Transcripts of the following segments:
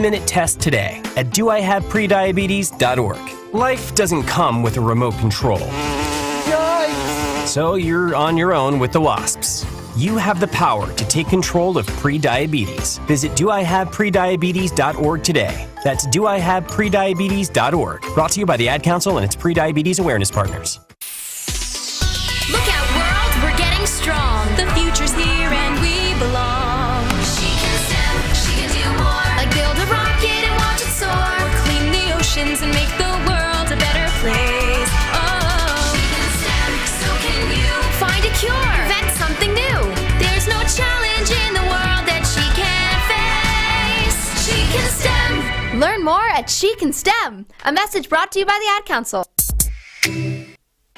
10-minute test today at doihaveprediabetes.org. Life doesn't come with a remote control. Yikes! So you're on your own with the wasps. You have the power to take control of prediabetes. Visit doihaveprediabetes.org today. That's doihaveprediabetes.org. Brought to you by the Ad Council and its Prediabetes Awareness Partners. Look out, world, we're getting strong. The future's here and we belong. She can STEM, she can do more. Like build a rocket and watch it soar. Or clean the oceans and make the world a better place. Oh, she can STEM, so can you. Find a cure, invent something new. There's no challenge in the world that she can't face. She can STEM. Learn more at She Can STEM. A message brought to you by the Ad Council.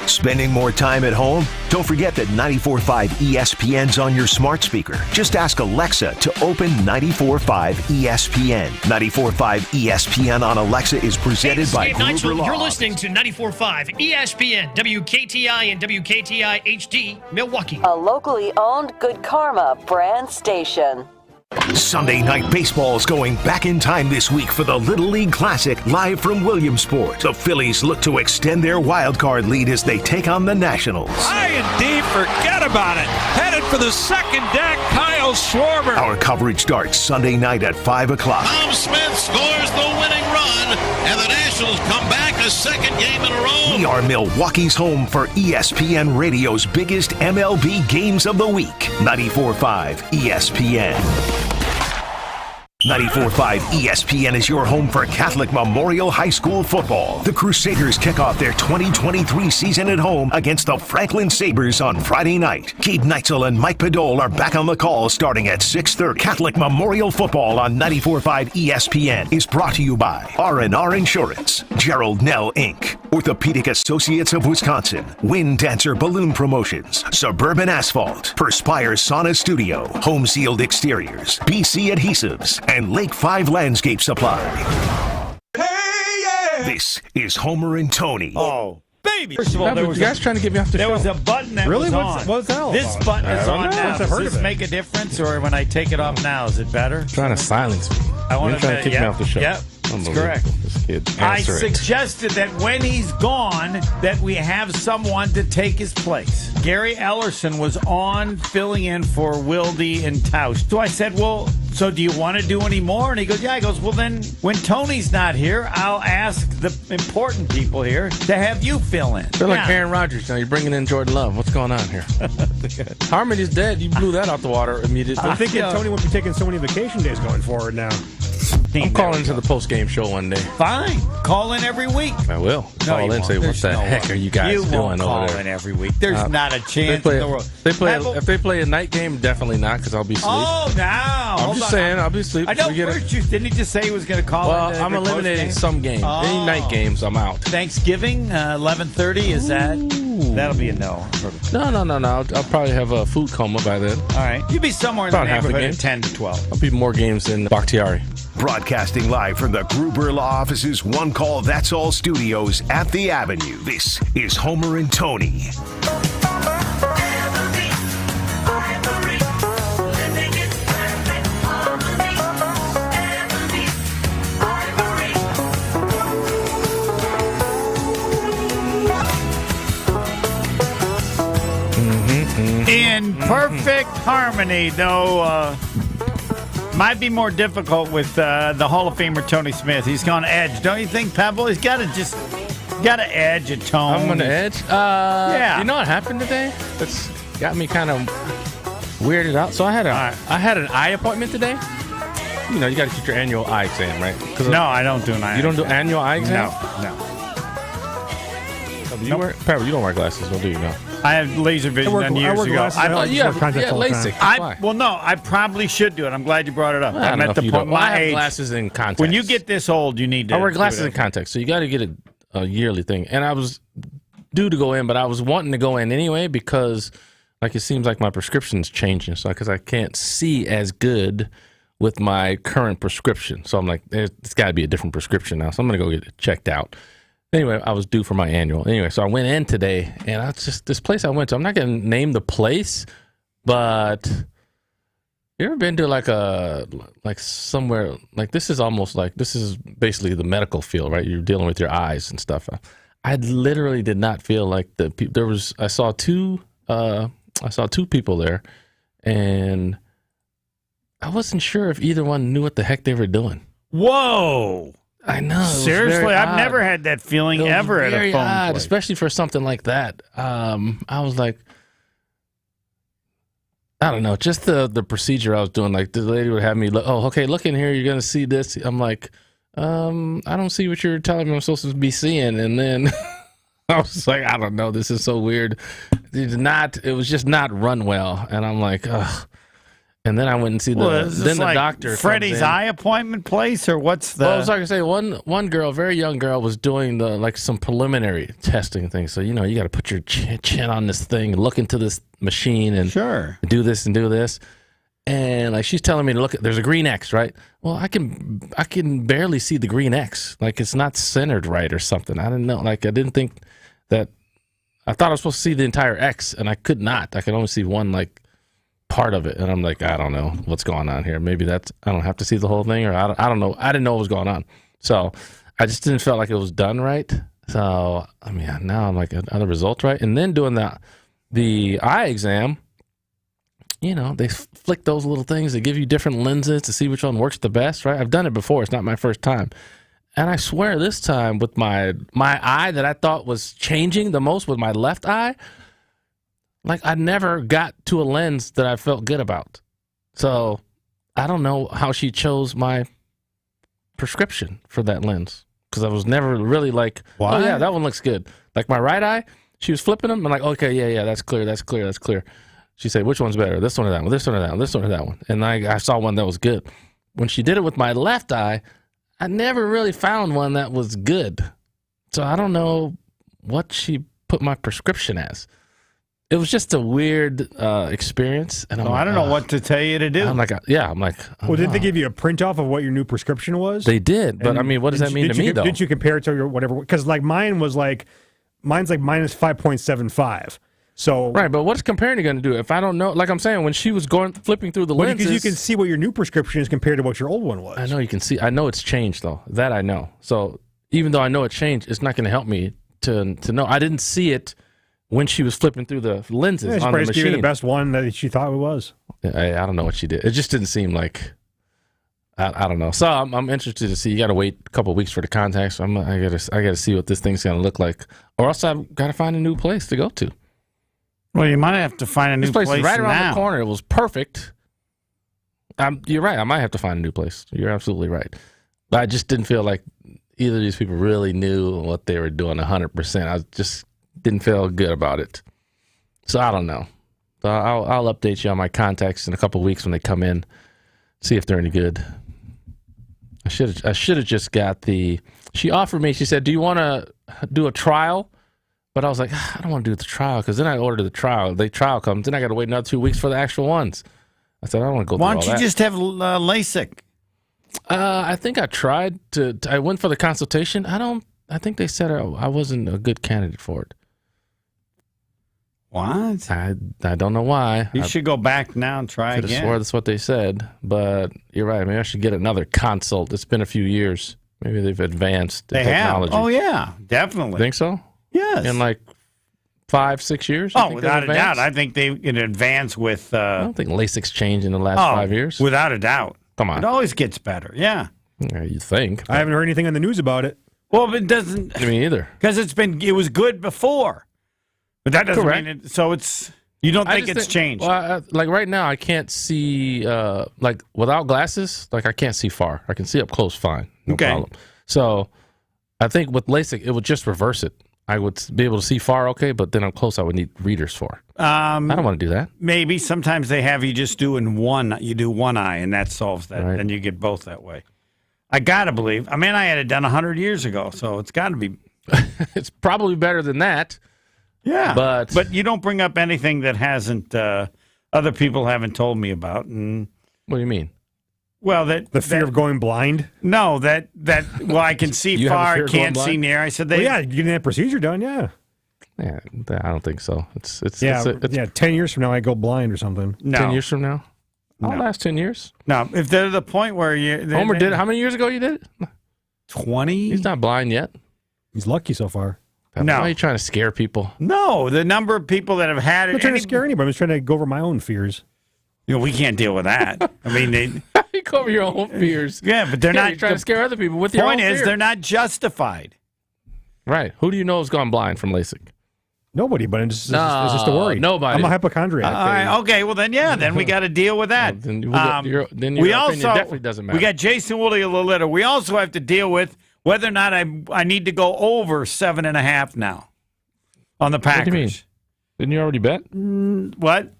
Spending more time at home? Don't forget that 94.5 ESPN's on your smart speaker. Just ask Alexa to open 94.5 ESPN. 94.5 ESPN on Alexa is presented by Gruber Law. You're listening to 94.5 ESPN, WKTI and WKTI HD, Milwaukee. A locally owned Good Karma brand station. Sunday Night Baseball is going back in time this week for the Little League Classic live from Williamsport. The Phillies look to extend their wild card lead as they take on the Nationals. High and deep, forget about it. Headed for the second deck, Kyle Schwarber. Our coverage starts Sunday night at 5 o'clock. Tom Smith scores the winning run, and the Nationals come back a second game in a row. We are Milwaukee's home for ESPN Radio's biggest MLB games of the week. 94.5 ESPN. 94.5 ESPN is your home for Catholic Memorial High School football. The Crusaders kick off their 2023 season at home against the Franklin Sabres on Friday night. Keith Neitzel and Mike Podol are back on the call starting at 6:30. Catholic Memorial football on 94.5 ESPN is brought to you by R&R Insurance, Gerald Nell Inc., Orthopedic Associates of Wisconsin, Wind Dancer Balloon Promotions, Suburban Asphalt, Perspire Sauna Studio, Home Sealed Exteriors, BC Adhesives, and Lake 5 Landscape Supply. Hey, yeah! This is Homer and Tony. Oh, baby! First of all, you guys trying to get me off the show. There was a button that was on. What's that all This about? button is on know. now. Does this make a difference, or when I take it off now, is it better? Trying to silence me. I want You're trying to kick me off the show. Yep, that's correct. This kid. I Answer it. suggested that when he's gone, that we have someone to take his place. Gary Ellerson was on filling in for Wildy and Tausch. So I said, well, so do you want to do any more? And he goes, yeah. He goes, well, then when Tony's not here, I'll ask the important people here to have you fill in. They're like Aaron Rodgers now. You're bringing in Jordan Love. What's going on here? Harmon is dead. You blew that out the water immediately. I'm thinking Tony won't be taking so many vacation days going forward now. I'm calling into the post-game show one day. Fine. Call in every week. I will. Call in and say, what the heck are you guys doing over there? You won't call in every week. There's not a chance in the world. If they play a night game, definitely not, because I'll be asleep. Oh, now. I'm just saying, I'll be asleep. I know first didn't he just say he was going to call in? Well, I'm eliminating some games. Any night games, I'm out. Thanksgiving, 11:30, is that? That'll be a no. No. I'll probably have a food coma by then. All right. You'll be somewhere in the About half a neighborhood game. of 10 to 12. I'll be more games than Bakhtiari. Broadcasting live from the Gruber Law Office's One Call That's All studios at the Avenue. This is Homer and Tony. In perfect harmony, though, might be more difficult with the Hall of Famer Tony Smith. He's gone edge, don't you think, Pebble? He's got to edge a tone. I'm going to edge? Yeah. You know what happened today? That's got me kind of weirded out. So I had an eye appointment today. You know, you got to get your annual eye exam, right? No, I don't do an eye exam. You don't do annual eye exam? No. You don't wear glasses, do you? No. I had laser vision done years ago. LASIK. I probably should do it. I'm glad you brought it up. I'm at the point I have age. glasses and contacts. When you get this old, you need to. I wear glasses and contacts, so you got to get a yearly thing. And I was due to go in, but I was wanting to go in anyway because, like, it seems like my prescription's changing. So because I can't see as good with my current prescription, so I'm like, it's got to be a different prescription now. So I'm gonna go get it checked out. Anyway, I was due for my annual. Anyway, so I went in today, and this place I went to, I'm not going to name the place, but You ever been to like somewhere like this is basically the medical field, right? You're dealing with your eyes and stuff. I literally did not feel like I saw two people there, and I wasn't sure if either one knew what the heck they were doing. Whoa. I know. Seriously, I've never had that feeling ever at a phone place. Especially for something like that. I was like, I don't know, just the procedure I was doing. Like the lady would have me look, look in here, you're going to see this. I'm like, I don't see what you're telling me I'm supposed to be seeing. And then I was like, I don't know, this is so weird. It was just not run well. And I'm like, ugh. And then I went and see the doctor. Freddie's eye appointment place, or what's the? Well, I was like I say, one girl, very young girl, was doing some preliminary testing things. So you got to put your chin on this thing, look into this machine, and do this and do this. And like she's telling me to look at, there's a green X, right? Well, I can barely see the green X. Like it's not centered right or something. I didn't know. Like I didn't think that. I thought I was supposed to see the entire X, and I could not. I could only see one part of it, and I'm like, I don't know what's going on here. Maybe I don't have to see the whole thing, or I don't know. I didn't know what was going on, so I just didn't feel like it was done right. So I mean, now I'm like, are the results right? And then doing the eye exam, they flick those little things. They give you different lenses to see which one works the best, right? I've done it before. It's not my first time, and I swear this time with my eye that I thought was changing the most with my left eye. Like, I never got to a lens that I felt good about. So, I don't know how she chose my prescription for that lens. Because I was never really like, oh, yeah, that one looks good. Like, my right eye, she was flipping them. I'm like, okay, yeah, that's clear, that's clear, that's clear. She said, which one's better? This one or that one? This one or that one? This one or that one? And I saw one that was good. When she did it with my left eye, I never really found one that was good. So, I don't know what she put my prescription as. It was just a weird experience, and I don't know what to tell you to do. I'm like, well, did they give you a print off of what your new prescription was? They did, but I mean, what does that mean to me, though? Did you compare it to your whatever? Because mine's like minus 5.75. So right, but what's comparing going to do if I don't know? Like I'm saying, when she was flipping through the lenses, because you can see what your new prescription is compared to what your old one was. I know you can see. I know it's changed though. That I know. So even though I know it changed, it's not going to help me to know. I didn't see it when she was flipping through the lenses on the machine. Gave you the best one that she thought it was. I don't know what she did. It just didn't seem like. I don't know. So I'm interested to see. You got to wait a couple of weeks for the contacts. I got to see what this thing's going to look like, or else I've got to find a new place to go to. Well, you might have to find a new place. This place is right around the corner. It was perfect. You're right. I might have to find a new place. You're absolutely right. But I just didn't feel like either of these people really knew what they were doing 100%. I just didn't feel good about it. So I don't know. So I'll update you on my contacts in a couple of weeks when they come in, see if they're any good. I should have just got she offered me, she said, do you want to do a trial? But I was like, I don't want to do the trial because then I ordered the trial. The trial comes, then I got to wait another 2 weeks for the actual ones. I said, I don't want to go through all that. Why don't you just have LASIK? I think I tried I went for the consultation. I think they said I wasn't a good candidate for it. What? I don't know why. You should go back now and try again. I swore that's what they said, but you're right. Maybe I should get another consult. It's been a few years. Maybe they've advanced the technology. Oh, yeah, definitely. Think so? Yes. In like 5-6 years? Oh, without a doubt. I think they can advance with... I don't think LASIK's changed in the last 5 years. Without a doubt. Come on. It always gets better, yeah. You think. I haven't heard anything on the news about it. Well, it doesn't... Me either. Because it was good before. But that doesn't mean it... So it's... You don't think it's changed? Well, like right now, I can't see... like without glasses, like I can't see far. I can see up close fine. No problem. So I think with LASIK, it would just reverse it. I would be able to see far okay, but then up close I would need readers for. I don't want to do that. Maybe. Sometimes they have you just doing one. You do one eye, and that solves that. Right. And you get both that way. I got to believe. I mean, I had it done 100 years ago, so it's got to be. It's probably better than that. Yeah. But you don't bring up anything that hasn't other people haven't told me about. And what do you mean? Well, the fear of going blind. No, well, I can see far, can't see near. I said, you're getting that procedure done, yeah. Yeah, I don't think so. It's 10 years from now I go blind or something. No. 10 years from now? I'll last 10 years. No, if they're to the point where Homer did it. How many years ago you did it? 20? He's not blind yet. He's lucky so far. No. Why are you trying to scare people? No, the number of people that have had it. I'm not trying to scare anybody. I'm just trying to go over my own fears. We can't deal with that. I mean, you cover your own fears. Yeah, but they're not. You're trying to scare other people with your own Point is, fear. they're not justified. Right. Who do you know has gone blind from LASIK? Nobody, but it's just a worry. Nobody. I'm a hypochondriac. All right, okay, well then we got to deal with that. Then your opinion definitely doesn't matter. We got Jason Woolley a little later. We also have to deal with whether or not I need to go over 7.5 now on the Packers. What do you mean? Didn't you already bet? What?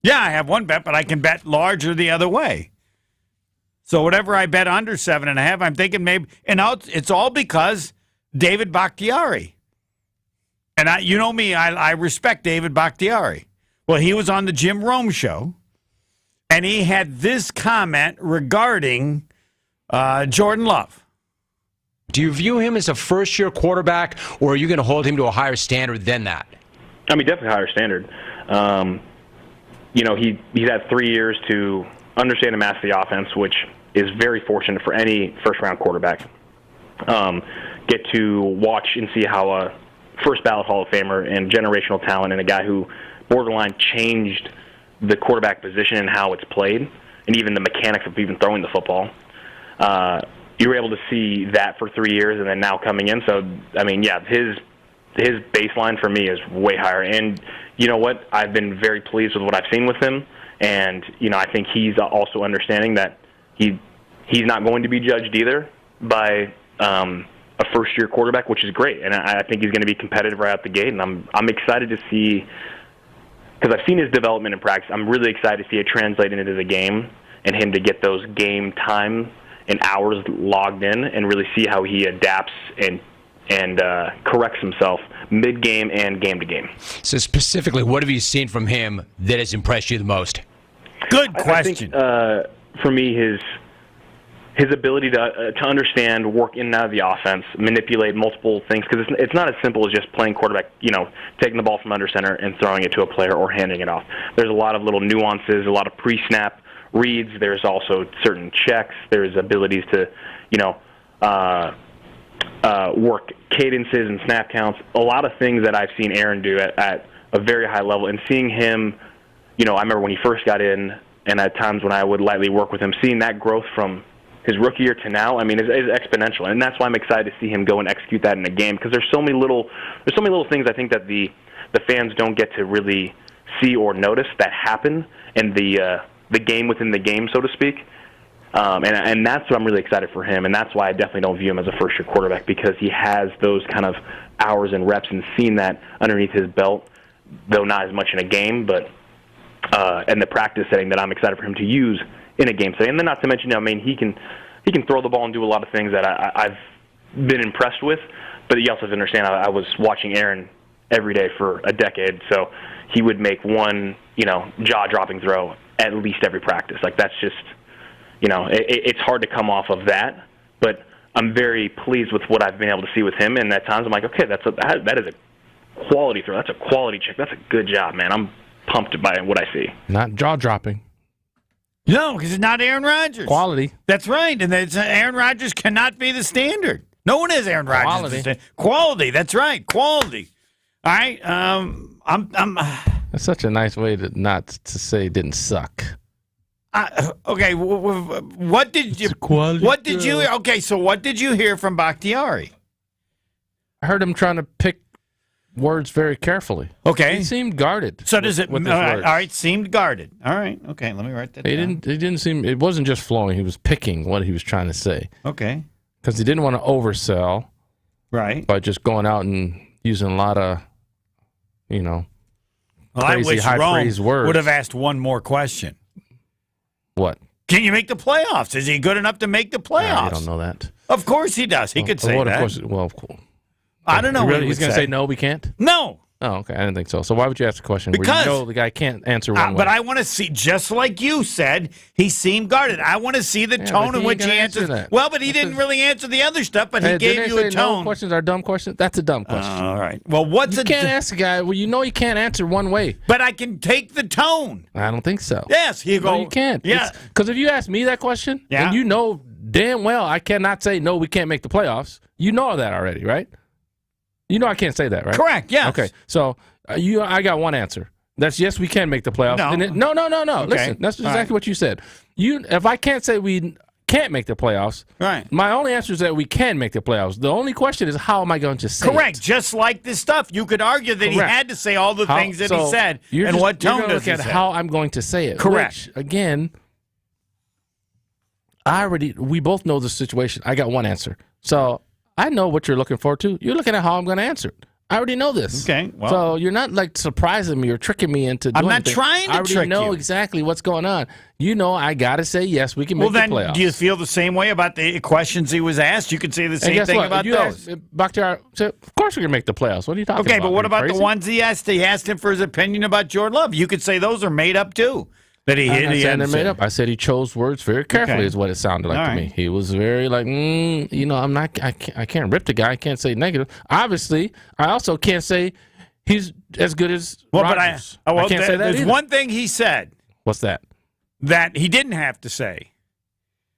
Yeah, I have one bet, but I can bet larger the other way. So whatever I bet under 7.5, I'm thinking maybe, and it's all because David Bakhtiari. And you know me, I respect David Bakhtiari. Well, he was on the Jim Rome show, and he had this comment regarding Jordan Love. Do you view him as a first-year quarterback, or are you going to hold him to a higher standard than that? I mean, definitely higher standard. He's had 3 years to understand and master the offense, which is very fortunate for any first-round quarterback. Get to watch and see how a first-ballot Hall of Famer and generational talent and a guy who borderline changed the quarterback position and how it's played, and even the mechanics of even throwing the football. You were able to see that for 3 years, and then now coming in. So, I mean, yeah, his baseline for me is way higher. And you know what? I've been very pleased with what I've seen with him. And, I think he's also understanding that he's not going to be judged either by a first-year quarterback, which is great. And I think he's going to be competitive right out the gate. And I'm excited to see, because I've seen his development in practice, I'm really excited to see it translate into the game and him to get those game time and hours logged in and really see how he adapts and corrects himself mid-game and game-to-game. So specifically, what have you seen from him that has impressed you the most? Good question. I think, for me, his ability to understand, work in and out of the offense, manipulate multiple things, because it's not as simple as just playing quarterback, taking the ball from under center and throwing it to a player or handing it off. There's a lot of little nuances, a lot of pre-snap reads. There's also certain checks. There's abilities to, work cadences and snap counts. A lot of things that I've seen Aaron do at a very high level. And seeing him, I remember when he first got in, and at times when I would lightly work with him, seeing that growth from his rookie year to now, I mean, is exponential. And that's why I'm excited to see him go and execute that in a game, because there's so many little things I think that the fans don't get to really see or notice that happen in the game within the game, so to speak. And that's what I'm really excited for him, and that's why I definitely don't view him as a first-year quarterback, because he has those kind of hours and reps and seen that underneath his belt, though not as much in a game, but in the practice setting that I'm excited for him to use in a game setting. And then not to mention, he can throw the ball and do a lot of things that I've been impressed with, but you also have to understand I was watching Aaron every day for a decade, so he would make one, jaw-dropping throw at least every practice. Like, that's just, it's hard to come off of that, but I'm very pleased with what I've been able to see with him, and at times I'm like, okay, that is a quality throw. That's a quality check. That's a good job, man. I'm pumped by what I see. Not jaw-dropping. No, because it's not Aaron Rodgers. Quality. That's right, and Aaron Rodgers cannot be the standard. No one is Aaron Rodgers. Quality. That's right, quality. All right, That's such a nice way to say it didn't suck. Okay, what did you? Okay, so what did you hear from Bakhtiari? I heard him trying to pick words very carefully. Okay, he seemed guarded. So does it? With all right, seemed guarded. All right, okay, let me write that down. He didn't seem. It wasn't just flowing. He was picking what he was trying to say. Okay, because he didn't want to oversell. Right. By just going out and using a lot of, Well, crazy I wish high Rome praise words. would have asked one more question. What? Can you make the playoffs? Is he good enough to make the playoffs? I don't know that. Of course he does. He could say that. Of course. I don't know. He's going to say no, we can't? No. Oh, okay. I didn't think so. So why would you ask the question? Because where you know the guy can't answer one way. But I want to see, just like you said, he seemed guarded. I want to see the tone in which he answers. That. Well, but he didn't really answer the other stuff, but he gave you a tone. No questions are dumb questions? That's a dumb question. All right. Well, you can't ask a guy. Well, you know you can't answer one way. But I can take the tone. I don't think so. Yes, you go. No, you can't. Yeah. Because if you ask me that question, and you know damn well I cannot say, no, we can't make the playoffs. You know that already, right? You know I can't say that, right? Correct, yes. Okay, so I got one answer. That's yes, we can make the playoffs. No. No. Okay. Listen, that's exactly what you said. If I can't say we can't make the playoffs, right? My only answer is that we can make the playoffs. The only question is how am I going to say Correct. it? Just like this stuff, you could argue that he had to say all the things that he said, and what tone does he say? How I'm going to say it. Correct. Which, again, we both know the situation. I got one answer, so I know what you're looking for too. You're looking at how I'm going to answer it. I already know this. Okay. Well, so you're not like surprising me or tricking me into doing I'm not anything. trying to trick you. I already know exactly what's going on. You know I got to say yes, we can make the playoffs. Well, then, do you feel the same way about the questions he was asked? You could say the same thing about those. Bakhtiari said, of course we can make the playoffs. What are you talking about? Okay, but what about the ones he asked? He asked him for his opinion about Jordan Love. You could say those are made up too. That he hit. They're made up. I said he chose words very carefully. Is what it sounded like to me. He was very like, I'm not. I can't rip the guy. I can't say negative. Obviously, I also can't say he's as good as Rodgers. But I can't say that. There's one thing he said. What's that? That he didn't have to say.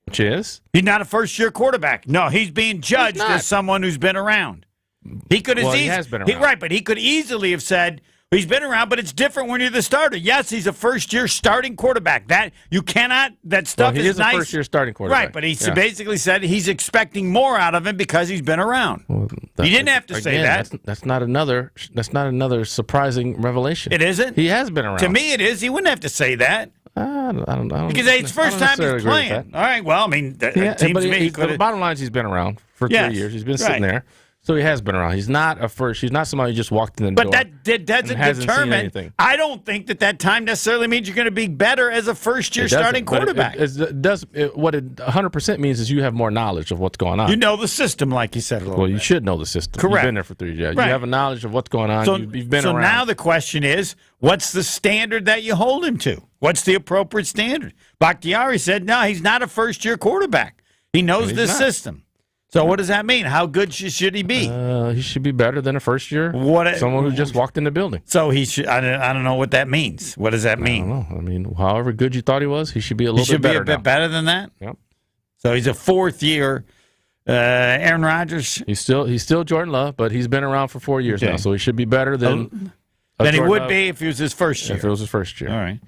Which is? He's not a first-year quarterback. No, he's being judged as someone who's been around. He could have he has been around. Right, but he could easily have said. He's been around, but it's different when you're the starter. Yes, he's a first-year starting quarterback. That you cannot. That stuff he is nice. a first-year starting quarterback, right? But he basically said he's expecting more out of him because he's been around. Well, he didn't have to say that. That's not another. That's not another surprising revelation. It isn't. He has been around. To me, it is. He wouldn't have to say that. I don't because it's the first time he's playing. All right. Well, I mean, the bottom line is he's been around for 3 years. He's been sitting there. So he has been around. He's not a first. He's not somebody who just walked in the door. But that doesn't determine. I don't think that time necessarily means you're going to be better as a first-year starting quarterback. What it 100% means is you have more knowledge of what's going on. You know the system, like you said a little bit. Well, you should know the system. Correct. You've been there for 3 years. Right. You have a knowledge of what's going on. You've been around. So now the question is, what's the standard that you hold him to? What's the appropriate standard? Bakhtiari said, no, he's not a first-year quarterback. He knows this system. So what does that mean? How good should he be? He should be better than a first year. Someone who just walked in the building. So he should. I don't know what that means. What does that mean? I don't know. I mean, however good you thought he was, he should be a little bit better. He should be a bit better than that. Yep. So he's a fourth year. Aaron Rodgers. He's still Jordan Love, but he's been around for 4 years now, so he should be better than he would be if he was his first year. If it was his first year. All right.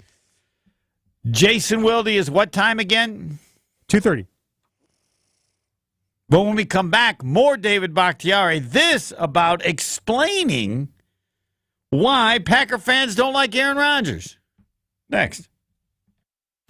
Jason Wilde is what time again? 2:30. But when we come back, more David Bakhtiari. This about explaining why Packer fans don't like Aaron Rodgers. Next.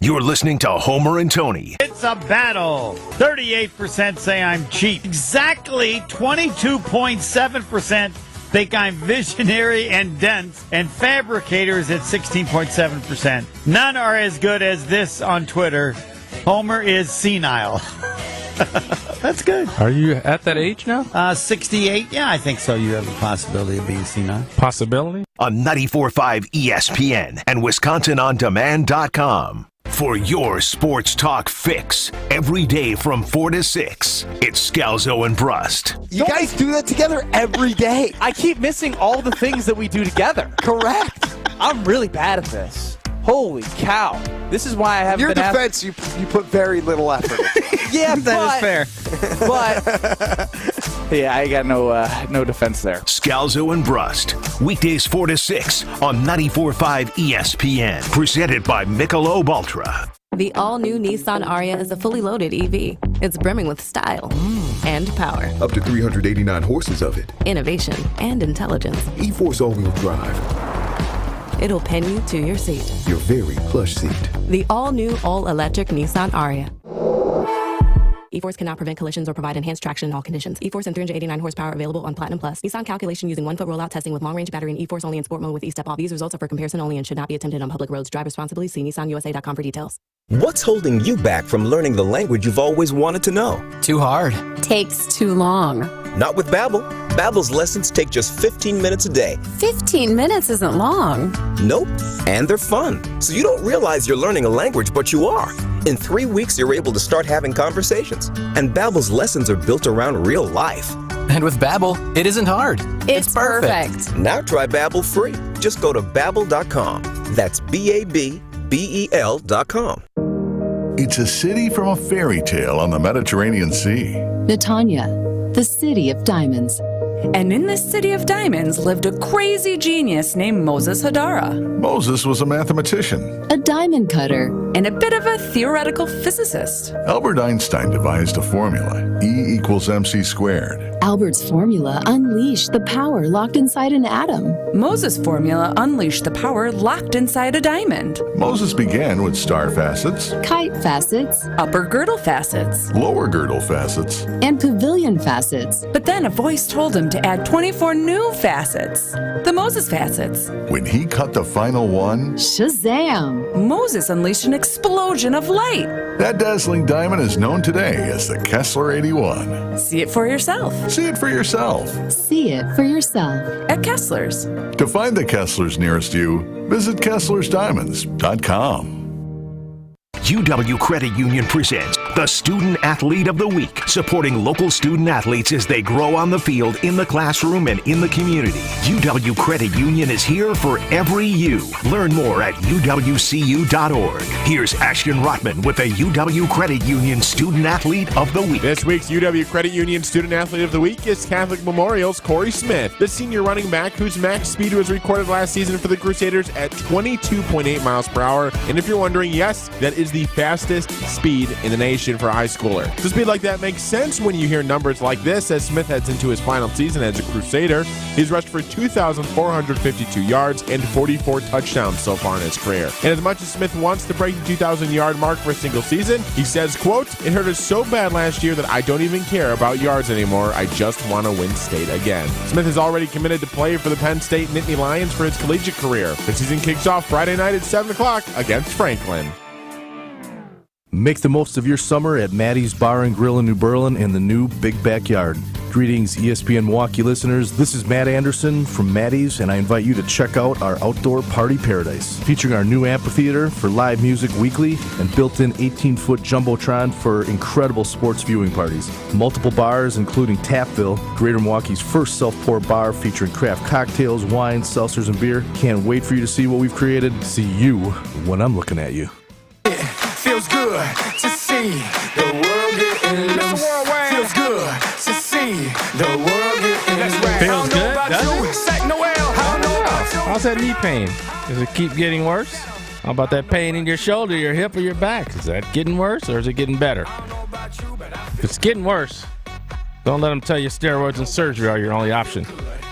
You're listening to Homer and Tony. It's a battle. 38% say I'm cheap. Exactly 22.7% think I'm visionary and dense. And fabricators at 16.7%. None are as good as this on Twitter. Homer is senile. That's good. Are you at that age now? 68. Yeah, I think so. You have a possibility of being senile. Possibility? On 94.5 ESPN and WisconsinOnDemand.com. For your sports talk fix, every day from 4 to 6, it's Scalzo and Brust. You guys do that together every day. I keep missing all the things that we do together. Correct. I'm really bad at this. Holy cow. This is why I haven't been In your defense, you put very little effort. Yeah, that is fair. But, yeah, I got no defense there. Scalzo and Brust. Weekdays 4 to 6 on 94.5 ESPN. Presented by Michelob Ultra. The all-new Nissan Ariya is a fully loaded EV. It's brimming with style and power. Up to 389 horses of it. Innovation and intelligence. E-Force all-wheel drive. It'll pin you to your seat. Your very plush seat. The all-new, all-electric Nissan Ariya. E-Force cannot prevent collisions or provide enhanced traction in all conditions. E-Force and 389 horsepower available on Platinum Plus. Nissan calculation using 1-foot rollout testing with long-range battery and E-Force only in sport mode with E-Step off. These results are for comparison only and should not be attempted on public roads. Drive responsibly. See NissanUSA.com for details. What's holding you back from learning the language you've always wanted to know? Too hard. Takes too long. Not with Babbel. Babbel's lessons take just 15 minutes a day. 15 minutes isn't long. Nope. And they're fun. So you don't realize you're learning a language, but you are. In 3 weeks, you're able to start having conversations. And Babbel's lessons are built around real life. And with Babbel, it isn't hard. It's perfect. Now try Babbel free. Just go to Babbel.com. That's BABBEL.com. It's a city from a fairy tale on the Mediterranean Sea. Netanya, the city of diamonds. And in this city of diamonds lived a crazy genius named Moses Hadara. Moses was a mathematician, a diamond cutter, and a bit of a theoretical physicist. Albert Einstein devised a formula, E equals MC squared. Albert's formula unleashed the power locked inside an atom. Moses' formula unleashed the power locked inside a diamond. Moses began with star facets, kite facets, upper girdle facets, lower girdle facets, and pavilion facets. But then a voice told him to add 24 new facets, the Moses facets. When he cut the final one, Shazam! Moses unleashed an explosion of light. That dazzling diamond is known today as the Kessler 81. See it for yourself. See it for yourself. See it for yourself. At Kessler's. To find the Kesslers nearest you, visit KesslersDiamonds.com. UW Credit Union presents the Student Athlete of the Week, supporting local student athletes as they grow on the field, in the classroom, and in the community. UW Credit Union is here for every you. Learn more at uwcu.org. Here's Ashton Rotman with the UW Credit Union Student Athlete of the Week. This week's UW Credit Union Student Athlete of the Week is Catholic Memorial's Corey Smith, the senior running back whose max speed was recorded last season for the Crusaders at 22.8 miles per hour. And if you're wondering, yes, that is the fastest speed in the nation for a high schooler. The speed like that makes sense when you hear numbers like this as Smith heads into his final season as a Crusader. He's rushed for 2,452 yards and 44 touchdowns so far in his career. And as much as Smith wants to break the 2,000-yard mark for a single season, he says, quote, "It hurt us so bad last year that I don't even care about yards anymore. I just want to win state again." Smith is already committed to play for the Penn State Nittany Lions for his collegiate career. The season kicks off Friday night at 7 o'clock against Franklin. Make the most of your summer at Maddie's Bar and Grill in New Berlin and the new Big Backyard. Greetings, ESPN Milwaukee listeners. This is Matt Anderson from Maddie's, and I invite you to check out our outdoor party paradise, featuring our new amphitheater for live music weekly and built-in 18-foot Jumbotron for incredible sports viewing parties. Multiple bars, including Tapville, Greater Milwaukee's first self-pour bar featuring craft cocktails, wines, seltzers, and beer. Can't wait for you to see what we've created. See you when I'm looking at you. Feels good to see the world getting loose. Feels good to see the world getting loose. Feels good, doesn't it? How's that knee pain? Does it keep getting worse? How about that pain in your shoulder, your hip, or your back? Is that getting worse, or is it getting better? If it's getting worse, don't let them tell you steroids and surgery are your only option.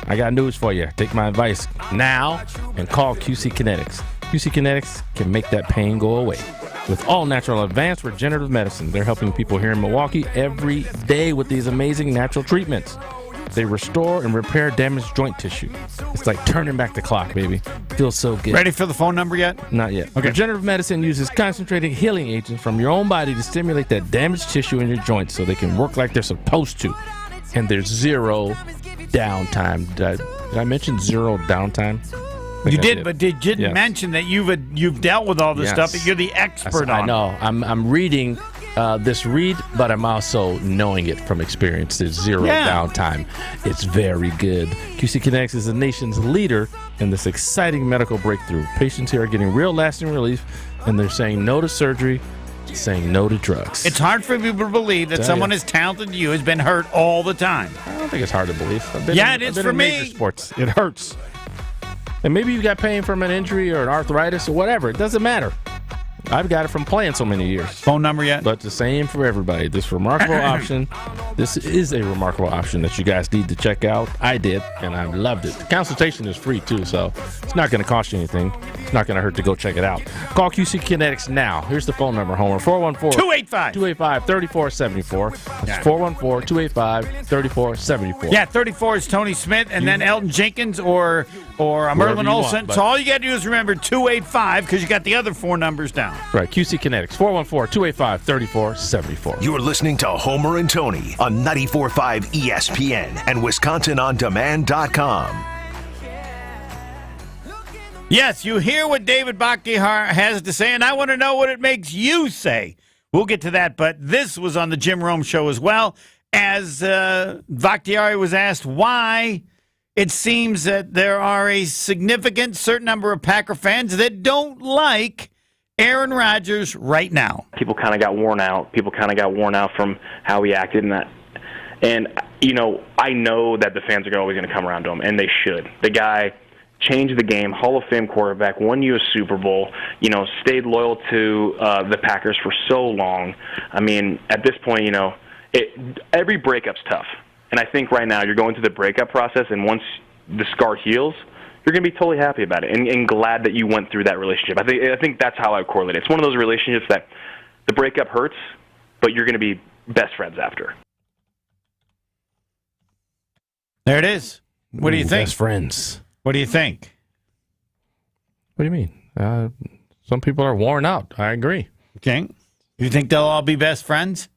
I got news for you. Take my advice now and call QC Kinetics. QC Kinetics can make that pain go away. With all natural advanced regenerative medicine, they're helping people here in Milwaukee every day with these amazing natural treatments. They restore and repair damaged joint tissue. It's like turning back the clock, baby. Feels so good. Ready for the phone number yet? Not yet. Okay. Regenerative medicine uses concentrated healing agents from your own body to stimulate that damaged tissue in your joints so they can work like they're supposed to. And there's zero downtime. Did I mention zero downtime? You did, but you didn't mention that you've dealt with all this stuff, that you're the expert on it. I know. I'm reading this read, but I'm also knowing it from experience. There's zero downtime. It's very good. QC Kinetics is the nation's leader in this exciting medical breakthrough. Patients here are getting real lasting relief, and they're saying no to surgery, saying no to drugs. It's hard for people to believe that someone as talented as you has been hurt all the time. I don't think it's hard to believe. It is for me. Major sports. It hurts. And maybe you got pain from an injury or an arthritis or whatever. It doesn't matter. I've got it from playing so many years. Phone number yet? But the same for everybody. This remarkable option. This is a remarkable option that you guys need to check out. I did, and I loved it. The consultation is free, too, so it's not going to cost you anything. It's not going to hurt to go check it out. Call QC Kinetics now. Here's the phone number, Homer. 414-285-3474. That's 414-285-3474. Yeah, 34 is Tony Smith, and then Elton Jenkins or Merlin Olsen. So all you got to do is remember 285 because you got the other four numbers down. Right, QC Kinetics, 414-285-3474. You're listening to Homer and Tony on 94.5 ESPN and WisconsinOnDemand.com. Yes, you hear what David Bakhtiari has to say, and I want to know what it makes you say. We'll get to that, but this was on the Jim Rome Show as well, as Bakhtiari was asked why it seems that there are a significant certain number of Packer fans that don't like Aaron Rodgers right now. People kind of got worn out. People kind of got worn out from how he acted and that. And, you know, I know that the fans are always going to come around to him, and they should. The guy changed the game, Hall of Fame quarterback, won you a Super Bowl, you know, stayed loyal to the Packers for so long. I mean, at this point, you know, every breakup's tough. And I think right now you're going through the breakup process, and once the scar heals, you're going to be totally happy about it and glad that you went through that relationship. I think that's how I correlate it. It's one of those relationships that the breakup hurts, but you're going to be best friends after. There it is. What do you think? Best friends. What do you think? What do you mean? Some people are worn out. I agree. Okay. You think they'll all be best friends?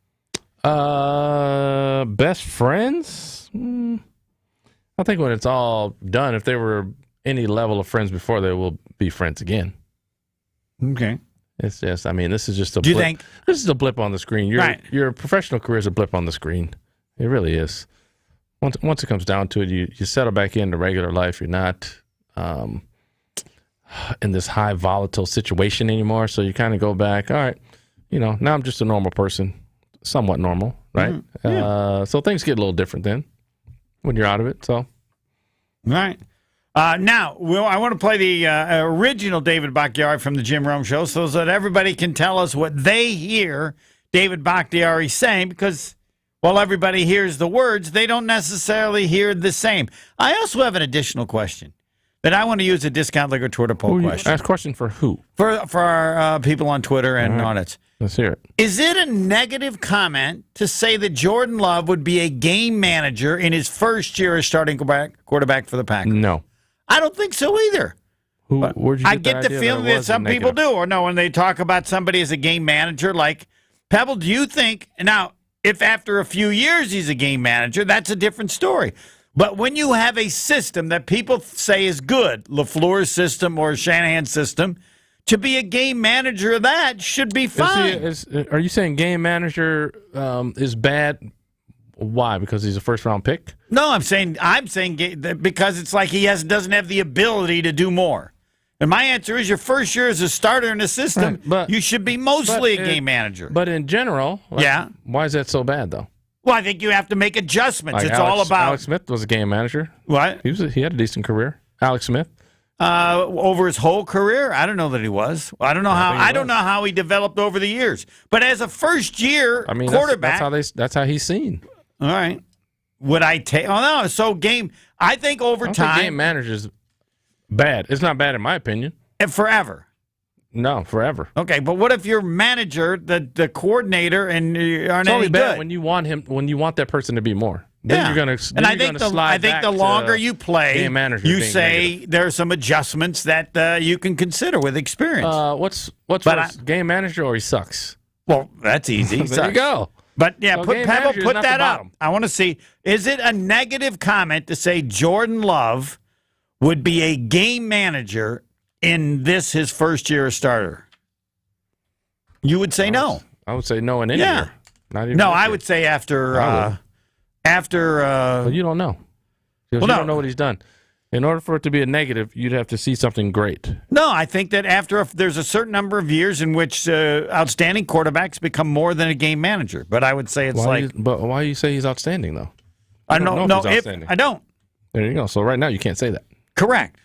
Best friends? I think when it's all done, if they were any level of friends before, they will be friends again. Okay. It's just, I mean, this is just a Do you blip. think? This is a blip on the screen. Your professional career is a blip on the screen. It really is. Once it comes down to it, you settle back into regular life. You're not in this high volatile situation anymore. So you kind of go back, all right, you know, now I'm just a normal person, somewhat normal, right? Mm-hmm. Yeah. So things get a little different then when you're out of it. So, all right. Now, I want to play the original David Bakhtiari from the Jim Rome Show so that everybody can tell us what they hear David Bakhtiari saying, because while everybody hears the words, they don't necessarily hear the same. I also have an additional question that I want to use a Discount Liquor Twitter poll question. Ask question for who? For our people on Twitter and on it. Let's hear it. Is it a negative comment to say that Jordan Love would be a game manager in his first year as starting quarterback for the Packers? No. I don't think so either. Where'd you I get get the feeling that some people do. Or no, when they talk about somebody as a game manager, like Pebble, do you think, now, if after a few years he's a game manager, that's a different story. But when you have a system that people say is good, LaFleur's system or Shanahan's system, to be a game manager of that should be fine. Are you saying game manager is bad? Why? Because he's a first-round pick? No, I'm saying because it's like he doesn't have the ability to do more. And my answer is your first year as a starter in the system, right, you should be mostly a game manager. But in general, why is that so bad, though? Well, I think you have to make adjustments. Like it's all about... Alex Smith was a game manager. What? He had a decent career. Alex Smith. Over his whole career, I don't know that he was. I don't know how he developed over the years. But as a first-year quarterback, that's how he's seen. All right. Would I take? Oh no. So I think over time, game manager's bad. It's not bad in my opinion. And forever. No, forever. Okay, but what if your manager, the coordinator, and you aren't any good? When you want that person to be more. Then you're going to. And I think the longer you play, you say negative. There are some adjustments that you can consider with experience. What's worse, game manager or he sucks? Well, that's easy. There you go. But put that up. I want to see. Is it a negative comment to say Jordan Love would be a game manager in his first year as starter? You would say no. I would say no in any year. Not even I would say after. Well, you don't know. You don't know what he's done. In order for it to be a negative, you'd have to see something great. No, I think that there's a certain number of years in which outstanding quarterbacks become more than a game manager. But I would say but why do you say he's outstanding, though? I don't know. I don't. There you go. So right now you can't say that. Correct.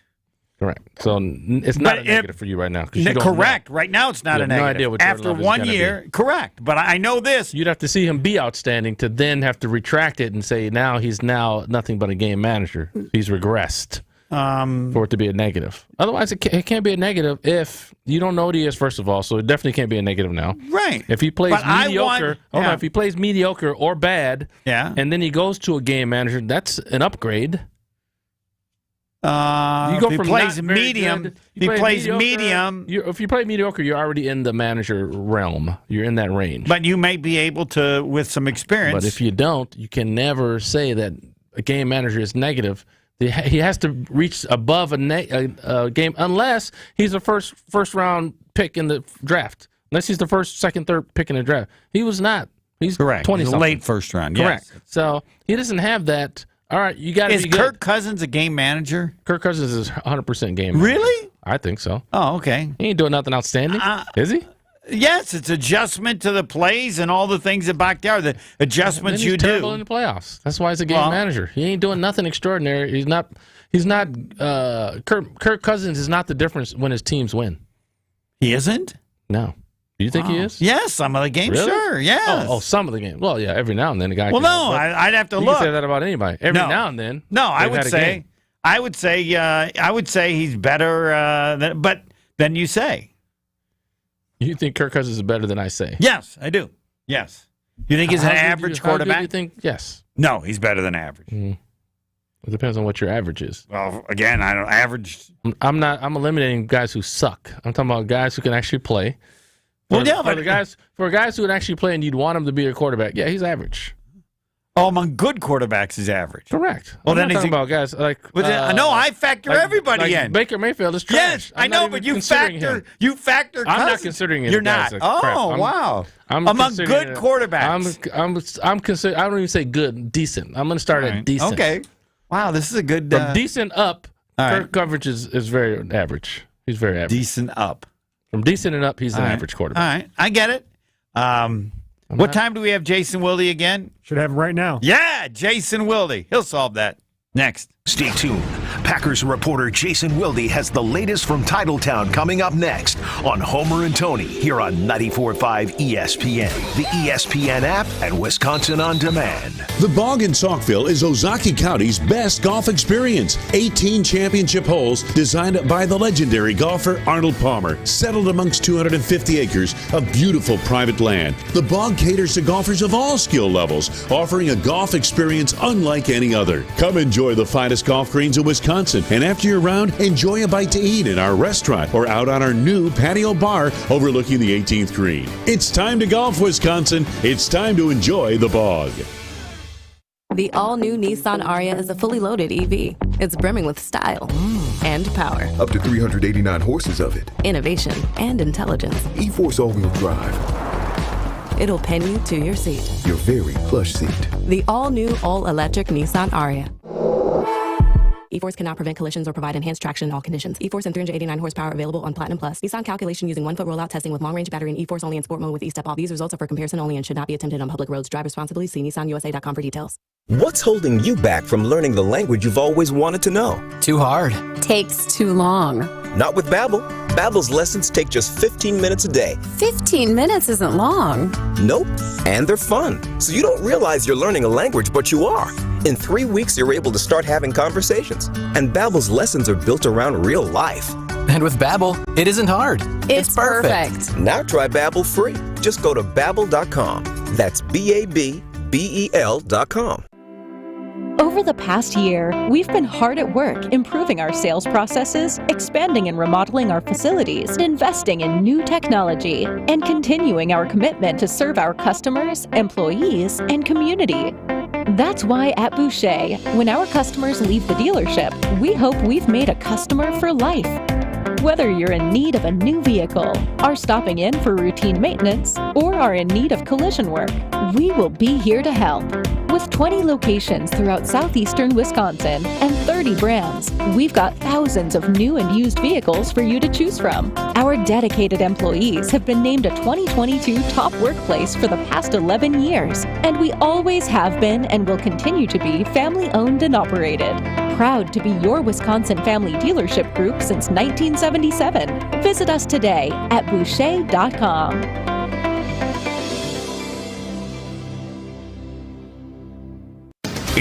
So it's not a negative for you right now. Correct. Right now it's not a negative. No idea what after 1 year, correct. But I know this. You'd have to see him be outstanding to then have to retract it and say he's nothing but a game manager. He's regressed for it to be a negative. Otherwise, it can't be a negative if you don't know what he is, first of all. So it definitely can't be a negative now. Right. If he plays mediocre, if he plays mediocre or bad, and then he goes to a game manager, that's an upgrade. You go if he from plays not very medium. good- If he plays medium. If you play mediocre, you're already in the manager realm. You're in that range. But you may be able to, with some experience. But if you don't, you can never say that a game manager is negative. He has to reach above a game unless he's a first round pick in the draft. Unless he's the first, second, third pick in the draft. He was not. He's correct. 20 He's a late first round. Correct. Yes. So he doesn't have that. All right, you got to Is be good. Kirk Cousins a game manager? Kirk Cousins is 100% game manager. Really? I think so. Oh, okay. He ain't doing nothing outstanding, is he? Yes, it's adjustment to the plays and all the things that Bakhtiari, the adjustments Then he's you terrible do. in the playoffs. That's why he's a game manager. He ain't doing nothing extraordinary. He's not. Kirk Cousins is not the difference when his teams win. He isn't? No. Do you think he is? Yes, some of the games, Really? sure. Yes. Oh, some of the games. Well, yeah, every now and then a guy. Well, can no, I'd have to you look. can say that about anybody. Every now and then. No, I they've would had a say, game. I would say he's better. But then you say, You think Kirk Cousins is better than I say? yes, I do. Yes. You think he's an How good average how good quarterback? do you think? Yes. No, he's better than average. It depends on what your average is. Well, again, I don't average. I'm eliminating guys who suck. I'm talking about guys who can actually play. Well, yeah, for but guys who would actually play and you'd want him to be a quarterback, yeah, he's average. Oh, among good quarterbacks, he's average. Correct. Well, I'm then not he's talking about guys like. no, I factor everybody in. Baker Mayfield is trash. Yes, I know, but you factor. You factor. I'm not Cousins. considering it. You're not. Oh, wow. Among good quarterbacks, I'm considering. I don't even say good, decent. I'm going to start at decent. Okay. Wow, this is a good. From decent up, all Kirk right. coverage is very average. He's very average. Decent up. From decent and up, he's an All right. average quarterback. All right, I get it. What time do we have Jason Wilde again? Should have him right now. Yeah, Jason Wilde. He'll solve that next. Stay tuned. Packers reporter Jason Wilde has the latest from Titletown coming up next on Homer and Tony here on 94.5 ESPN, the ESPN app, and Wisconsin On Demand. The Bog in Saukville is Ozaukee County's best golf experience. 18 championship holes designed by the legendary golfer Arnold Palmer, settled amongst 250 acres of beautiful private land. The Bog caters to golfers of all skill levels, offering a golf experience unlike any other. Come enjoy the finest golf greens in Wisconsin, and after your round, enjoy a bite to eat in our restaurant or out on our new patio bar overlooking the 18th green. It's time to golf, Wisconsin. It's time to enjoy the Bog. The all-new Nissan Ariya is a fully loaded EV. It's brimming with style and power, Up to 389 horses of it. innovation, and intelligence. E-Force all-wheel drive. It'll pin you to your seat. Your very plush seat. The all-new, all-electric Nissan Ariya. E-Force cannot prevent collisions or provide enhanced traction in all conditions. E-Force and 389 horsepower available on Platinum Plus. Nissan calculation using 1-foot rollout testing with long-range battery and E-Force only in sport mode with E-Step off. These results are for comparison only and should not be attempted on public roads. Drive responsibly. See nissanusa.com for details. What's holding you back from learning the language you've always wanted to know? Too hard. Takes too long. Not with Babbel. Babbel's lessons take just 15 minutes a day. 15 minutes isn't long. Nope. And they're fun. So you don't realize you're learning a language, but you are. In 3 weeks, you're able to start having conversations. And Babbel's lessons are built around real life. And with Babbel, it isn't hard. It's perfect. Now try Babbel free. Just go to Babbel.com. That's BABBEL.com. Over the past year, we've been hard at work improving our sales processes, expanding and remodeling our facilities, investing in new technology, and continuing our commitment to serve our customers, employees, and community. That's why at Boucher, when our customers leave the dealership, we hope we've made a customer for life. Whether you're in need of a new vehicle, are stopping in for routine maintenance, or are in need of collision work, we will be here to help. With 20 locations throughout southeastern Wisconsin and 30 brands, we've got thousands of new and used vehicles for you to choose from. Our dedicated employees have been named a 2022 top workplace for the past 11 years, and we always have been and will continue to be family-owned and operated. Proud to be your Wisconsin family dealership group since 1977. Visit us today at Boucher.com.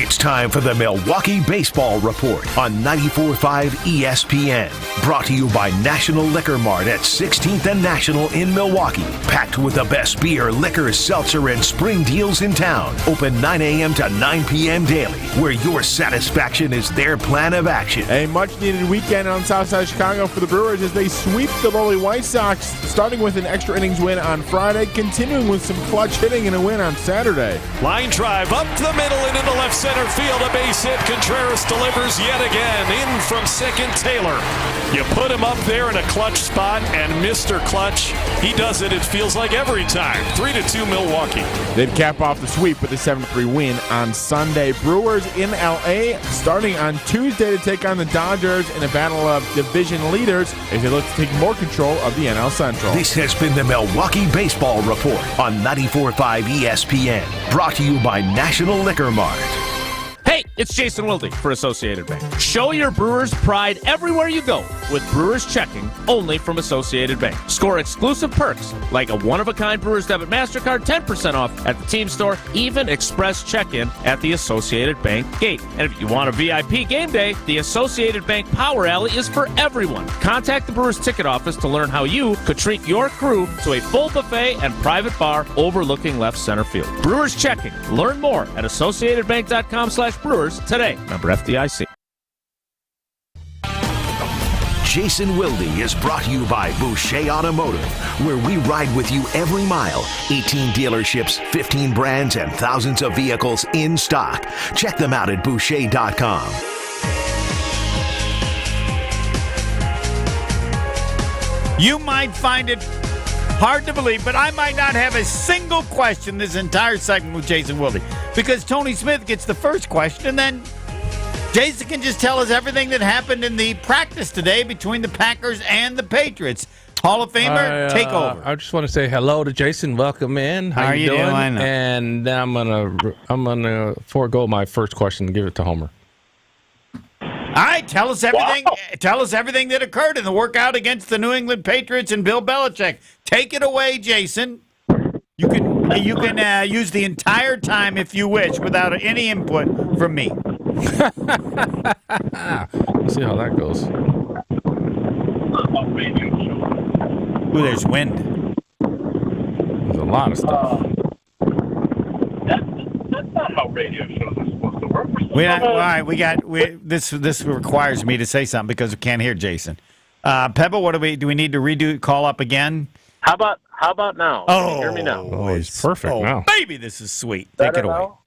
It's time for the Milwaukee Baseball Report on 94.5 ESPN. Brought to you by National Liquor Mart at 16th and National in Milwaukee. Packed with the best beer, liquor, seltzer, and spring deals in town. Open 9 a.m. to 9 p.m. daily, where your satisfaction is their plan of action. A much-needed weekend on Southside Chicago for the Brewers as they sweep the lowly White Sox, starting with an extra innings win on Friday, continuing with some clutch hitting and a win on Saturday. Line drive up the middle and into left center field. A base hit. Contreras delivers yet again. In from second, Taylor. You put him up there in a clutch spot, and Mr. Clutch, he does it, it feels like every time. 3-2 Milwaukee. They'd cap off the sweep with a 7-3 win on Sunday. Brewers in L.A. starting on Tuesday to take on the Dodgers in a battle of division leaders as they look to take more control of the NL Central. This has been the Milwaukee Baseball Report on 94.5 ESPN. Brought to you by National Liquor Mart. Hey, it's Jason Wilde for Associated Bank. Show your Brewers pride everywhere you go with Brewers Checking, only from Associated Bank. Score exclusive perks like a one-of-a-kind Brewers Debit MasterCard, 10% off at the team store, even express check-in at the Associated Bank gate. And if you want a VIP game day, the Associated Bank Power Alley is for everyone. Contact the Brewers ticket office to learn how you could treat your crew to a full buffet and private bar overlooking left center field. Brewers Checking. Learn more at associatedbank.com/Brewers today. Member FDIC. Jason Wilde is brought to you by Boucher Automotive, where we ride with you every mile. 18 dealerships, 15 brands, and thousands of vehicles in stock. Check them out at Boucher.com. You might find it hard to believe, but I might not have a single question this entire segment with Jason Wilde, because Tony Smith gets the first question, and then Jason can just tell us everything that happened in the practice today between the Packers and the Patriots. Hall of Famer, take over. I just want to say hello to Jason. Welcome in. How are you doing? And I'm gonna forego my first question and give it to Homer. All right, tell us everything. Wow. Tell us everything that occurred in the workout against the New England Patriots and Bill Belichick. Take it away, Jason. You can use the entire time if you wish without any input from me. We'll see how that goes. Ooh, there's wind. There's a lot of stuff. That's not how radio shows are supposed to work. This requires me to say something because we can't hear Jason. Pebble, what do we need to redo? Call up again? How about now? Can you hear me now? Oh, it's perfect now. Baby, this is sweet. Take it away. Now?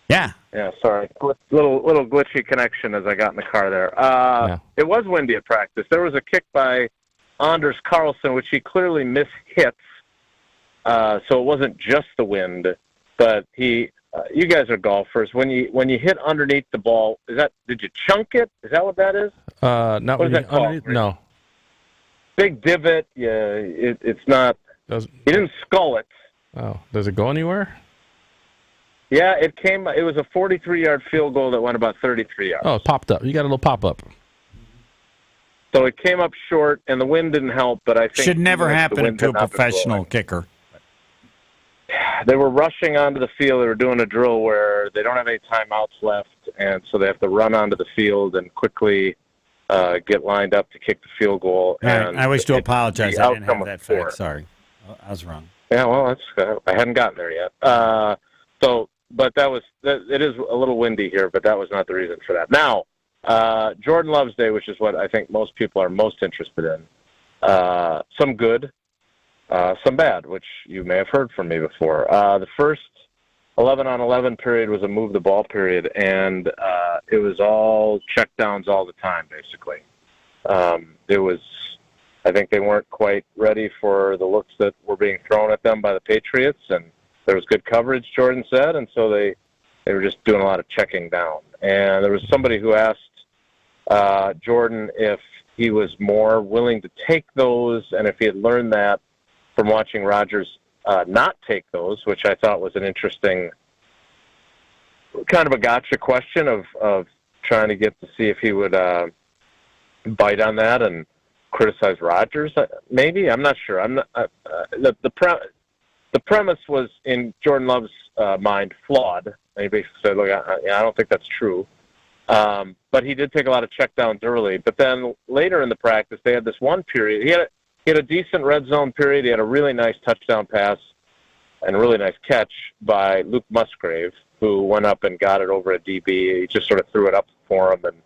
Yeah. Yeah, sorry. Little glitchy connection as I got in the car there. It was windy at practice. There was a kick by Anders Carlson, which he clearly mishits. So it wasn't just the wind, but you guys are golfers. When you hit underneath the ball, did you chunk it? Is that what that is? Not what is that called? No. Big divot. Yeah, it's not. You didn't skull it. Oh, does it go anywhere? Yeah, it was a 43-yard field goal that went about 33 yards. Oh, it popped up. You got a little pop-up. So it came up short, and the wind didn't help, but I think... Should never happen to a professional kicker. They were rushing onto the field. They were doing a drill where they don't have any timeouts left, and so they have to run onto the field and quickly get lined up to kick the field goal. And I wish to apologize. I didn't have that fact. Sorry. I was wrong. Yeah, well, I hadn't gotten there yet. But it is a little windy here, but that was not the reason for that. Now, Jordan Love's Day, which is what I think most people are most interested in. Some good, some bad, which you may have heard from me before. The first 11-on-11 period was a move the ball period, and it was all checkdowns all the time, basically. I think they weren't quite ready for the looks that were being thrown at them by the Patriots, and there was good coverage, Jordan said, and so they were just doing a lot of checking down. And there was somebody who asked Jordan if he was more willing to take those and if he had learned that from watching Rodgers not take those, which I thought was an interesting kind of a gotcha question of trying to get to see if he would bite on that and criticize Rodgers. Maybe, I'm not sure. I'm not the premise was, in Jordan Love's mind, flawed. And he basically said, look, I don't think that's true. But he did take a lot of checkdowns early. But then later in the practice, they had this one period. He had a decent red zone period. He had a really nice touchdown pass and a really nice catch by Luke Musgrave, who went up and got it over a DB. He just sort of threw it up for him. And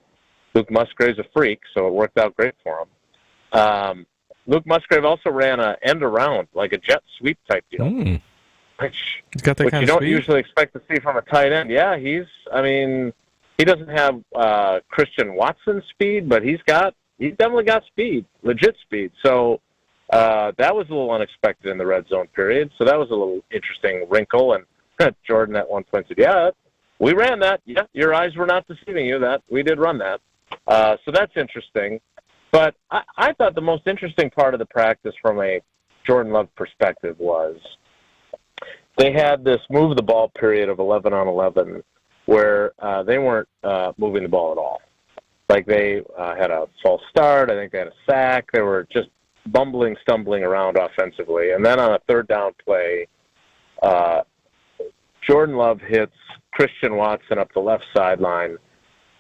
Luke Musgrave's a freak, so it worked out great for him. Luke Musgrave also ran an end around, like a jet sweep type deal, which you don't usually expect to see from a tight end. Yeah, he doesn't have Christian Watson speed, but he's definitely got speed, legit speed. So that was a little unexpected in the red zone period. So that was a little interesting wrinkle. And Jordan at one point said, "Yeah, we ran that. Yeah, your eyes were not deceiving you. That we did run that." So that's interesting. But I thought the most interesting part of the practice from a Jordan Love perspective was they had this move the ball period of 11 on 11 where they weren't moving the ball at all. Like they had a false start. I think they had a sack. They were just stumbling around offensively. And then on a third down play, Jordan Love hits Christian Watson up the left sideline,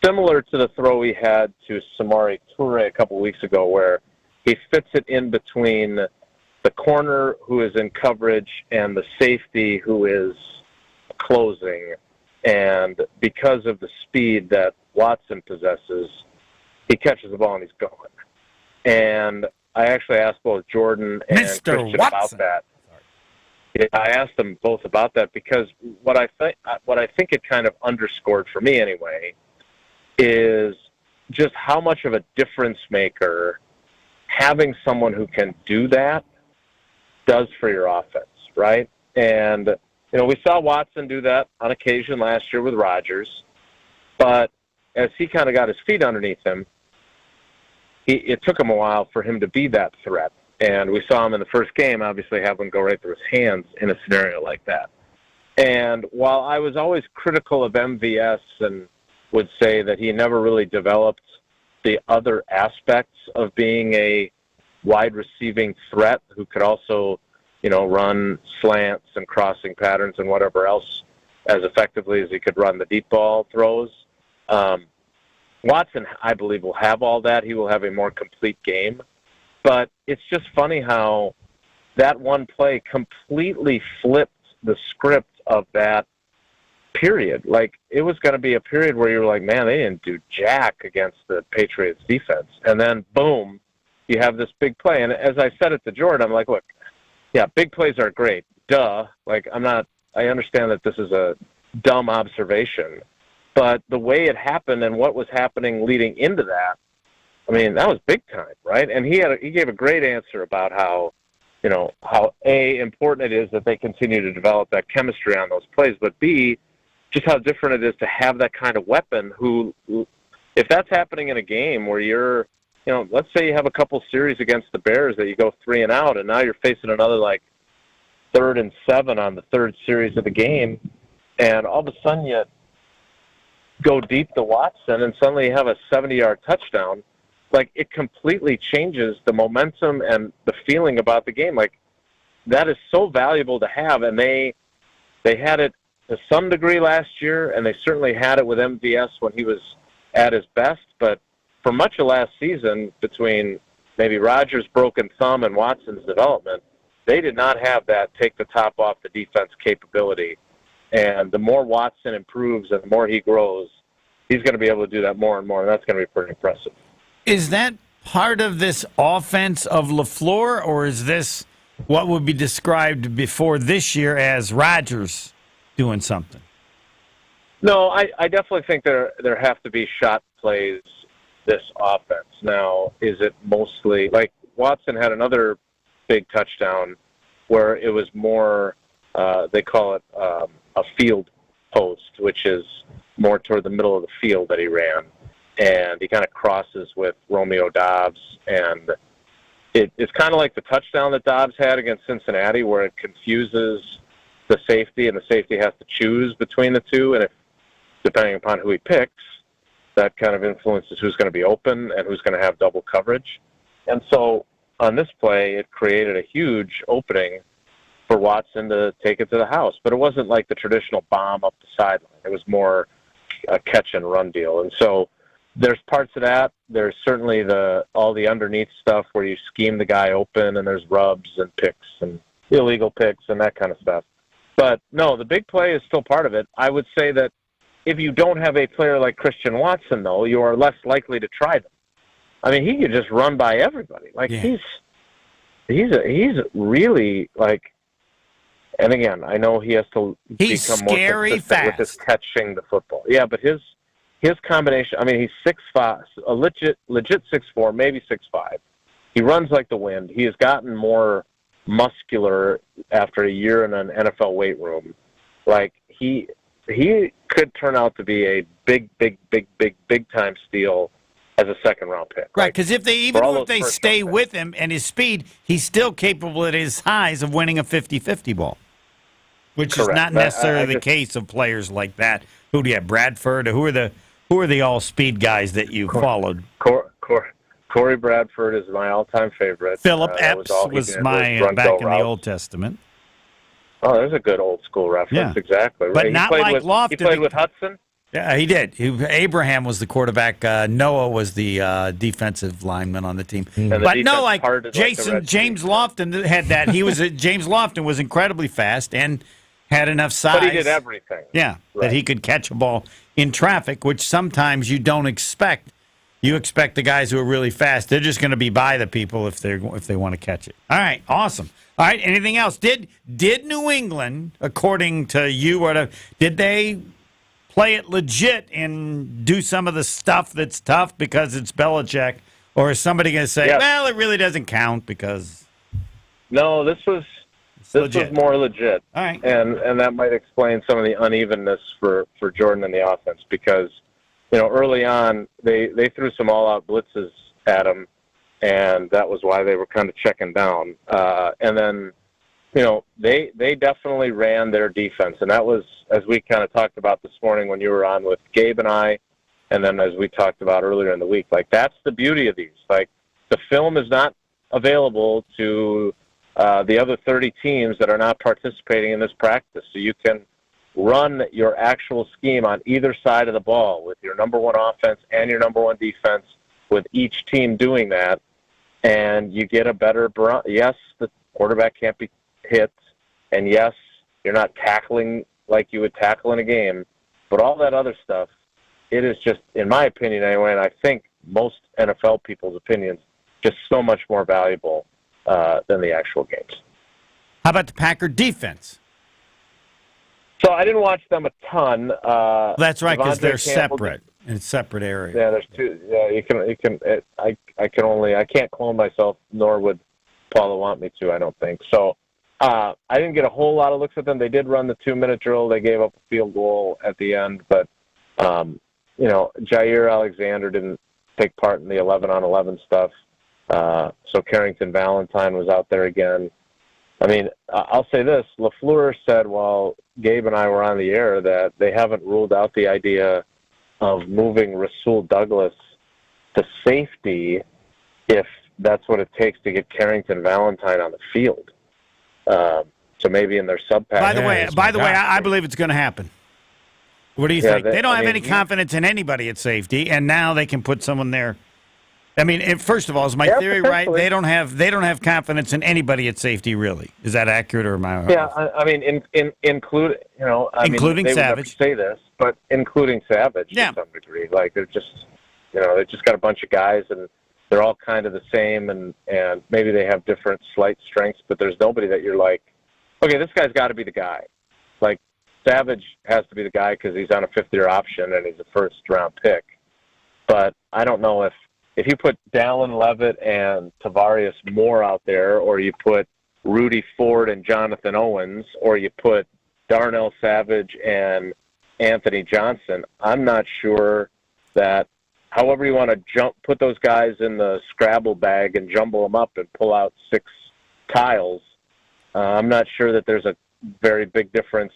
similar to the throw he had to Samori Toure a couple weeks ago, where he fits it in between the corner who is in coverage and the safety who is closing. And because of the speed that Watson possesses, he catches the ball and he's going. And I actually asked both Jordan and Mr. Christian Watson about that. Yeah, I asked them both about that because what I think it kind of underscored for me anyway is just how much of a difference maker having someone who can do that does for your offense, right? And we saw Watson do that on occasion last year with Rodgers, but as he kind of got his feet underneath him, it took him a while for him to be that threat. And we saw him in the first game, obviously, have one go right through his hands in a scenario like that. And while I was always critical of MVS and would say that he never really developed the other aspects of being a wide receiving threat who could also, run slants and crossing patterns and whatever else as effectively as he could run the deep ball throws. Watson, I believe, will have all that. He will have a more complete game. But it's just funny how that one play completely flipped the script of that period. Like, it was going to be a period where you were like, man, they didn't do jack against the Patriots defense. And then, boom, you have this big play. And as I said it to Jordan, I'm like, look, yeah, big plays are great. Duh. Like, I understand that this is a dumb observation. But the way it happened and what was happening leading into that, that was big time, right? And he gave a great answer about how important it is that they continue to develop that chemistry on those plays, but B, just how different it is to have that kind of weapon who, if that's happening in a game where you're, let's say you have a couple series against the Bears that you go 3 and out, and now you're facing another 3rd and 7 on the third series of the game, and all of a sudden you go deep to Watson and suddenly you have a 70-yard touchdown. Like, it completely changes the momentum and the feeling about the game. Like, that is so valuable to have, and they had it to some degree last year, and they certainly had it with MVS when he was at his best. But for much of last season, between maybe Rodgers' broken thumb and Watson's development, they did not have that take the top off the defense capability. And the more Watson improves and the more he grows, he's going to be able to do that more and more, and that's going to be pretty impressive. Is that part of this offense of LaFleur, or is this what would be described before this year as Rodgers doing something? No, I definitely think there have to be shot plays this offense. Now, is it mostly, like Watson had another big touchdown where it was more, they call it a field post, which is more toward the middle of the field that he ran. And he kind of crosses with Romeo Doubs. And it's kind of like the touchdown that Doubs had against Cincinnati, where it confuses the safety, and the safety has to choose between the two. And if, depending upon who he picks, that kind of influences who's going to be open and who's going to have double coverage. And so on this play, it created a huge opening for Watson to take it to the house. But it wasn't like the traditional bomb up the sideline. It was more a catch and run deal. And so there's parts of that. There's certainly all the underneath stuff where you scheme the guy open, and there's rubs and picks and illegal picks and that kind of stuff. But no, the big play is still part of it. I would say that if you don't have a player like Christian Watson, though, you are less likely to try them. I mean, he could just run by everybody. Like he's really like. And again, I know he has to become more consistent with his catching the football. Yeah, but his combination. I mean, he's 6'5", a legit 6'4", maybe 6'5". He runs like the wind. He has gotten more muscular after a year in an NFL weight room. Like he could turn out to be a big time steal as a second-round pick. Right, because if they stay with him and his speed, he's still capable at his highs of winning a 50-50 ball, which is not necessarily the case of players like that. Who do you have, Bradford? Who are the all-speed guys that you followed? Corey Bradford is my all-time favorite. Philip Epps was my back in the Old Testament. Oh, there's a good old-school reference, exactly. But not like Lofton. He played with Hudson? Yeah, he did. Abraham was the quarterback. Noah was the defensive lineman on the team. But no, like James Lofton had that. James Lofton was incredibly fast and had enough size. But he did everything. Yeah, that he could catch a ball in traffic, which sometimes you don't expect. You expect the guys who are really fast. They're just going to be by the people if they want to catch it. All right, awesome. All right, anything else? Did New England, according to you, did they play it legit and do some of the stuff that's tough because it's Belichick? Or is somebody going to say, well, it really doesn't count because... No, this was more legit. All right. And that might explain some of the unevenness for Jordan in the offense because, early on, they threw some all-out blitzes at him, and that was why they were kind of checking down. And then, they definitely ran their defense, and that was, as we kind of talked about this morning when you were on with Gabe and I, and then as we talked about earlier in the week, like that's the beauty of these. Like the film is not available to the other 30 teams that are not participating in this practice, so you can run your actual scheme on either side of the ball with your number one offense and your number one defense, with each team doing that, and you get a better. Yes, the quarterback can't be hit, and yes, you're not tackling like you would tackle in a game, but all that other stuff, it is just, in my opinion anyway, and I think most NFL people's opinions, just so much more valuable than the actual games. How about the Packer defense? So I didn't watch them a ton. That's right, because they're separate in separate areas. Yeah, there's two. Yeah, you can. I can't clone myself, nor would Paula want me to. I don't think so. I didn't get a whole lot of looks at them. They did run the 2-minute drill. They gave up a field goal at the end, but Jair Alexander didn't take part in the 11-on-11 stuff. So Carrington Valentine was out there again. I mean, I'll say this. LaFleur said while Gabe and I were on the air that they haven't ruled out the idea of moving Rasul Douglas to safety if that's what it takes to get Carrington Valentine on the field. So maybe in their sub-pack. By the way, I believe it's going to happen. What do you think? They don't have any confidence in anybody at safety, and now they can put someone there. I mean, first of all, is my theory right? They don't have confidence in anybody at safety, really. Is that accurate, or am I? Yeah, I mean, including Savage. They would never say this, but including Savage to some degree. Like they're just, they just got a bunch of guys, and they're all kind of the same, and maybe they have different slight strengths, but there's nobody that you're like, okay, this guy's got to be the guy. Like Savage has to be the guy because he's on a fifth-year option and he's a first-round pick. But I don't know if you put Dallin Levitt and Tavarius Moore out there, or you put Rudy Ford and Jonathan Owens, or you put Darnell Savage and Anthony Johnson, I'm not sure that however you want to put those guys in the Scrabble bag and jumble them up and pull out 6 tiles, I'm not sure that there's a very big difference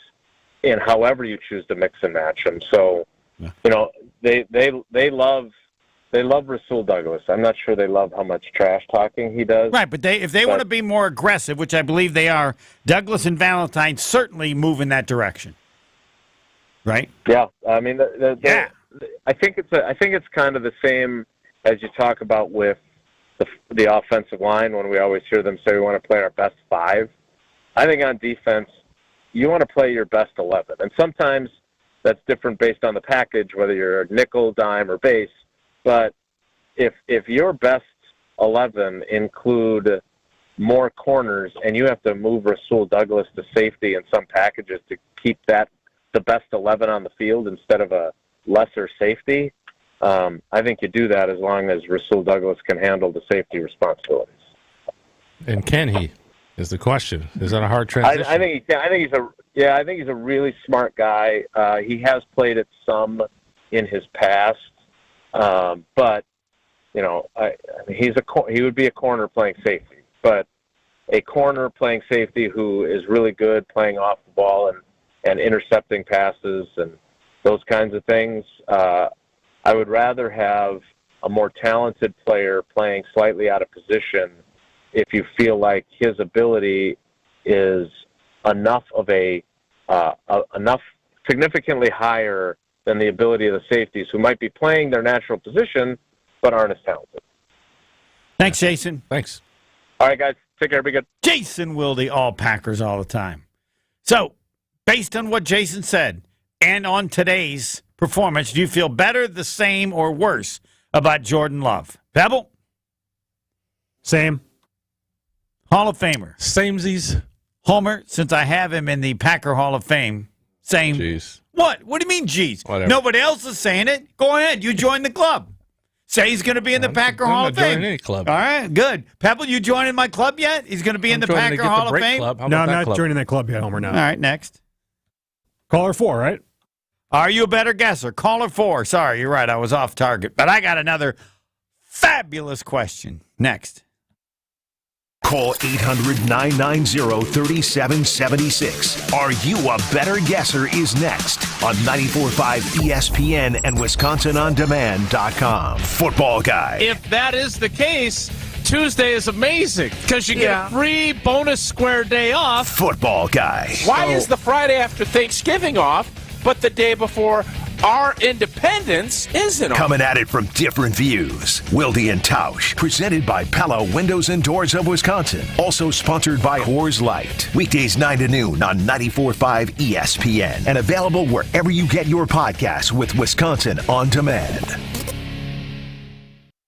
in however you choose to mix and match them. So, they love they love Rasul Douglas. I'm not sure they love how much trash talking he does. Right, but if they want to be more aggressive, which I believe they are, Douglas and Valentine certainly move in that direction. Right? Yeah, I mean, I think it's kind of the same as you talk about with the offensive line when we always hear them say we want to play our best 5. I think on defense, you want to play your best 11, and sometimes that's different based on the package, whether you're a nickel, dime, or base. But if your best 11 include more corners and you have to move Rasul Douglas to safety in some packages to keep that the best 11 on the field instead of a lesser safety, I think you do that as long as Rasul Douglas can handle the safety responsibilities. And can he? Is the question. Is that a hard transition? I think he can. I think he's a really smart guy. He has played it some in his past, but you know, he would be a corner playing safety. But a corner playing safety who is really good playing off the ball and intercepting passes and those kinds of things, I would rather have a more talented player playing slightly out of position if you feel like his ability is enough of enough significantly higher than the ability of the safeties who might be playing their natural position but aren't as talented. Thanks, Jason. Thanks. All right, guys. Take care. Be good. Jason Wilde, all Packers all the time. So, based on what Jason said and on today's performance, do you feel better, the same, or worse about Jordan Love? Pebble? Same. Hall of Famer? Samesies. Homer, since I have him in the Packer Hall of Fame, same. Jeez. What? What do you mean, geez? Whatever. Nobody else is saying it. Go ahead. You join the club. Say he's going to be in the Packer Hall of Fame. I'm not joining any club. All right, good. Pebble, you joining my club yet? He's going to be in the Packer Hall of Fame? No, I'm not joining that club yet, Homer, no. All right, next. Caller 4, right? Are you a better guesser? Caller 4. Sorry, you're right. I was off target. But I got another fabulous question. Next. Call 800-990-3776. Are You a Better Guesser is next on 94.5 ESPN and WisconsinOnDemand.com. Football Guy. If that is the case, Tuesday is amazing because you get a free bonus square day off. Football Guy. Why is the Friday after Thanksgiving off, but the day before our independence isn't off? Coming at it from different views. Wilde and Tausch, presented by Pella Windows and Doors of Wisconsin. Also sponsored by Coors Light. Weekdays 9 to noon on 94.5 ESPN. And available wherever you get your podcasts with Wisconsin On Demand.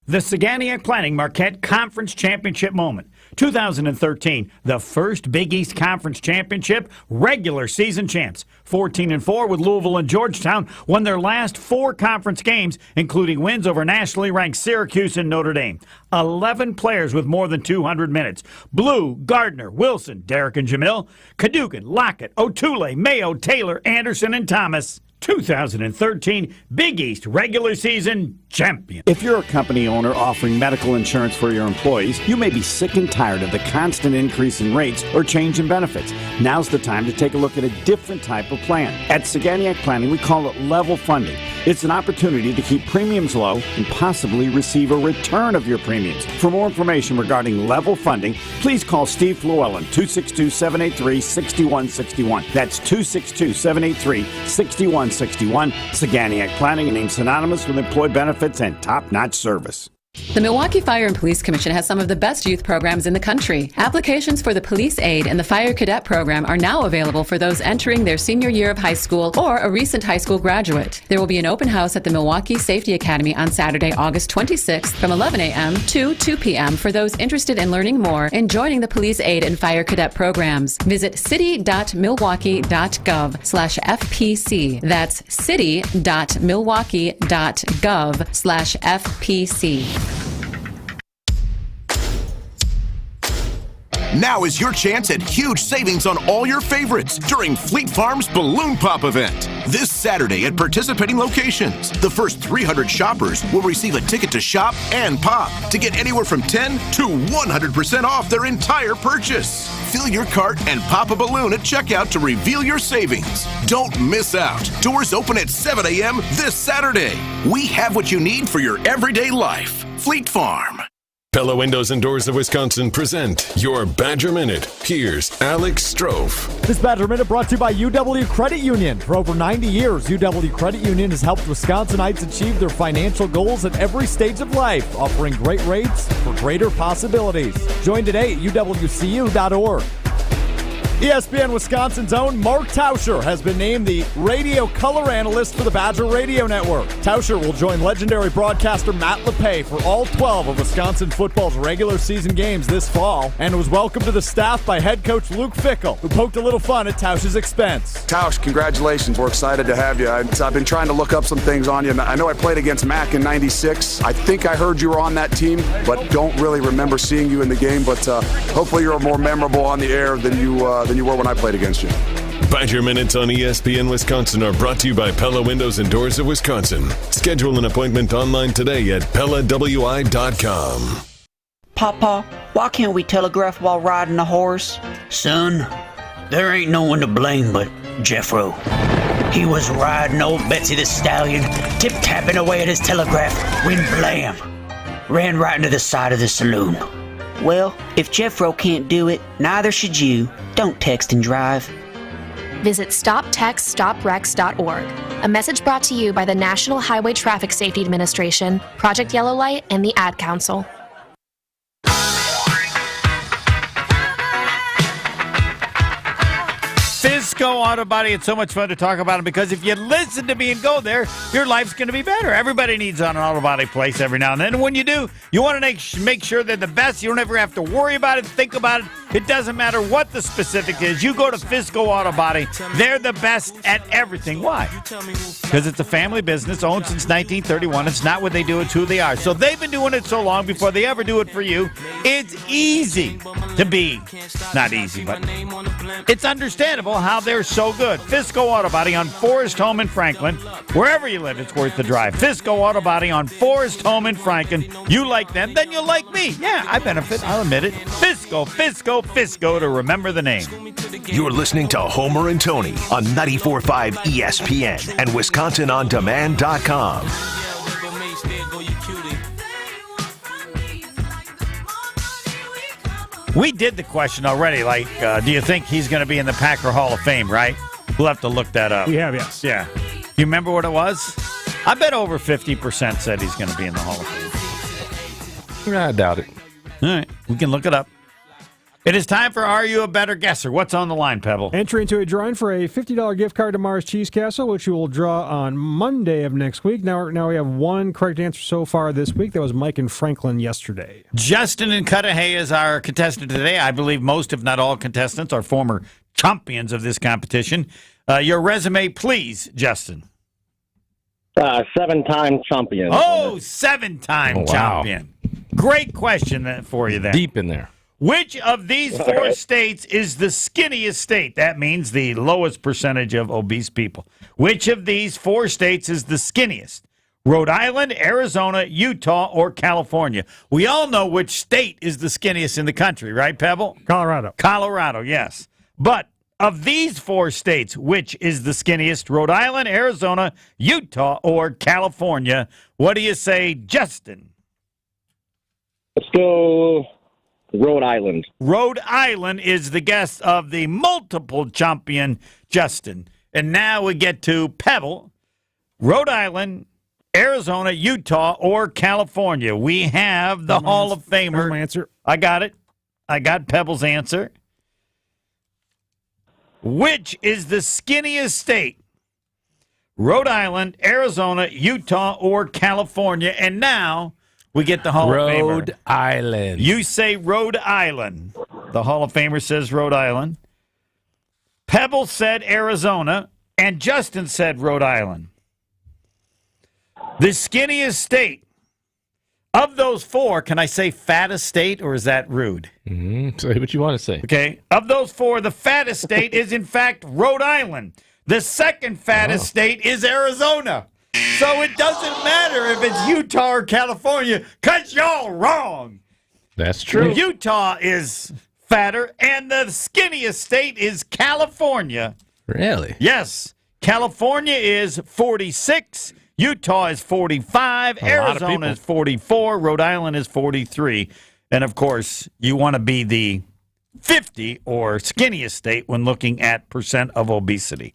The Saganiac Planning Marquette Conference Championship moment. 2013, the first Big East Conference Championship, regular season champs. 14-4 with Louisville and Georgetown won their last 4 conference games, including wins over nationally ranked Syracuse and Notre Dame. 11 players with more than 200 minutes. Blue, Gardner, Wilson, Derek and Jamil, Cadogan, Lockett, O'Toole, Mayo, Taylor, Anderson, and Thomas. 2013 Big East regular season champion. If you're a company owner offering medical insurance for your employees, you may be sick and tired of the constant increase in rates or change in benefits. Now's the time to take a look at a different type of plan. At Saganiac Planning, we call it level funding. It's an opportunity to keep premiums low and possibly receive a return of your premiums. For more information regarding level funding, please call Steve Llewellyn, 262-783-6161. That's 262-783-6161. Saganiac Planning, named synonymous with employee benefits and top-notch service. The Milwaukee Fire and Police Commission has some of the best youth programs in the country. Applications for the Police Aid and the Fire Cadet program are now available for those entering their senior year of high school or a recent high school graduate. There will be an open house at the Milwaukee Safety Academy on Saturday, August 26th from 11 a.m. to 2 p.m. for those interested in learning more and joining the Police Aid and Fire Cadet programs. Visit city.milwaukee.gov/FPC. That's city.milwaukee.gov/FPC. Now is your chance at huge savings on all your favorites during Fleet Farm's Balloon Pop event. This Saturday at participating locations, the first 300 shoppers will receive a ticket to shop and pop to get anywhere from 10 to 100% off their entire purchase. Fill your cart and pop a balloon at checkout to reveal your savings. Don't miss out. Doors open at 7 a.m. this Saturday. We have what you need for your everyday life. Fleet Farm. Pella Windows and Doors of Wisconsin present your Badger Minute. Here's Alex Strofe. This Badger Minute brought to you by UW Credit Union. For over 90 years, UW Credit Union has helped Wisconsinites achieve their financial goals at every stage of life, offering great rates for greater possibilities. Join today at uwcu.org. ESPN Wisconsin's own Mark Tauscher has been named the radio color analyst for the Badger Radio Network. Tauscher will join legendary broadcaster Matt LePay for all 12 of Wisconsin football's regular season games this fall, and was welcomed to the staff by head coach Luke Fickell, who poked a little fun at Tauscher's expense. Tausch, congratulations. We're excited to have you. I've been trying to look up some things on you. I know I played against Mac in '96. I think I heard you were on that team, but don't really remember seeing you in the game. But hopefully you're more memorable on the air than you were when I played against you. Badger Minutes on ESPN Wisconsin are brought to you by Pella Windows and Doors of Wisconsin. Schedule an appointment online today at PellaWI.com. Papa, why can't we telegraph while riding a horse? Son, there ain't no one to blame but Jeffro. He was riding old Betsy the Stallion, tip-tapping away at his telegraph, when blam, ran right into the side of the saloon. Well, if Jeffro can't do it, neither should you. Don't text and drive. Visit StopTextStopWrecks.org. A message brought to you by the National Highway Traffic Safety Administration, Project Yellow Light, and the Ad Council. Fisco Auto Body. It's so much fun to talk about them because if you listen to me and go there, your life's going to be better. Everybody needs an auto body place every now and then. And when you do, you want to make sure they're the best. You don't ever have to worry about it, think about it. It doesn't matter what the specific is. You go to Fisco Auto Body. They're the best at everything. Why? Because it's a family business owned since 1931. It's not what they do, it's who they are. So they've been doing it so long before they ever do it for you. It's easy to be. Not easy, but it's understandable how they're so good. Fisco Auto Body on Forest Home in Franklin. Wherever you live, it's worth the drive. Fisco Auto Body on Forest Home in Franklin. You like them, then you'll like me. Yeah, I benefit. I'll admit it. Fisco to remember the name. You're listening to Homer and Tony on 94.5 ESPN and WisconsinOnDemand.com. We did the question already, like, do you think he's going to be in the Packer Hall of Fame, right? We'll have to look that up. We have, yes. Yeah. You remember what it was? I bet over 50% said he's going to be in the Hall of Fame. I doubt it. All right. We can look it up. It is time for Are You a Better Guesser? What's on the line, Pebble? Entry into a drawing for a $50 gift card to Mars Cheese Castle, which we will draw on Monday of next week. Now we have one correct answer so far this week. That was Mike and Franklin yesterday. Justin in Cudahy is our contestant today. I believe most, if not all, contestants are former champions of this competition. Your resume, please, Justin. 7-time champion. Oh, 7-time champion. Great question for you there. Deep in there. Which of these four states is the skinniest state? That means the lowest percentage of obese people. Which of these four states is the skinniest? Rhode Island, Arizona, Utah, or California? We all know which state is the skinniest in the country, right, Pebble? Colorado. Colorado, yes. But of these four states, which is the skinniest? Rhode Island, Arizona, Utah, or California? What do you say, Justin? Let's go Rhode Island. Rhode Island is the guess of the multiple champion, Justin. And now we get to Pebble. Rhode Island, Arizona, Utah, or California. We have the Hall of Famer. My answer. I got it. I got Pebble's answer. Which is the skinniest state? Rhode Island, Arizona, Utah, or California? And now we get the Hall of Famer. Rhode Island. You say Rhode Island. The Hall of Famer says Rhode Island. Pebble said Arizona, and Justin said Rhode Island. The skinniest state Of those four, can I say fattest state, or is that rude? Say what you want to say. Okay. Of those four, the fattest state is, in fact, Rhode Island. The second fattest state is Arizona. So it doesn't matter if it's Utah or California, because y'all wrong. That's true. Utah is fatter, and the skinniest state is California. Really? Yes. California is 46. Utah is 45. Arizona is 44. Rhode Island is 43. And, of course, you want to be the 50 or skinniest state when looking at percent of obesity.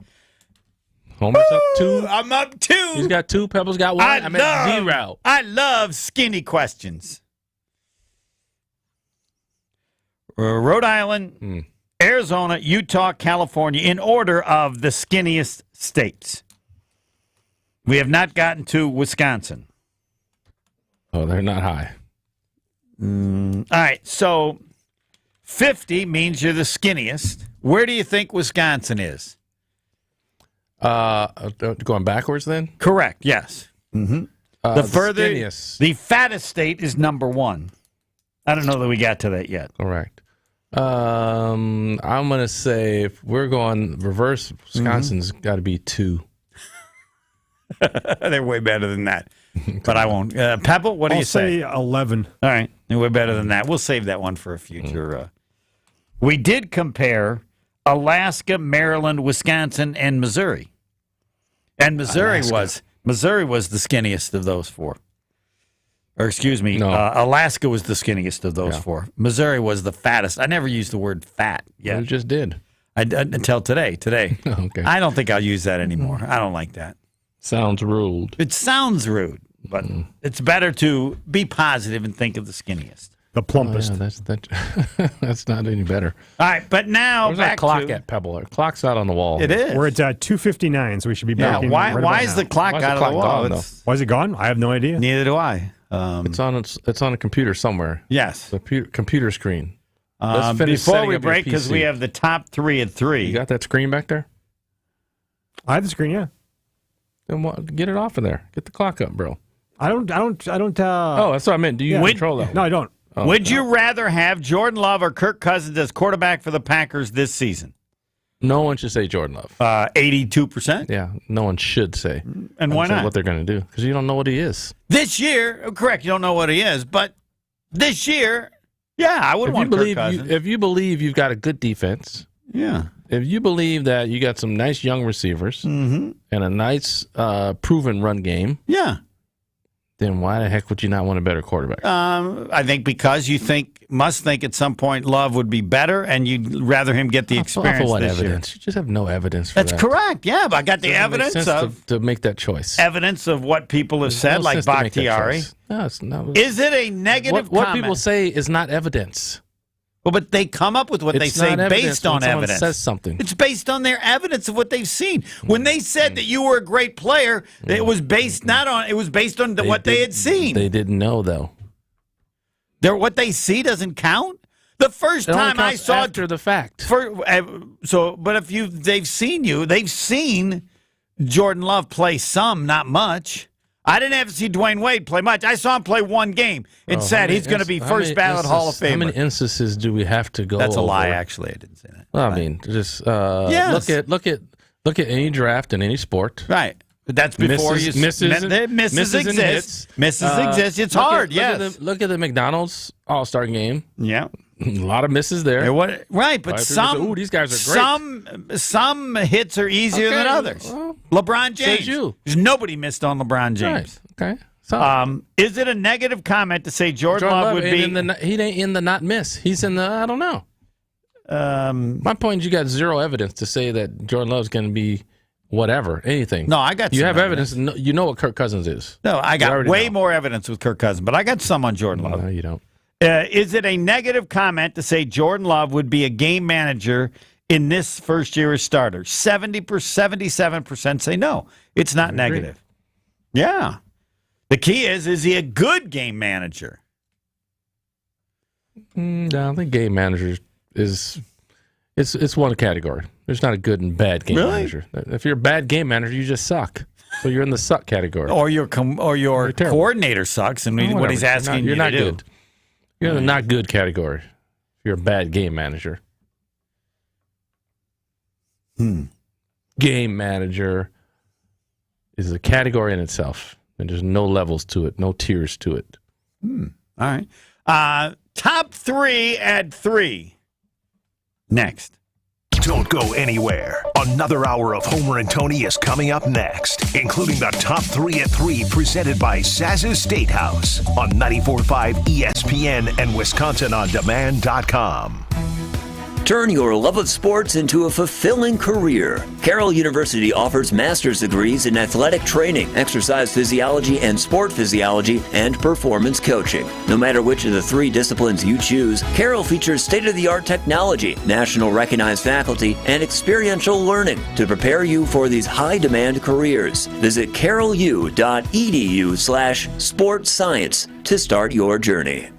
Homer's up 2. I'm up 2. He's got 2. Pebbles got 1. I'm at 0. I love skinny questions. Rhode Island, Arizona, Utah, California, in order of the skinniest states. We have not gotten to Wisconsin. Oh, they're not high. All right, so 50 means you're the skinniest. Where do you think Wisconsin is? Going backwards then? Correct, yes. The further, skinniest. the fattest state is number 1. I don't know that we got to that yet. Correct. I'm going to say if we're going reverse, Wisconsin's got to be 2. They're way better than that. But I won't. Pebble, what do you say? I'll say 11. All right. They're way better than that. We'll save that one for a future. We did compare Alaska, Maryland, Wisconsin, and Missouri. And Missouri was the skinniest of those 4. Or excuse me, Alaska was the skinniest of those 4. Missouri was the fattest. I never used the word fat yet. You just did. Until today. Okay. I don't think I'll use that anymore. I don't like that. Sounds rude. It sounds rude, but it's better to be positive and think of the skinniest. The plumpest. Oh, yeah, that's not any better. All right, but now Where's back that clock to... at, Pebble? Our clock's out on the wall. It is. We're at 2:59, so we should be back in. Why is the clock Why is out the of the clock wall? gone, Why is it gone? I have no idea. Neither do I. It's on a computer somewhere. Yes. The computer screen. Let's finish Before setting we up your break, because PC. we have the top 3 at 3. You got that screen back there? I have the screen, yeah. Then get it off of there. Get the clock up, bro. I don't. Oh, that's what I meant. Do you control that? No, I don't. Oh, Would you rather have Jordan Love or Kirk Cousins as quarterback for the Packers this season? No one should say Jordan Love. 82%? Yeah, no one should say. And why not? What they're going to do. Because you don't know what he is. This year, correct, you don't know what he is, but this year, yeah, I would want Kirk Cousins. If you believe you've got a good defense, yeah. If you believe that you got some nice young receivers and a nice proven run game, yeah, then why the heck would you not want a better quarterback? I think because you must think at some point Love would be better, and you'd rather him get the experience. For what this evidence? year. You just have no evidence for That's that. correct. Yeah, but I got the evidence to make that choice. Evidence of what people have said, like Bakhtiari. No, it's not. Is it a negative What comment? people say is not evidence. Well, but they come up with what they say based on evidence. Says something. It's based on their evidence of what they've seen. When they said that you were a great player, it was based based on what they had seen. They didn't know though. What they see doesn't count. The first time I saw after the fact. But if they've seen Jordan Love play some, not much. I didn't have to see Dwayne Wade play much. I saw him play one game and said he's going to be first ballot Hall of Famer. How many instances do we have to go? That's a over? lie. Actually, I didn't say that. Well, I mean, just Yes. look at any draft in any sport. Right. But that's before misses misses and exist. hits. Misses exist. It's hard. Look at the McDonald's All-Star game. Yeah. A lot of misses there. Right, but some these guys are great. Some hits are easier than others. Well, LeBron James. There's nobody missed on LeBron James. Right. Okay. So, is it a negative comment to say Jordan Love would be? He ain't in the not miss. He's in the I don't know. My point is, you got zero evidence to say that Jordan Love's going to be whatever, anything. No, I got. You some have evidence. You know what Kirk Cousins is. No, I got way more evidence with Kirk Cousins, but I got some on Jordan Love. No, you don't. Is it a negative comment to say Jordan Love would be a game manager in this first year as starter? 77% say no. It's not negative. Yeah. The key is he a good game manager? No, I think game manager is it's one category. There's not a good and bad game manager. If you're a bad game manager, you just suck. So you're in the suck category. Or your coordinator sucks, and what he's asking you to do. Good. You're in the not good category. You're a bad game manager. Game manager is a category in itself, and there's no levels to it, no tiers to it. All right. Top 3 at 3. Next. Don't go anywhere. Another hour of Homer and Tony is coming up next, including the Top 3 at 3 presented by Saz's Steakhouse on 94.5 ESPN and WisconsinOnDemand.com. Turn your love of sports into a fulfilling career. Carroll University offers master's degrees in athletic training, exercise physiology and sport physiology, and performance coaching. No matter which of the 3 disciplines you choose, Carroll features state-of-the-art technology, national recognized faculty, and experiential learning to prepare you for these high-demand careers. Visit carrollu.edu/sportscience to start your journey.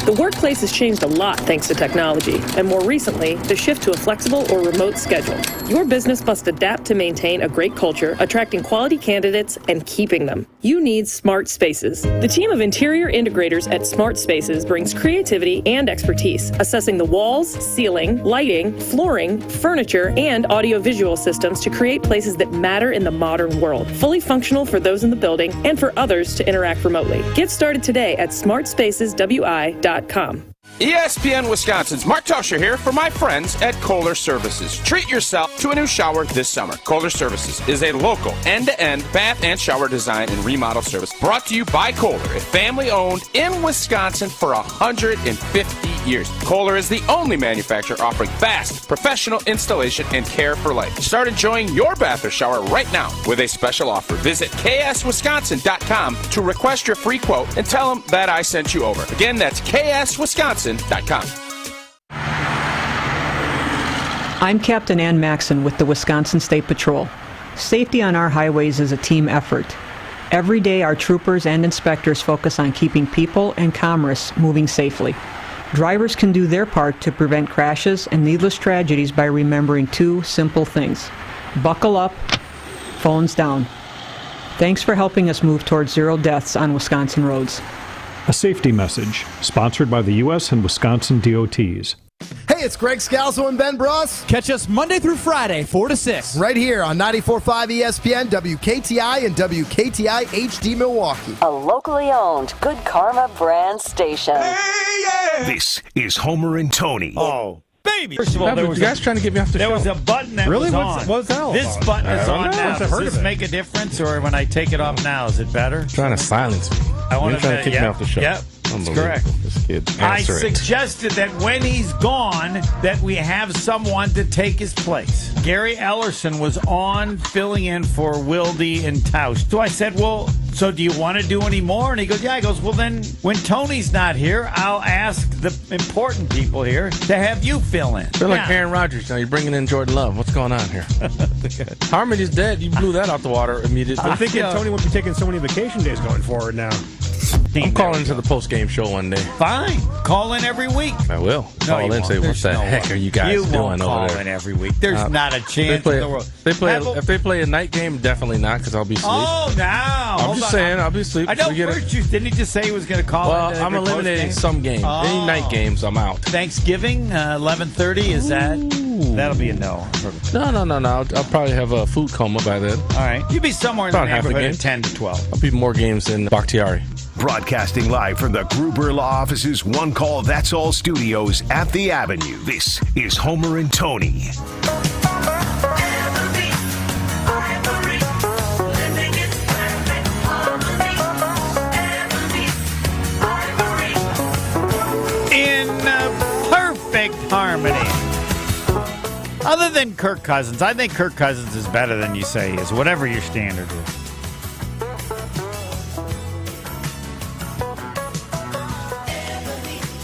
The workplace has changed a lot thanks to technology, and more recently, the shift to a flexible or remote schedule. Your business must adapt to maintain a great culture, attracting quality candidates and keeping them. You need Smart Spaces. The team of interior integrators at Smart Spaces brings creativity and expertise, assessing the walls, ceiling, lighting, flooring, furniture, and audiovisual systems to create places that matter in the modern world, fully functional for those in the building and for others to interact remotely. Get started today at smartspaceswi.com. ESPN Wisconsin's Mark Toscher here for my friends at Kohler Services. Treat yourself to a new shower this summer. Kohler Services is a local end-to-end bath and shower design and remodel service brought to you by Kohler, a family-owned in Wisconsin for 150 years. Kohler is the only manufacturer offering fast, professional installation and care for life. Start enjoying your bath or shower right now with a special offer. Visit kswisconsin.com to request your free quote and tell them that I sent you over. Again, that's kswisconsin.com. I'm Captain Ann Maxon with the Wisconsin State Patrol. Safety on our highways is a team effort. Every day, our troopers and inspectors focus on keeping people and commerce moving safely. Drivers can do their part to prevent crashes and needless tragedies by remembering 2 simple things. Buckle up, phones down. Thanks for helping us move towards 0 deaths on Wisconsin roads. A safety message sponsored by the U.S. and Wisconsin DOTs. Hey, it's Greg Scalzo and Ben Bruss. Catch us Monday through Friday, 4 to 6. Right here on 94.5 ESPN, WKTI, and WKTI HD Milwaukee. A locally owned Good Karma brand station. Hey, yeah! This is Homer and Tony. Oh, baby. First of all, you guys trying to get me off the show. There was a button that was on. What's that all This about? button is on now. I've Does heard this of it. make a difference, or when I take it off now, is it better? Trying to silence me. I want You're trying to kick me off the show. Yep, that's Unbelievable. correct. This kid. I Answer it. suggested that when he's gone, that we have someone to take his place. Gary Ellerson was on filling in for Wilde and Tausch. So I said, well, so do you want to do any more? And he goes, yeah. He goes, well, then when Tony's not here, I'll ask the important people here to have you fill in. They're like Aaron Rodgers now. You're bringing in Jordan Love. What's going on here? Harmony's dead. You blew that out the water immediately. I'm thinking Tony won't be taking so many vacation days going forward now. I'm calling into the post-game show one day. Fine. Call in every week. I will. No, Call you in and say, won't. what the There's no heck way. are you guys You doing won't over call there? in every week. There's not a chance in the world. If they play a night game, definitely not, because I'll be asleep. Oh, now. I'm just saying, I'll be asleep. I know. We get it. Didn't he just say he was going to call Well, into I'm every eliminating post-game? some games. Any night games, I'm out. Thanksgiving, 11:30, is that? That'll be a no. No. I'll probably have a food coma by then. All right. You'll be somewhere in About the half the neighborhood game. of 10 to 12. I'll be more games than Bakhtiari. Broadcasting live from the Gruber Law Office's One Call That's All studios at the Avenue. This is Homer and Tony. In perfect harmony. Other than Kirk Cousins, I think Kirk Cousins is better than you say he is, whatever your standard is.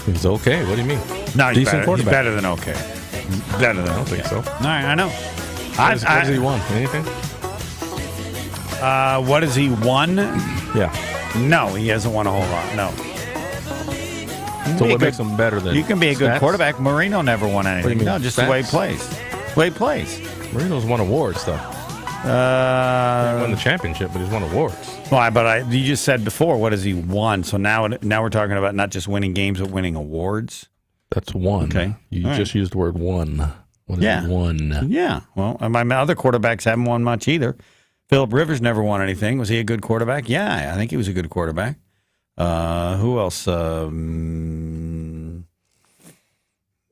He's okay. What do you mean? No, he's Decent better. He's quarterback. better than okay. He's better than I don't think so. All right, I know. What has he won? Anything? What has he won? Yeah. No, he hasn't won a whole lot. No. So what makes him better than You can be a good stats? quarterback. Marino never won anything. mean, No, just the way he stats? plays. The way he plays. Marino's won awards, though. He won the championship, but he's won awards. Why? But you just said before, what has he won? So now we're talking about not just winning games, but winning awards. That's one. Okay. You just used the word one. What is one? Yeah. Well, my other quarterbacks haven't won much either. Phillip Rivers never won anything. Was he a good quarterback? Yeah, I think he was a good quarterback. Who else?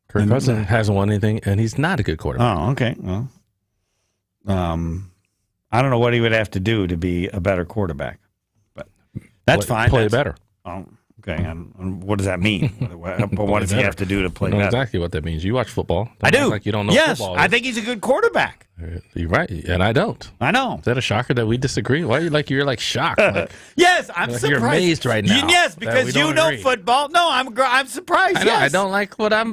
Kirk Cousins hasn't won anything, and he's not a good quarterback. Oh, okay. Well, I don't know what he would have to do to be a better quarterback, but that's fine. Play better. Oh, okay. And what does that mean? What does he have to do to play I know better? exactly what that means. You watch football. I do. Like you don't know yes, football. I think he's a good quarterback. You're right, and I don't. I know. Is that a shocker that we disagree? Why are you like shocked? Like, yes, I'm like surprised. You're amazed right now. Yes, because you know football. No, I'm surprised. I know. Yes. I don't like what I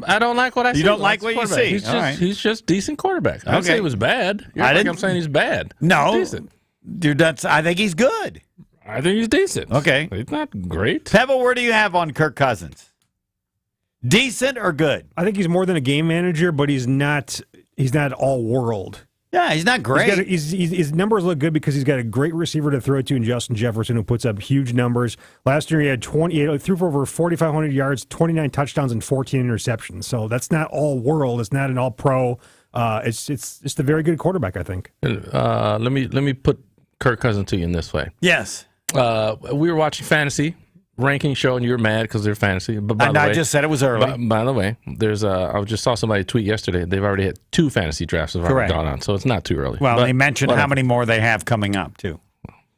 see. You don't like what you see. He's just decent quarterback. I didn't say he was bad. I'm saying he's bad. No, he's decent. Dude, I think he's good. I think he's decent. Okay, he's not great. Pebble, where do you have on Kirk Cousins? Decent or good? I think he's more than a game manager, but he's not all world. Yeah, he's not great. His numbers look good because he's got a great receiver to throw to in Justin Jefferson, who puts up huge numbers. Last year, he threw for over 4,500 yards, 29 touchdowns, and 14 interceptions. So that's not all world. It's not an all pro. It's just a very good quarterback, I think. Let me put Kirk Cousins to you in this way. Yes. We were watching fantasy ranking show, and you were mad because they're fantasy. But by the way, I just said it was early. By the way, I just saw somebody tweet yesterday. They've already had 2 fantasy drafts have already gone on, so it's not too early. Well, they mentioned how many more they have coming up too.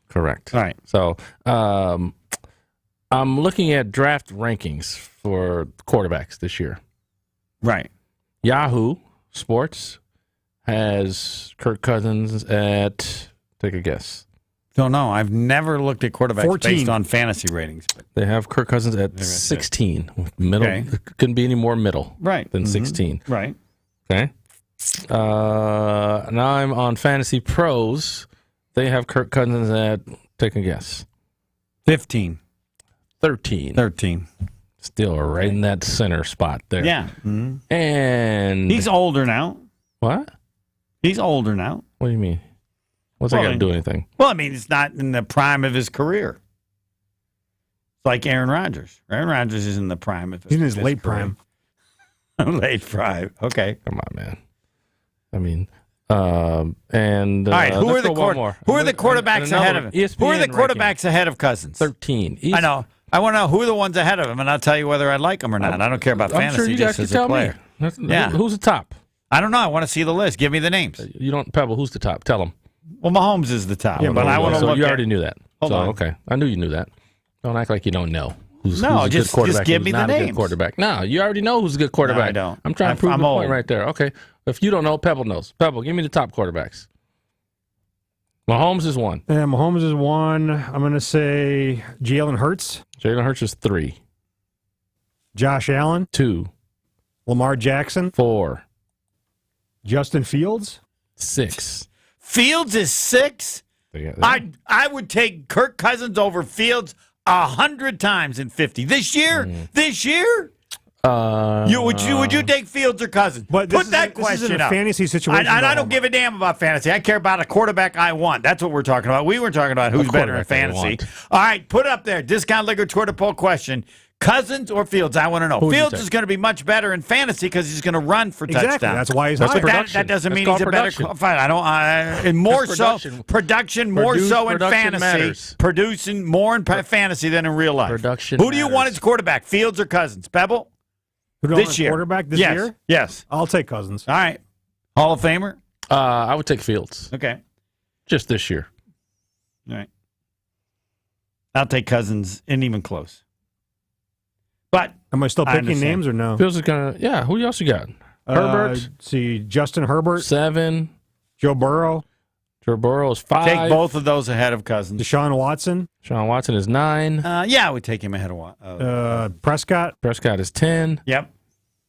Correct. All right. So I'm looking at draft rankings for quarterbacks this year. Right. Yahoo Sports has Kirk Cousins at, take a guess. Don't know. I've never looked at quarterbacks 14. based on fantasy ratings. But they have Kirk Cousins at 16. Middle. Okay. Couldn't be any more middle than 16. Right. Okay. Now I'm on Fantasy Pros. They have Kirk Cousins at, take a guess. 15. 13. Still right in that center spot there. Yeah. Mm-hmm. And he's older now. What? He's older now. What do you mean? What's that got to do anything? Well, I mean, it's not in the prime of his career. It's like Aaron Rodgers. Aaron Rodgers is in the prime of his career. He's in his late prime. Late prime. Okay. Come on, man. I mean, and all right. Who are the quarterbacks ahead of him? ESPN who are the quarterbacks ahead of Cousins? 13. I know. I want to know who are the ones ahead of him, and I'll tell you whether I like them or not. I don't care about fantasy. Sure you just guys as can a tell player. Me. Yeah. Who's the top? I don't know. I want to see the list. Give me the names. You don't, Pebble. Who's the top? Tell them. Well, Mahomes is the top. Yeah, but I want to so look. You already knew that. Hold on. Okay, I knew you knew that. Don't act like you don't know. Who's no, a just good quarterback, give me who's the not names. A good quarterback. No, you already know who's a good quarterback. No, I don't. I'm trying to prove the old. point right there. Okay, if you don't know, Pebble knows. Pebble, give me the top quarterbacks. Mahomes is 1. Yeah, Mahomes is 1. I'm going to say Jalen Hurts. Jalen Hurts is 3. Josh Allen. 2. Lamar Jackson. 4. Justin Fields. 6. Fields is 6? I would take Kirk Cousins over Fields 100 times in 50. This year? Would you take Fields or Cousins? But Put that this question is a up. fantasy situation. I don't give a damn about fantasy. I care about a quarterback I want. That's what we're talking about. We were talking about who's better in fantasy. All right, put it up there. Discount Liquor Twitter poll question. Cousins or Fields? I want to know. Fields is going to be much better in fantasy because he's going to run for touchdowns. That's why he's higher. That doesn't mean he's a better fighter. And more so production more so in fantasy. Matters. Producing more in fantasy than in real life. Production Who do you want as quarterback? Fields or Cousins? Pebble? This year. Quarterback this year? Yes. I'll take Cousins. All right. Hall of Famer? I would take Fields. Okay. Just this year. All right. I'll take Cousins, and even close. But am I still picking names or no? Fields is gonna. Yeah. Who else you got? Herbert. See Justin Herbert. 7. Joe Burrow. Joe Burrow is 5. Take both of those ahead of Cousins. Deshaun Watson. Deshaun Watson is 9. Yeah, I would take him ahead of Prescott. Prescott is 10. Yep.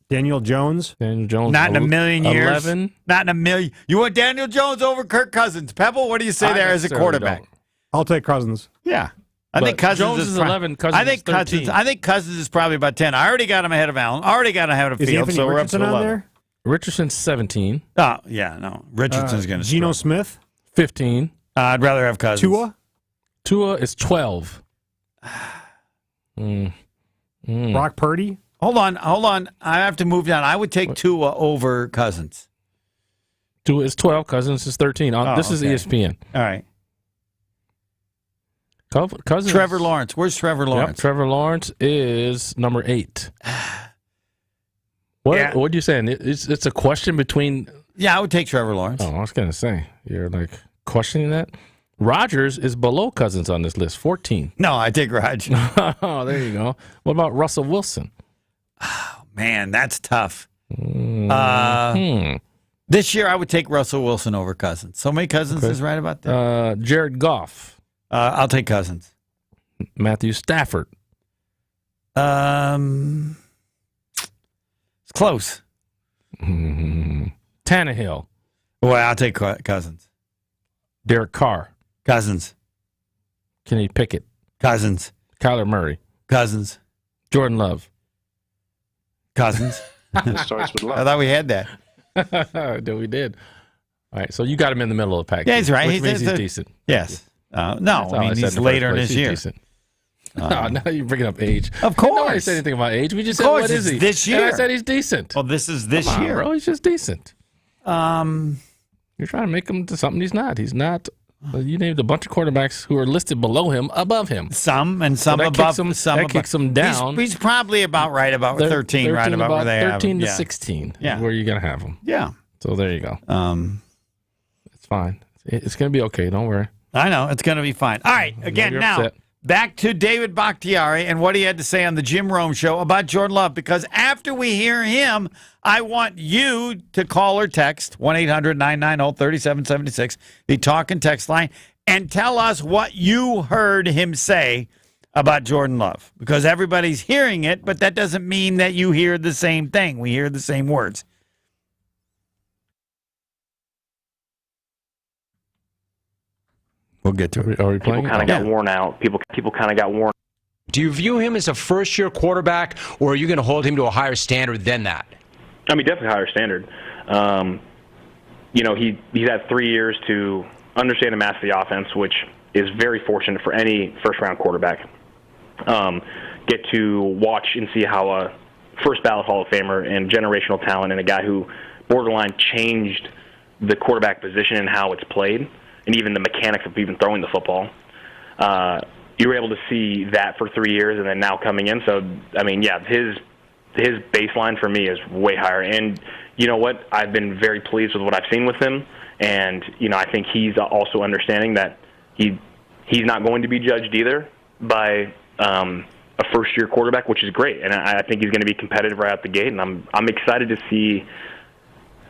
Daniel Jones. Daniel Jones. Not in a million years. 11. Not in a million. You want Daniel Jones over Kirk Cousins? Pebble, what do you say there as a quarterback? I'll take Cousins. Yeah. I think Cousins Jones is 11. Cousins is 13. I think Cousins is probably about 10. I already got him ahead of Allen. Already got him ahead of Fields. Anthony Richardson we're up to 11. on there? Richardson's 17. Oh, yeah, no. Richardson's going to Geno Smith. 15. I'd rather have Cousins. Tua is 12. Brock Purdy? Hold on. I have to move down. I would take Tua over Cousins. Tua is 12. Cousins is 13. This is ESPN. All right. Cousins. Trevor Lawrence. Where's Trevor Lawrence? Yep, Trevor Lawrence is number 8. What are you saying? It's a question between... Yeah, I would take Trevor Lawrence. Oh, I was going to say. You're like questioning that? Rodgers is below Cousins on this list, 14. No, I take Rodgers. Oh, there you go. What about Russell Wilson? Oh, man, that's tough. This year, I would take Russell Wilson over Cousins. So many Cousins is right about that. Jared Goff. I'll take Cousins. Matthew Stafford. It's close. Tannehill. Well, I'll take Cousins. Derek Carr. Cousins. Kenny Pickett. Cousins. Kyler Murray. Cousins. Jordan Love. Cousins. It starts with love. I thought we had that. No, we did. All right, so you got him in the middle of the pack. Yeah, he's right. Which means he's decent. Yes. No, I mean, he's later in his year. Decent. Now you're bringing up age. Of course. Nobody said anything about age. We just said, what is he? This year. And I said he's decent. Well, this is this Come on, year. bro. He's just decent. You're trying to make him to something he's not. He's not. You named a bunch of quarterbacks who are listed below him, above him. Some above. That kicks him down. He's probably about 13, right about where they have him. 13 to 16 Yeah. where you're going to have him. Yeah. So there you go. It's fine. It's going to be okay. Don't worry. I know. It's going to be fine. All right. Again, now, upset. back to David Bakhtiari and what he had to say on the Jim Rome Show about Jordan Love, because after we hear him, I want you to call or text 1-800-990-3776, the talk and text line, and tell us what you heard him say about Jordan Love, because everybody's hearing it, but that doesn't mean that you hear the same thing. We hear the same words. We'll get to it. Are we playing? People kind of got worn out. People kind of got worn. Do you view him as a first-year quarterback, or are you going to hold him to a higher standard than that? I mean, definitely higher standard. He's had 3 years to understand and master the offense, which is very fortunate for any first-round quarterback. Get to watch and see how a first-ballot Hall of Famer and generational talent and a guy who borderline changed the quarterback position and how it's played, and even the mechanics of even throwing the football. You were able to see that for 3 years, and then now coming in. So, I mean, yeah, his baseline for me is way higher. And you know what? I've been very pleased with what I've seen with him. And, I think he's also understanding that he's not going to be judged either by a first-year quarterback, which is great. And I think he's going to be competitive right out the gate. And I'm excited to see,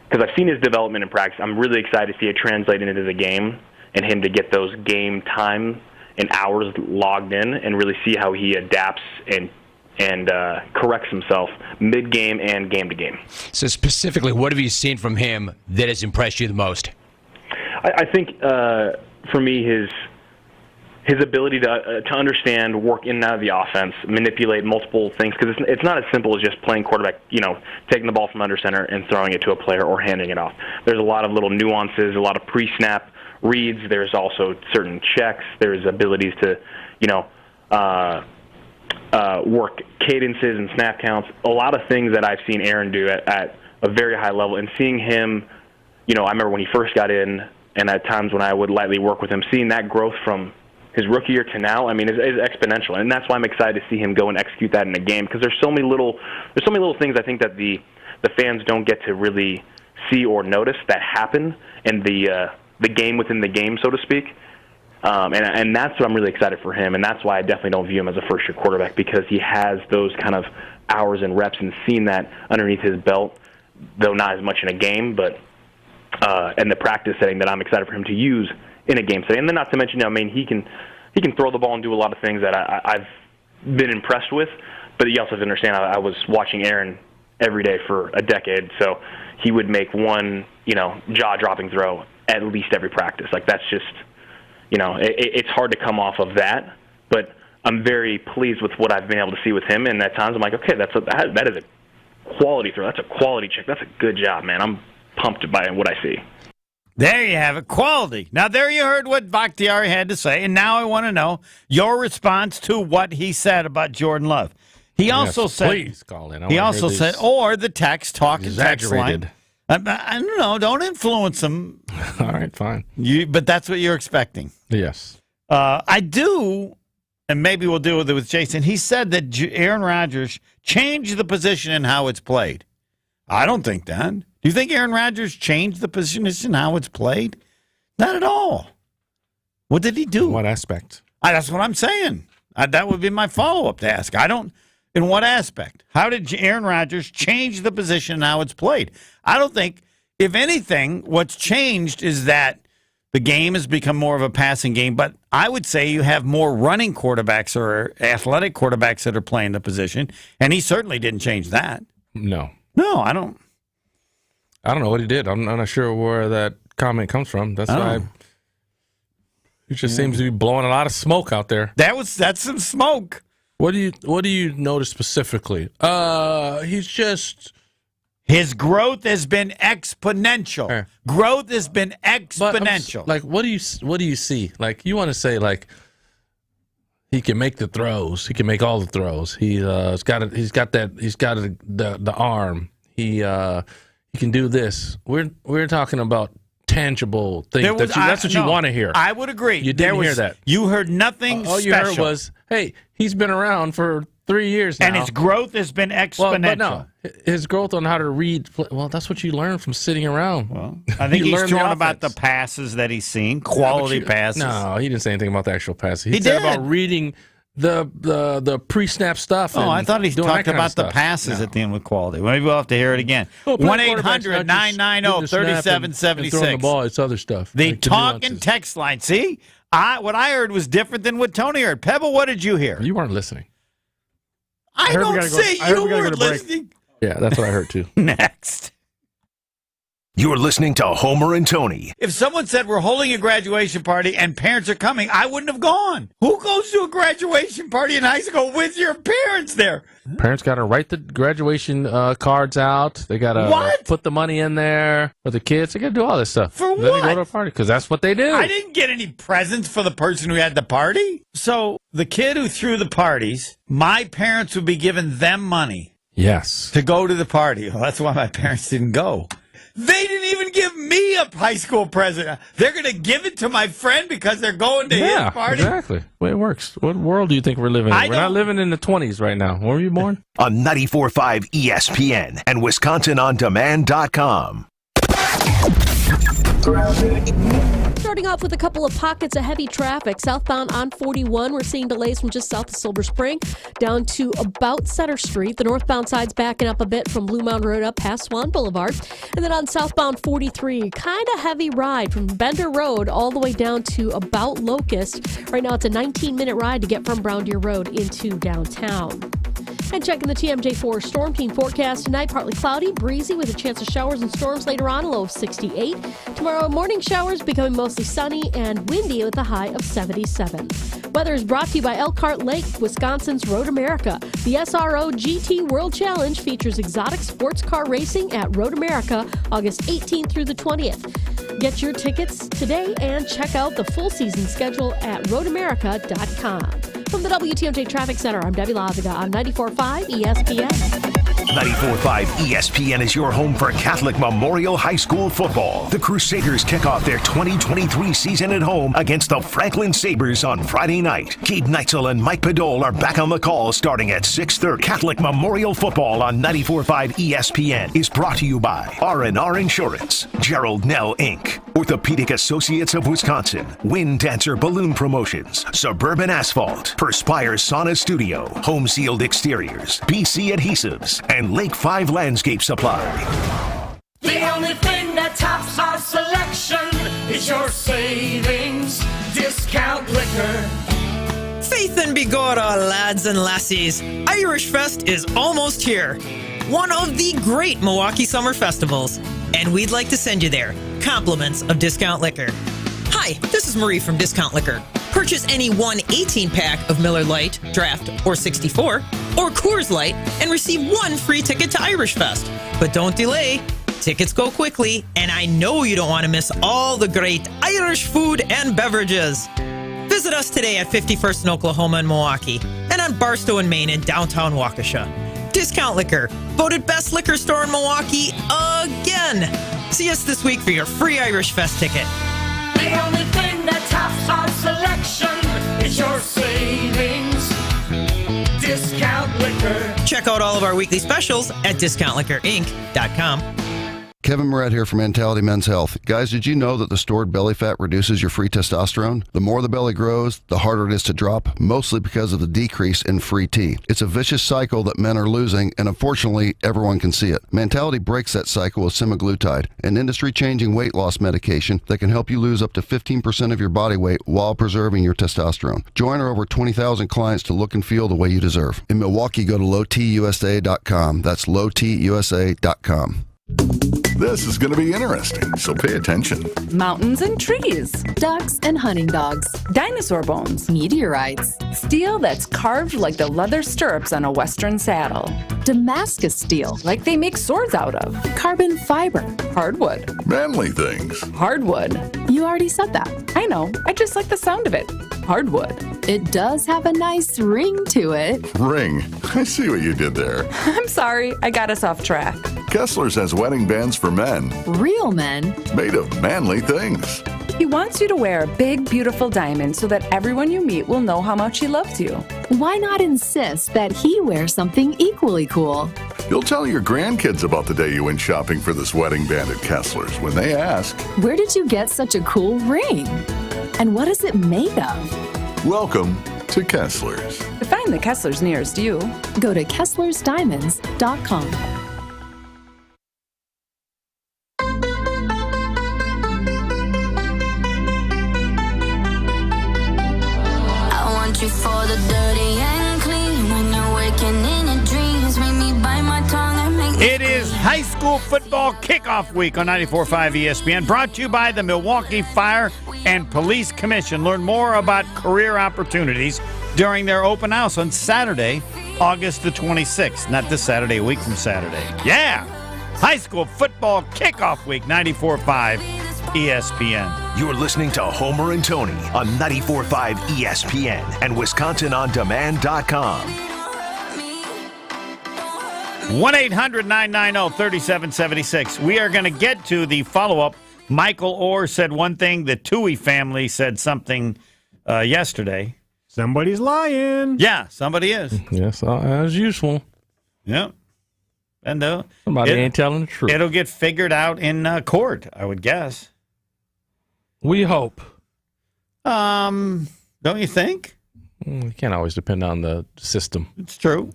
because I've seen his development in practice, I'm really excited to see it translate into the game and him to get those game time and hours logged in and really see how he adapts and corrects himself mid-game and game-to-game. So specifically, what have you seen from him that has impressed you the most? I think, for me, his ability to understand, work in and out of the offense, manipulate multiple things, because it's not as simple as just playing quarterback, taking the ball from under center and throwing it to a player or handing it off. There's a lot of little nuances, a lot of pre-snap reads. There's also certain checks. There's abilities to, work cadences and snap counts. A lot of things that I've seen Aaron do at a very high level. And seeing him, I remember when he first got in, and at times when I would lightly work with him, seeing that growth from his rookie year to now, I mean, is exponential. And that's why I'm excited to see him go and execute that in a game, because there's so many little things I think that the fans don't get to really see or notice that happen in the game within the game, so to speak. And that's what I'm really excited for him, and that's why I definitely don't view him as a first-year quarterback, because he has those kind of hours and reps and seen that underneath his belt, though not as much in a game, but in the practice setting that I'm excited for him to use in a game setting. And then not to mention, he can throw the ball and do a lot of things that I've been impressed with, but you also have to understand I was watching Aaron every day for a decade, so he would make one, jaw-dropping throw at least every practice. Like, that's just, it's hard to come off of that, but I'm very pleased with what I've been able to see with him, and at times I'm like, okay, that is a quality throw. That's a quality check. That's a good job, man. I'm pumped by what I see. There you have it. Quality. Now, there you heard what Bakhtiari had to say, and now I want to know your response to what he said about Jordan Love. He also said, please call in. He also said, or the text line. Exaggerated. I don't know. Don't influence him. All right, fine. But that's what you're expecting. Yes. I do, and maybe we'll deal with it with Jason. He said that Aaron Rodgers changed the position and how it's played. I don't think that. Do you think Aaron Rodgers changed the position and how it's played? Not at all. What did he do? What aspect? That's what I'm saying. That would be my follow-up to ask. I don't. In what aspect? How did Aaron Rodgers change the position and how it's played? I don't think, if anything, what's changed is that the game has become more of a passing game, but I would say you have more running quarterbacks or athletic quarterbacks that are playing the position, and he certainly didn't change that. No. No, I don't. I don't know what he did. I'm not sure where that comment comes from. That's why he just seems to be blowing a lot of smoke out there. That's some smoke. What do you notice specifically? His growth has been exponential. Growth has been exponential. Like, what do you see? Like, you want to say, like, he can make the throws. He can make all the throws. He's got the arm. He can do this. We're talking about tangible things. That's what you want to hear. I would agree. You didn't hear that. You heard nothing all special. You heard was, hey, he's been around for 3 years now. And his growth has been exponential. Well, but no, his growth on how to read, well, that's what you learn from sitting around. Well, I think he's talking about the passes that he's seen, quality passes. No, he didn't say anything about the actual passes. He said did. about reading the pre-snap stuff. Oh, I thought he talked about the stuff. passes at the end with quality. Maybe we'll have to hear it again. 1-800-990-3776. Throwing the ball, it's other stuff. The like talk and text line. See, what I heard was different than what Tony heard. Pebble, what did you hear? You weren't listening. I don't say you weren't listening. Yeah, that's what I heard too. Next. You're listening to Homer and Tony. If someone said we're holding a graduation party and parents are coming, I wouldn't have gone. Who goes to a graduation party in high school with your parents there? Parents got to write the graduation cards out. They got to put the money in there for the kids. They got to do all this stuff. For then what? They go to a party because that's what they do. I didn't get any presents for the person who had the party. So the kid who threw the parties, my parents would be giving them money. Yes. To go to the party. Well, that's why my parents didn't go. They didn't even give me a high school present. They're going to give it to my friend because they're going to his party. Exactly. Well, it works. What world do you think we're living in? We're not living in the 20s right now. Where were you born? On 94.5 ESPN and WisconsinOnDemand.com. Starting off with a couple of pockets of heavy traffic. Southbound on 41, we're seeing delays from just south of Silver Spring down to about Center Street. The northbound side's backing up a bit from Blue Mountain Road up past Swan Boulevard. And then on southbound 43, kind of heavy ride from Bender Road all the way down to about Locust. Right now it's a 19-minute ride to get from Brown Deer Road into downtown. And checking the TMJ4 Storm Team forecast tonight, partly cloudy, breezy with a chance of showers and storms later on, a low of 68. Tomorrow, morning showers becoming mostly sunny and windy with a high of 77. Weather is brought to you by Elkhart Lake, Wisconsin's Road America. The SRO GT World Challenge features exotic sports car racing at Road America, August 18th through the 20th. Get your tickets today and check out the full season schedule at roadamerica.com. From the WTMJ Traffic Center, I'm Debbie Lazaga on 94.5 ESPN. 94.5 ESPN is your home for Catholic Memorial High School football. The Crusaders kick off their 2023 season at home against the Franklin Sabres on Friday night. Gabe Neitzel and Mike Podol are back on the call starting at 6:30. Catholic Memorial football on 94.5 ESPN is brought to you by R&R Insurance, Gerald Nell Inc., Orthopedic Associates of Wisconsin, Wind Dancer Balloon Promotions, Suburban Asphalt, Perspire Sauna Studio, Home Sealed Exteriors, BC Adhesives, and Lake 5 Landscape Supply. The only thing that tops our selection is your savings discount liquor. Faith and Bigorra, lads and lassies. Irish Fest is almost here. One of the great Milwaukee summer festivals. And we'd like to send you there compliments of Discount Liquor. Hi, this is Marie from Discount Liquor. Purchase any one 18-pack of Miller Lite, Draft, or 64, or Coors Light, and receive one free ticket to Irish Fest. But don't delay. Tickets go quickly, and I know you don't want to miss all the great Irish food and beverages. Visit us today at 51st in Oklahoma and Milwaukee, and on Barstow and Main in downtown Waukesha. Discount Liquor, voted best liquor store in Milwaukee again. See us this week for your free Irish Fest ticket. The only thing that tops our selection is your savings. Discount Liquor. Check out all of our weekly specials at discountliquorinc.com. Kevin Moret here from Mentality Men's Health. Guys, did you know that the stored belly fat reduces your free testosterone? The more the belly grows, the harder it is to drop, mostly because of the decrease in free T. It's a vicious cycle that men are losing, and unfortunately, everyone can see it. Mentality breaks that cycle with semaglutide, an industry-changing weight loss medication that can help you lose up to 15% of your body weight while preserving your testosterone. Join our over 20,000 clients to look and feel the way you deserve. In Milwaukee, go to lowtusa.com. That's lowtusa.com. This is going to be interesting, so pay attention. Mountains and trees, ducks and hunting dogs, dinosaur bones, meteorites, steel that's carved like the leather stirrups on a Western saddle, Damascus steel, like they make swords out of, carbon fiber, hardwood. Manly things. Hardwood. You already said that. I know. I just like the sound of it. Hardwood. It does have a nice ring to it. Ring. I see what you did there. I'm sorry. I got us off track. Kessler's has wedding bands for men. Real men. Made of manly things. He wants you to wear a big, beautiful diamond so that everyone you meet will know how much he loves you. Why not insist that he wear something equally cool? You'll tell your grandkids about the day you went shopping for this wedding band at Kessler's when they ask, Where did you get such a cool ring? And what is it made of? Welcome to Kessler's. To find the Kessler's nearest you, go to KesslersDiamonds.com. You for the dirty and clean when you're waking in your dreams. Make me bite my tongue and make me It is high school football kickoff week on 94.5 ESPN, brought to you by the Milwaukee Fire and Police Commission. Learn more about career opportunities during their open house on Saturday, August the 26th. Not this Saturday, a week from Saturday. Yeah! High school football kickoff week, 94.5 ESPN. You're listening to Homer and Tony on 94.5 ESPN and WisconsinOnDemand.com. 1-800-990-3776. We are going to get to the follow-up. Michael Orr said one thing. The Tui family said something yesterday. Somebody's lying. Yeah, somebody is. Yes, as usual. Yep. And somebody ain't telling the truth. It'll get figured out in court, I would guess. We hope. Don't you think? You can't always depend on the system. It's true.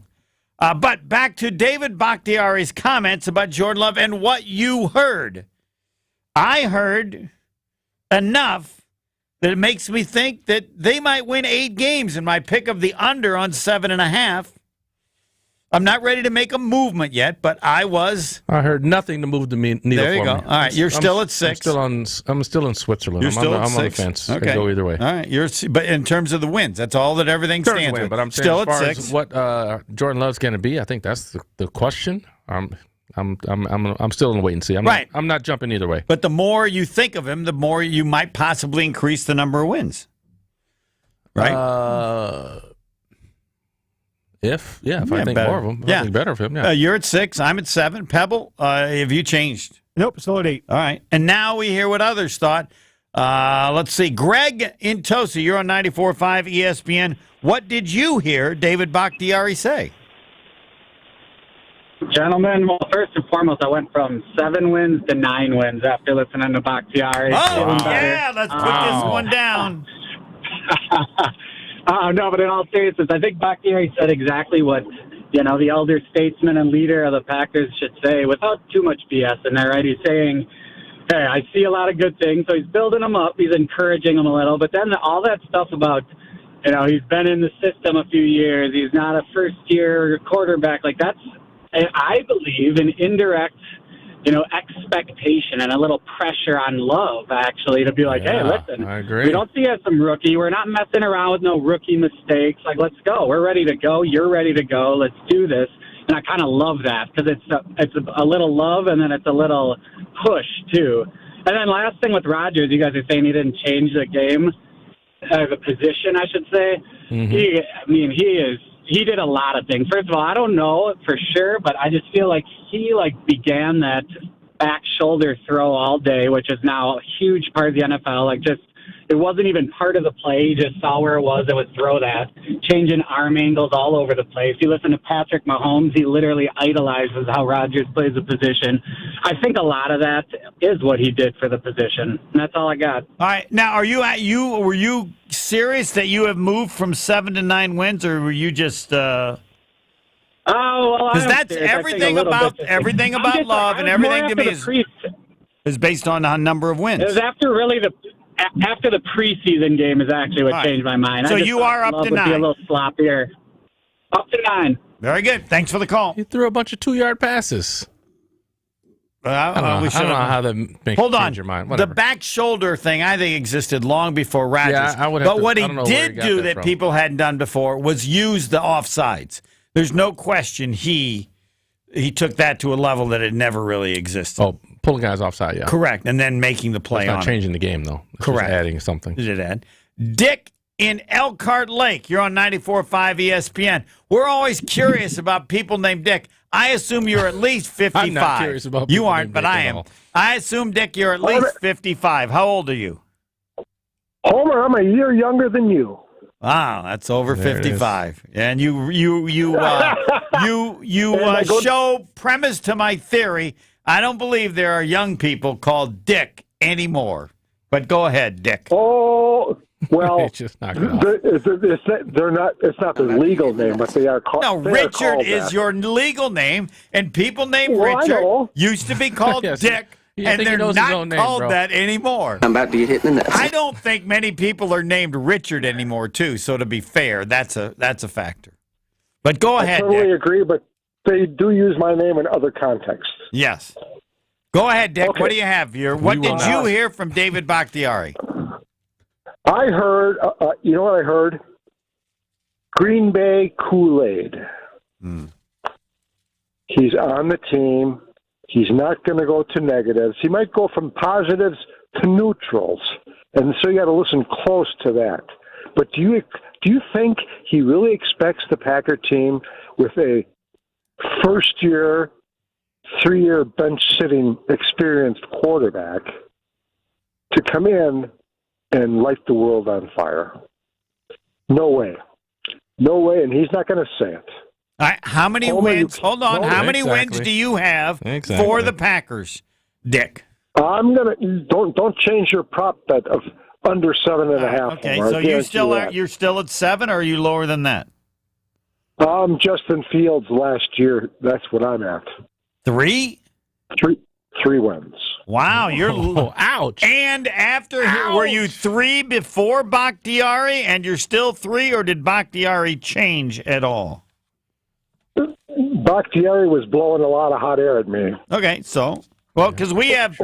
But back to David Bakhtiari's comments about Jordan Love and what you heard. I heard enough that it makes me think that they might win 8 games in my pick of the under on 7.5. I'm not ready to make a movement yet, but I heard nothing to move the needle for me. There you go. All right, you're still at 6. I'm still in Switzerland. You're still at 6. I'm on the fence. Okay. I go either way. All right, but in terms of the wins, that's all that everything stands with. But I'm saying still as far at 6. as what Jordan Love's going to be, I think that's the question. I'm still in wait and see. I'm not jumping either way. But the more you think of him, the more you might possibly increase the number of wins. Right? If I think more of them, I think better of him. Yeah. You're at 6. I'm at 7. Pebble, have you changed? Nope, still at 8. All right. And now we hear what others thought. Let's see. Greg in Tosa, you're on 94.5 ESPN. What did you hear David Bakhtiari say? Gentlemen, well, first and foremost, I went from 7 wins to 9 wins after listening to Bakhtiari. Oh, yeah, let's put this one down. No, but in all seriousness, I think Bakhtiari said exactly what, the elder statesman and leader of the Packers should say without too much BS in there, right? He's saying, hey, I see a lot of good things, so he's building them up, he's encouraging them a little, but then all that stuff about, he's been in the system a few years, he's not a first-year quarterback, like that's, I believe, an indirect, expectation and a little pressure on Love, actually, to be like, hey, listen, I agree. We don't see you as some rookie. We're not messing around with no rookie mistakes. Like, let's go. We're ready to go. You're ready to go. Let's do this. And I kind of love that because it's a little love and then it's a little push, too. And then last thing with Rodgers, you guys are saying he didn't change the game, the position, I should say. Mm-hmm. He did a lot of things. First of all, I don't know for sure, but I just feel like he began that back shoulder throw all day, which is now a huge part of the NFL. It wasn't even part of the play. He just saw where it was and would throw that, changing arm angles all over the place. You listen to Patrick Mahomes, he literally idolizes how Rodgers plays the position. I think a lot of that is what he did for the position. And that's all I got. All right. Now, were you serious that you have moved from 7 to 9 wins, or were you just Oh, well, because that's everything about love and everything to me is based on the number of wins. It was after the preseason game is actually what changed my mind. So you are up to 9. Be a little sloppier. Up to 9. Very good. Thanks for the call. You threw a bunch of 2-yard passes. I don't know how that makes you change your mind. Whatever. The back shoulder thing, I think, existed long before Rodgers. Yeah, I would have but what he did did do that people hadn't done before was use the offsides. There's no question he took that to a level that it never really existed. Oh, pulling guys offside, yeah. Correct, and then making the play That's on not changing the game, though. It's Correct. just adding something. Did it add? Dick in Elkhart Lake. You're on 94.5 ESPN. We're always curious about people named Dick. I assume you're at least 55. I'm not curious about people You aren't, named but Dick I at am. all. I assume, Dick, you're at least 55. How old are you? Homer, I'm a year younger than you. Wow, that's over There it 55. And you show premise to my theory. I don't believe there are young people called Dick anymore. But go ahead, Dick. Oh, well, It's just not good. it's not their legal name, but they are called. No, they are Richard called is that. your legal name, and people named Well, I Richard know. used to be called Yes. Dick, You and think he they're knows his not own name, called bro. that anymore. I'm about to get hit in the nuts. I don't think many people are named Richard anymore, too. So to be fair, that's a factor. But go I ahead, totally Dick. agree, but they do use my name in other contexts. Yes. Go ahead, Dick. Okay. What do you have here? What We will did you not. hear from David Bakhtiari? I heard, you know what I heard? Green Bay Kool-Aid. He's on the team. He's not going to go to negatives. He might go from positives to neutrals, and so you got to listen close to that. But do you think he really expects the Packer team with a first-year, 3-year bench-sitting experienced quarterback to come in and light the world on fire? No way. No way, and he's not going to say it. All right, how many Homer, wins? Hold on. How many wins Exactly. do you have Exactly. for the Packers, Dick? I'm gonna don't change your prop bet of under 7.5. Okay, Homer. I so guarantee you're still at 7, or are you lower than that? that. Justin Fields last year. That's what I'm at. 3? Three wins. Wow, you're ouch. And were you 3 before Bakhtiari, and you're still 3, or did Bakhtiari change at all? Bakhtiari was blowing a lot of hot air at me. Okay, so because we have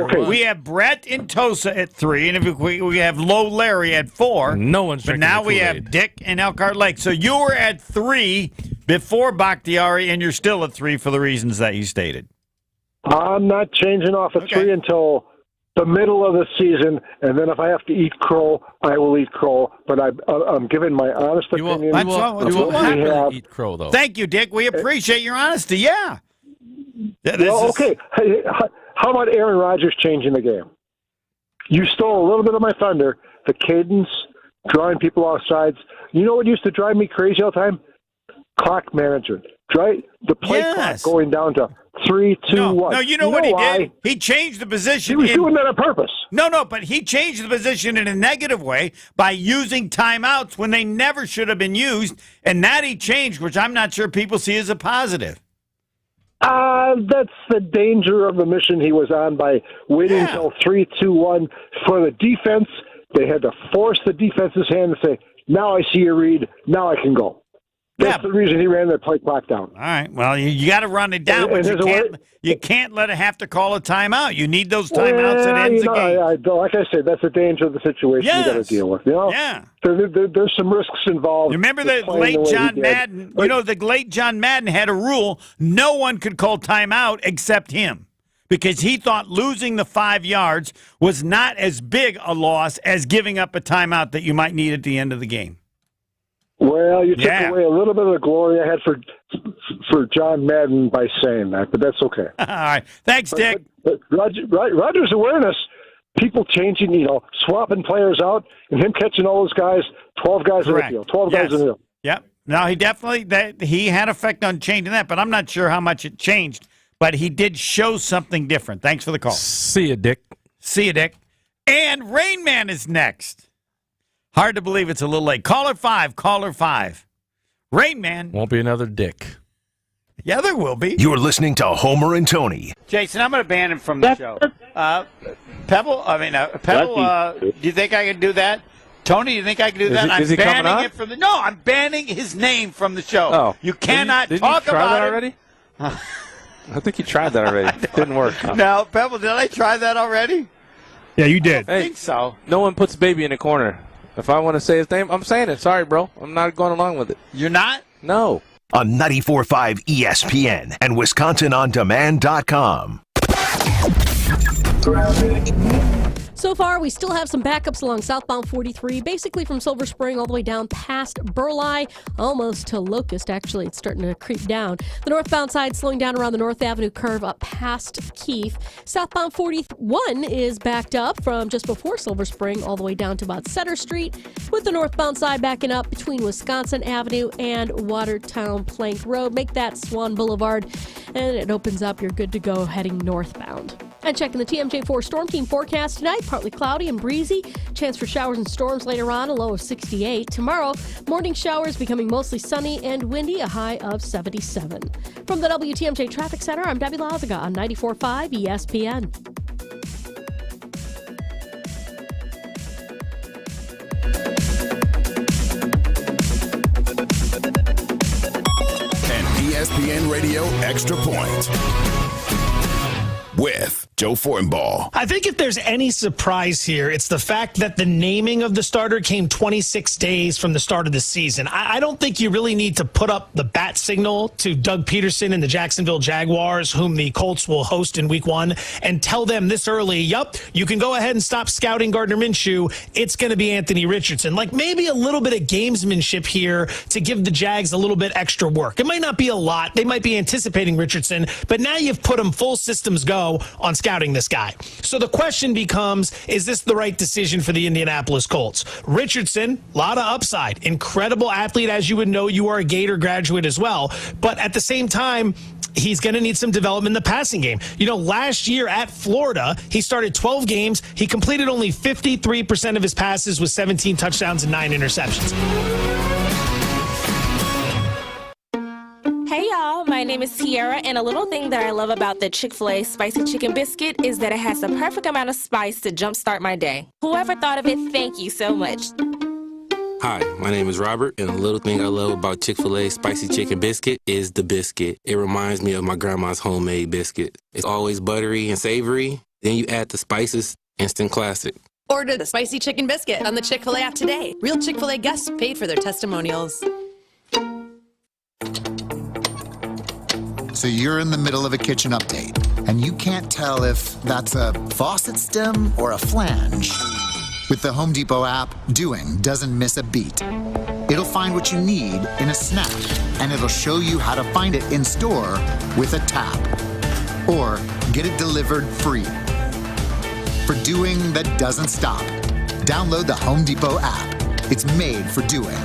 Brett and Tosa at 3, and if we have Low Larry at 4. No one's But drinking now the we Kool-Aid. have Dick and Elkhart Lake. So you were at 3 before Bakhtiari, and you're still at 3 for the reasons that you stated. I'm not changing off of 3 until the middle of the season, and then if I have to eat crow, I will eat crow. But I'm giving my honest opinion. You will happily eat crow, though. Thank you, Dick. We appreciate your honesty. Yeah. Okay. Hey, how about Aaron Rodgers changing the game? You stole a little bit of my thunder. The cadence, drawing people off sides. You know what used to drive me crazy all the time? Clock management. The play clock going down to 3, 2, 1. No, you know what he why? did? He changed the position. He was doing that on purpose. No, but he changed the position in a negative way by using timeouts when they never should have been used, and that he changed, which I'm not sure people see as a positive. That's the danger of the mission he was on by waiting until 3, 2, 1 for the defense. They had to force the defense's hand to say, now I see your read, now I can go. That's the reason he ran the play clock down. All right. Well, you got to run it down, but you can't let it have to call a timeout. You need those timeouts that ends the game. Like I said, that's the danger of the situation you got to deal with. Yeah. There's some risks involved. Remember the late John Madden? The late John Madden had a rule: no one could call timeout except him, because he thought losing the 5 yards was not as big a loss as giving up a timeout that you might need at the end of the game. Well, you took away a little bit of the glory I had for John Madden by saying that, but that's okay. All right. Thanks, Dick. But Rodgers' awareness, people changing, swapping players out, and him catching all those guys, 12 guys in the field, 12 guys in the field. Yep. No, he had effect on changing that, but I'm not sure how much it changed. But he did show something different. Thanks for the call. See you, Dick. And Rain Man is next. Hard to believe it's a little late. Caller 5. Rain Man. Won't be another Dick. Yeah, there will be. You're listening to Homer and Tony. Jason, I'm going to ban him from the show. Pebble, do you think I can do that? Tony, do you think I can do that? Is he coming on? I'm banning his name from the show. Oh. You cannot Didn't talk you try about that it. already? I think you tried that already. Didn't work. Huh? No, Pebble, did I try that already? Yeah, you did. I think so. No one puts baby in a corner. If I want to say his name, I'm saying it. Sorry, bro. I'm not going along with it. You're not? No. On 94.5 ESPN and WisconsinOnDemand.com. So far, we still have some backups along southbound 43, basically from Silver Spring all the way down past Burleigh, almost to Locust. Actually, it's starting to creep down. The northbound side slowing down around the North Avenue curve up past Keith. Southbound 41 is backed up from just before Silver Spring all the way down to about Center Street, with the northbound side backing up between Wisconsin Avenue and Watertown Plank Road. Make that Swan Boulevard, and it opens up. You're good to go heading northbound. And checking the TMJ4 Storm Team forecast tonight, partly cloudy and breezy. Chance for showers and storms later on, a low of 68. Tomorrow, morning showers becoming mostly sunny and windy, a high of 77. From the WTMJ Traffic Center, I'm Debbie Lazaga on 94.5 ESPN. An ESPN Radio Extra Point with Joe Fortenbaugh. I think if there's any surprise here, it's the fact that the naming of the starter came 26 days from the start of the season. I don't think you really need to put up the bat signal to Doug Peterson and the Jacksonville Jaguars, whom the Colts will host in Week 1, and tell them this early, you can go ahead and stop scouting Gardner Minshew. It's going to be Anthony Richardson. Like maybe a little bit of gamesmanship here to give the Jags a little bit extra work. It might not be a lot. They might be anticipating Richardson, but now you've put them full systems go on scouting this guy. So the question becomes, is this the right decision for the Indianapolis Colts? Richardson, a lot of upside, incredible athlete, as you would know. You are a Gator graduate as well. But at the same time, he's going to need some development in the passing game. Last year at Florida, he started 12 games. He completed only 53% of his passes with 17 touchdowns and 9 interceptions. Hey y'all, my name is Tiara, and a little thing that I love about the Chick-fil-A Spicy Chicken Biscuit is that it has the perfect amount of spice to jumpstart my day. Whoever thought of it, thank you so much. Hi, my name is Robert, and a little thing I love about Chick-fil-A Spicy Chicken Biscuit is the biscuit. It reminds me of my grandma's homemade biscuit. It's always buttery and savory. Then you add the spices, instant classic. Order the Spicy Chicken Biscuit on the Chick-fil-A app today. Real Chick-fil-A guests paid for their testimonials. So you're in the middle of a kitchen update, and you can't tell if that's a faucet stem or a flange. With the Home Depot app, doing doesn't miss a beat. It'll find what you need in a snap, and it'll show you how to find it in store with a tap. Or get it delivered free. For doing that doesn't stop, download the Home Depot app. It's made for doing.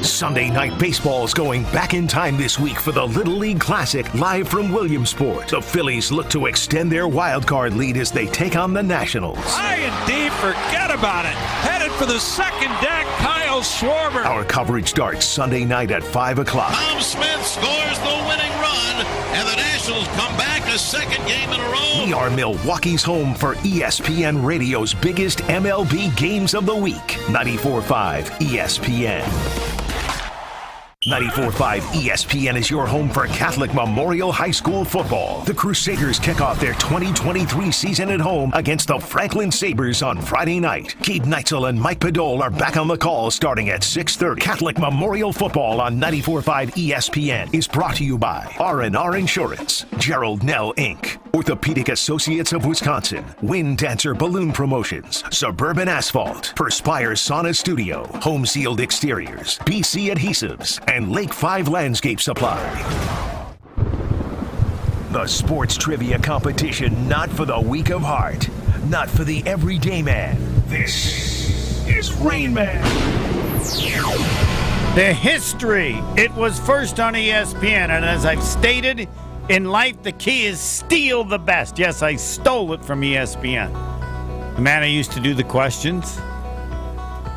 Sunday Night Baseball is going back in time this week for the Little League Classic, live from Williamsport. The Phillies look to extend their wild card lead as they take on the Nationals. High and deep, forget about it. Headed for the second deck, Kyle Schwarber. Our coverage starts Sunday night at 5 o'clock. Tom Smith scores the winning run. and the Nationals come back a second game in a row. We are Milwaukee's home for ESPN Radio's biggest MLB games of the week. 94.5 ESPN. 94.5 ESPN is your home for Catholic Memorial High School football. The Crusaders kick off their 2023 season at home against the Franklin Sabres on Friday night. Keith Neitzel and Mike Podol are back on the call starting at 6:30. Catholic Memorial football on 94.5 ESPN is brought to you by R&R Insurance, Gerald Nell Inc., Orthopedic Associates of Wisconsin, Wind Dancer Balloon Promotions, Suburban Asphalt, Perspire Sauna Studio, Home Sealed Exteriors, BC Adhesives, and Lake 5 Landscape Supply. The sports trivia competition not for the weak of heart, not for the everyday man. This is Rain Man. The history. It was first on ESPN, and as I've stated, in life the key is steal the best. Yes, I stole it from ESPN. The man who used to do the questions,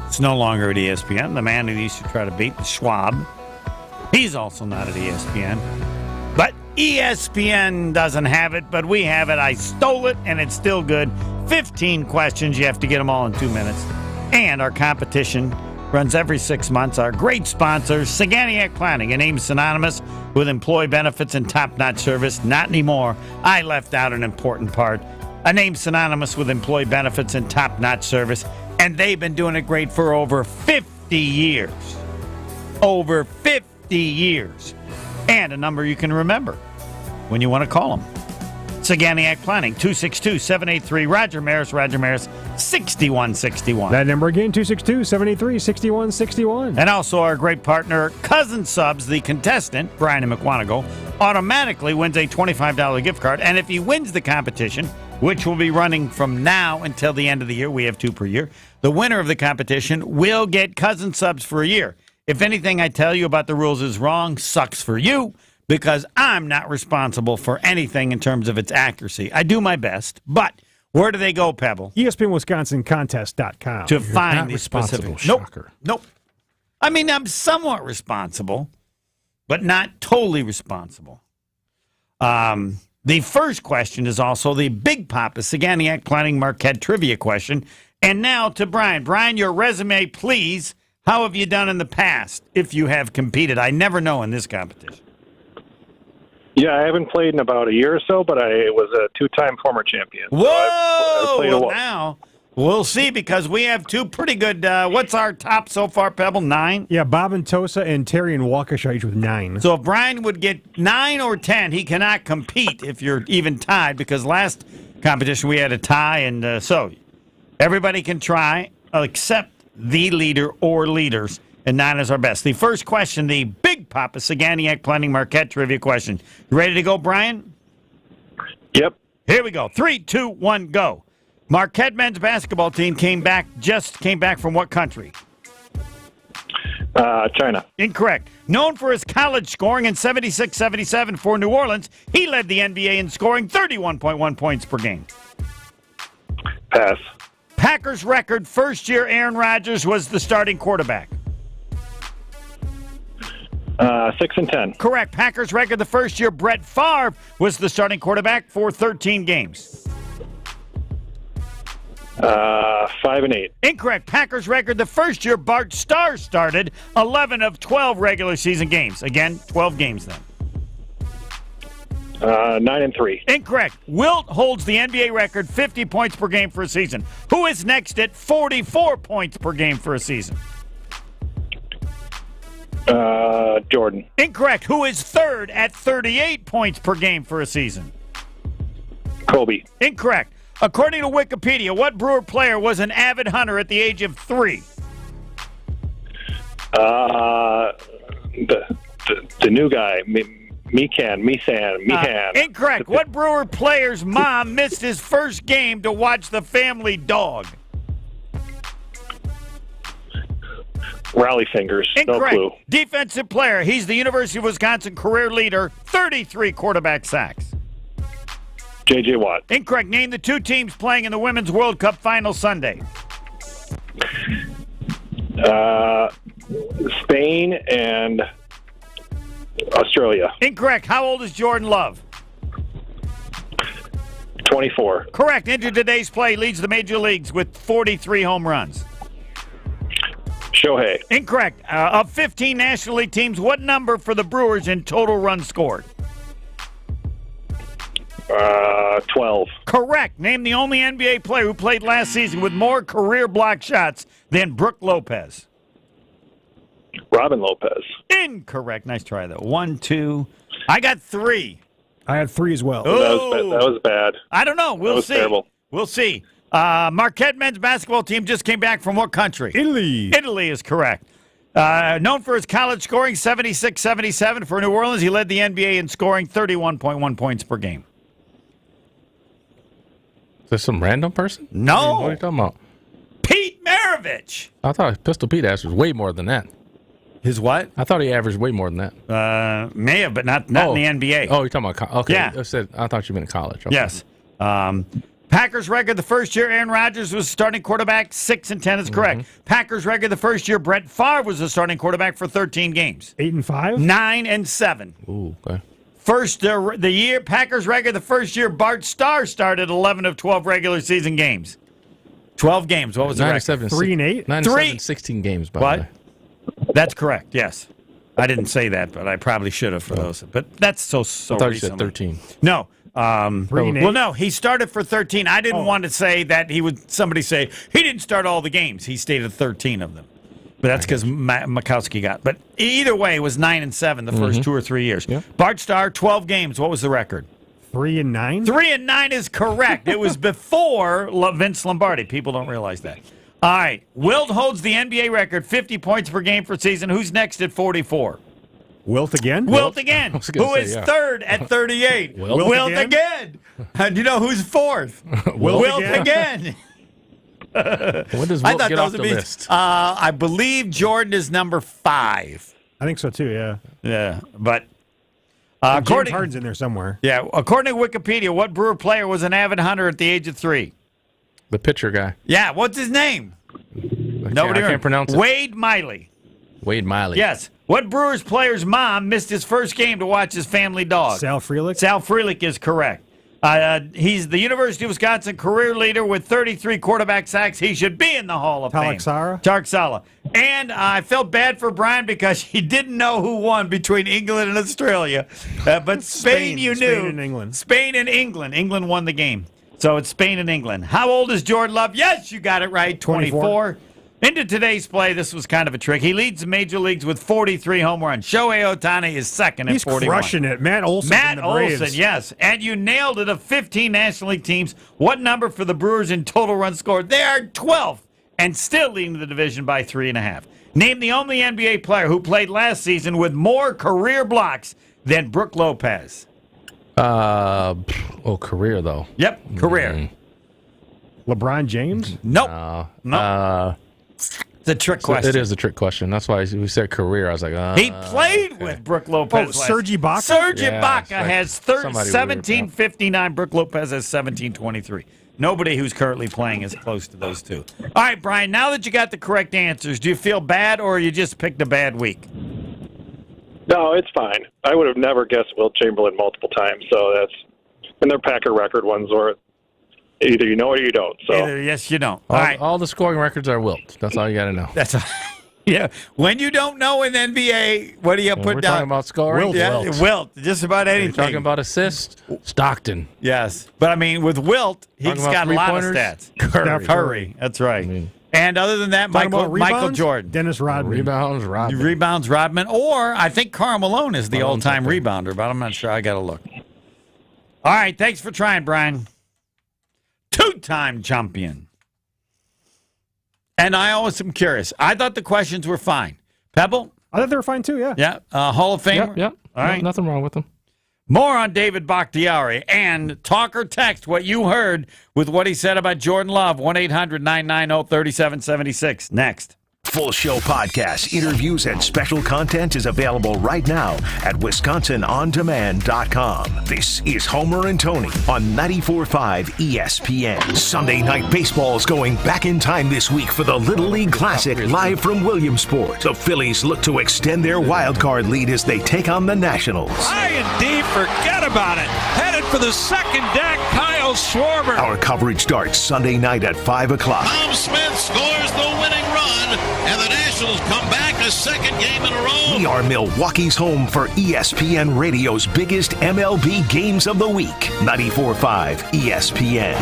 it's no longer at ESPN. The man who used to try to beat Schwab, he's also not at ESPN. But ESPN doesn't have it, but we have it. I stole it, and it's still good. 15 questions. You have to get them all in 2 minutes. And our competition runs every 6 months. Our great sponsors, Saganiac Planning, a name synonymous with employee benefits and top-notch service. Not anymore. I left out an important part. A name synonymous with employee benefits and top-notch service. And they've been doing it great for over 50 years. Over 50 years. And a number you can remember when you want to call them. Saganiac Planning, 262-783, Roger Maris, 6161. That number again, 262-783-6161. And also our great partner, Cousin Subs, the contestant, Brian and McWanago, automatically wins a $25 gift card. And if he wins the competition, which will be running from now until the end of the year, we have 2 per year, the winner of the competition will get Cousin Subs for a year. If anything I tell you about the rules is wrong, sucks for you, because I'm not responsible for anything in terms of its accuracy. I do my best, but where do they go, Pebble? ESPNWisconsinContest.com. To find the specific. Shocker. Nope. I mean, I'm somewhat responsible, but not totally responsible. The first question is also the Big Papa Saganiac Planning Marquette Trivia question. And now to Brian. Brian, your resume, please. How have you done in the past if you have competed? I never know in this competition. Yeah, I haven't played in about a year or so, but I was a 2-time former champion. Whoa! So I've played well, now we'll see, because we have 2 pretty good. What's our top so far, Pebble? 9? Yeah, Bob and Tosa and Terry and Waukesha each with 9. So if Brian would get 9 or 10, he cannot compete if you're even tied, because last competition we had a tie, and so everybody can try except the leader or leaders, and 9 is our best. The first question, the Big Papa Saganiac Planning Marquette Trivia question. You ready to go, Brian? Yep. Here we go. 3, 2, 1, go. Marquette men's basketball team came back from what country? China. Incorrect. Known for his college scoring in 76-77 for New Orleans, he led the NBA in scoring 31.1 points per game. Pass. Packers record first year Aaron Rodgers was the starting quarterback. 6-10. Correct. Packers record the first year Brett Favre was the starting quarterback for 13 games. 5-8. Incorrect. Packers record the first year Bart Starr started 11 of 12 regular season games. Again, 12 games then. 9-3. Incorrect. Wilt holds the NBA record 50 points per game for a season. Who is next at 44 points per game for a season? Jordan. Incorrect. Who is third at 38 points per game for a season? Kobe. Incorrect. According to Wikipedia, what Brewer player was an avid hunter at the age of 3? The new guy, Meehan. Incorrect. What Brewer player's mom missed his first game to watch the family dog? Rally fingers. Incorrect. No clue. Defensive player. He's the University of Wisconsin career leader, 33 quarterback sacks. J.J. Watt. Incorrect. Name the 2 teams playing in the Women's World Cup final Sunday. Spain and Australia. Incorrect. How old is Jordan Love? 24. Correct. Into today's play, leads the major leagues with 43 home runs. Shohei. Incorrect. Of 15 National League teams, what number for the Brewers in total runs scored? 12. Correct. Name the only NBA player who played last season with more career block shots than Brook Lopez. Robin Lopez. Incorrect. Nice try, though. 1, 2. I got 3. I had 3 as well. Oh. That was bad. I don't know. We'll see. Terrible. We'll see. Marquette men's basketball team just came back from what country? Italy. Italy is correct. Known for his college scoring, 76-77 for New Orleans. He led the NBA in scoring 31.1 points per game. Is this some random person? No. What are you talking about? Pete Maravich. I thought Pistol Pete averaged way more than that. His what? I thought he averaged way more than that. May have, but not in the NBA. Oh, you're talking about okay. Yeah. I thought you meant college. Okay. Yes. Packers record the first year Aaron Rodgers was starting quarterback, 6-10 is correct. Packers record the first year Brett Favre was the starting quarterback for 13 games. 8-5? 9-7. Ooh, okay. First, the year Packers record the first year Bart Starr started 11 of 12 regular season games. 12 games. What was the record? 3-8? 9-7, 16 games, by the way. That's correct, yes. I didn't say that, but I probably should have for those. But that's so I thought you said recently. 13. No. 3-8? Well, no, he started for 13. I didn't want to say that he would. Somebody say he didn't start all the games. He stayed at 13 of them. But that's because Mikowski got. But either way, it was 9-7 the first 2 or 3 years. Yeah. Bart Starr, 12 games. What was the record? 3-9? 3-9 is correct. It was before Vince Lombardi. People don't realize that. All right. Wilt holds the NBA record, 50 points per game per season. Who's next at 44? Wilt again? Wilt again. Who is third at 38? Wilt again. And you know who's fourth? Wilt again. When does Wilt get off the list? I believe Jordan is number 5. I think so, too, yeah. Yeah, but... James Harden's in there somewhere. Yeah, according to Wikipedia, what Brewer player was an avid hunter at the age of 3? The pitcher guy. Yeah, what's his name? I can't pronounce it. Wade Miley. Wade Miley. Yes. What Brewers player's mom missed his first game to watch his family dog? Sal Frelick? Sal Frelick is correct. He's the University of Wisconsin career leader with 33 quarterback sacks. He should be in the Hall of Fame. Tarek Sala. And I felt bad for Brian because he didn't know who won between England and Australia. But Spain, you knew. Spain and England. Spain and England. England won the game. So it's Spain and England. How old is Jordan Love? Yes, you got it right. 24. Into today's play, this was kind of a trick. He leads the major leagues with 43 home runs. Shohei Ohtani is second at 41. He's crushing it. Matt Olson from the Braves. Olson, yes. And you nailed it. Of 15 National League teams, what number for the Brewers in total runs scored? They are 12th and still leading the division by 3.5. Name the only NBA player who played last season with more career blocks than Brook Lopez. Career, though. Yep, career. LeBron James? Nope. Nope. It's a trick question. It is a trick question. That's why we said career. I was like, he played with Brook Lopez. Serge Ibaka? Serge Ibaka has 1759. Brook Lopez has 1723. Nobody who's currently playing is close to those two. All right, Brian, now that you got the correct answers, do you feel bad or you just picked a bad week? No, it's fine. I would have never guessed Wilt Chamberlain multiple times, so that's... And they're Packer record ones, or either you know or you don't. So yes, you don't. All the scoring records are Wilt. That's all you got to know. That's yeah. When you don't know in NBA, what do you put we're down? Talking about scoring. Wilt. Just about anything. You're talking about assists. Stockton. Yes, but I mean with Wilt, he's got a lot of stats. Curry. That's right. And other than that, Michael Jordan, Dennis Rodman, rebounds Rodman, or I think Karl Malone is the all-time rebounder, but I'm not sure. I got to look. All right, thanks for trying, Brian. 2-time champion. And I always am curious. I thought the questions were fine. Pebble? I thought they were fine too, yeah. Yeah, Hall of Famer? Yep. All right. Nothing wrong with them. More on David Bakhtiari and talk or text what you heard with what he said about Jordan Love. 1-800-990-3776. Next. Full show podcasts, interviews, and special content is available right now at WisconsinOnDemand.com. This is Homer and Tony on 94.5 ESPN. Sunday Night Baseball is going back in time this week for the Little League Classic live from Williamsport. The Phillies look to extend their wild card lead as they take on the Nationals. High and deep, forget about it. Headed for the second deck, Kyle Schwarber. Our coverage starts Sunday night at 5 o'clock. Tom Smith scores the winning run, and the Nationals come back a second game in a row. We are Milwaukee's home for ESPN Radio's biggest MLB games of the week. 94.5 ESPN.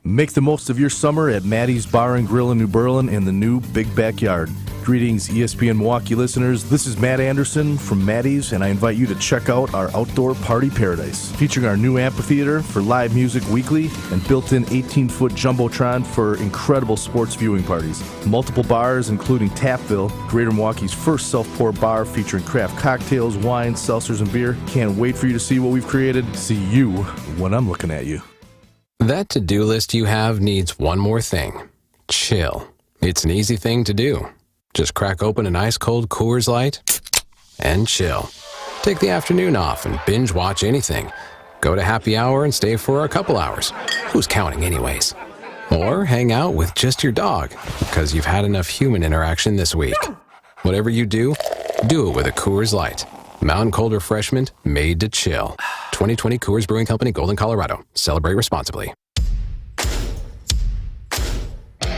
Make the most of your summer at Maddie's Bar and Grill in New Berlin in the new Big Backyard. Greetings, ESPN Milwaukee listeners. This is Matt Anderson from Maddie's, and I invite you to check out our outdoor party paradise, featuring our new amphitheater for live music weekly and built-in 18-foot Jumbotron for incredible sports viewing parties. Multiple bars, including Tapville, Greater Milwaukee's first self-pour bar featuring craft cocktails, wines, seltzers, and beer. Can't wait for you to see what we've created. See you when I'm looking at you. That to-do list you have needs one more thing. Chill. It's an easy thing to do. Just crack open an ice-cold Coors Light and chill. Take the afternoon off and binge watch anything. Go to happy hour and stay for a couple hours. Who's counting anyways? Or hang out with just your dog, because you've had enough human interaction this week. Whatever you do it with a Coors Light. Mountain Cold Refreshment made to chill. 2020 Coors Brewing Company, Golden, Colorado. Celebrate responsibly.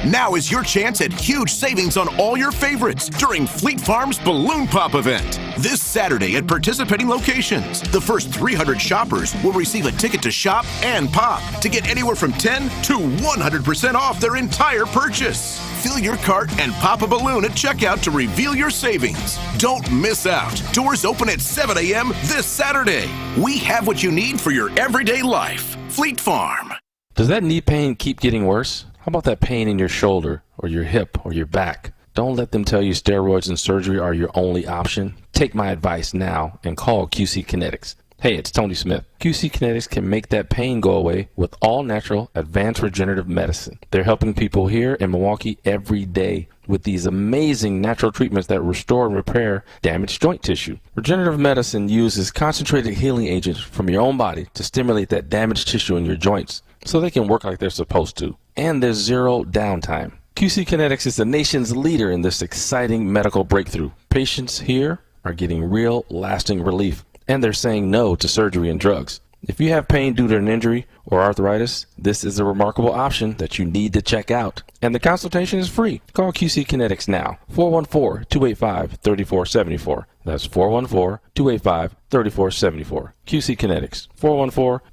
Now is your chance at huge savings on all your favorites during Fleet Farm's Balloon Pop event. This Saturday at participating locations, the first 300 shoppers will receive a ticket to shop and pop to get anywhere from 10 to 100% off their entire purchase. Fill your cart and pop a balloon at checkout to reveal your savings. Don't miss out. Doors open at 7 a.m. this Saturday. We have what you need for your everyday life. Fleet Farm. Does that knee pain keep getting worse? How about that pain in your shoulder or your hip or your back? Don't let them tell you steroids and surgery are your only option. Take my advice now and call QC Kinetics. Hey, it's Tony Smith. QC Kinetics can make that pain go away with all natural advanced regenerative medicine. They're helping people here in Milwaukee every day with these amazing natural treatments that restore and repair damaged joint tissue. Regenerative medicine uses concentrated healing agents from your own body to stimulate that damaged tissue in your joints so they can work like they're supposed to. And there's zero downtime. QC Kinetics is the nation's leader in this exciting medical breakthrough. Patients here are getting real, lasting relief, and they're saying no to surgery and drugs. If you have pain due to an injury or arthritis, this is a remarkable option that you need to check out. And the consultation is free. Call QC Kinetics now. 414-285-3474. That's 414-285-3474. QC Kinetics.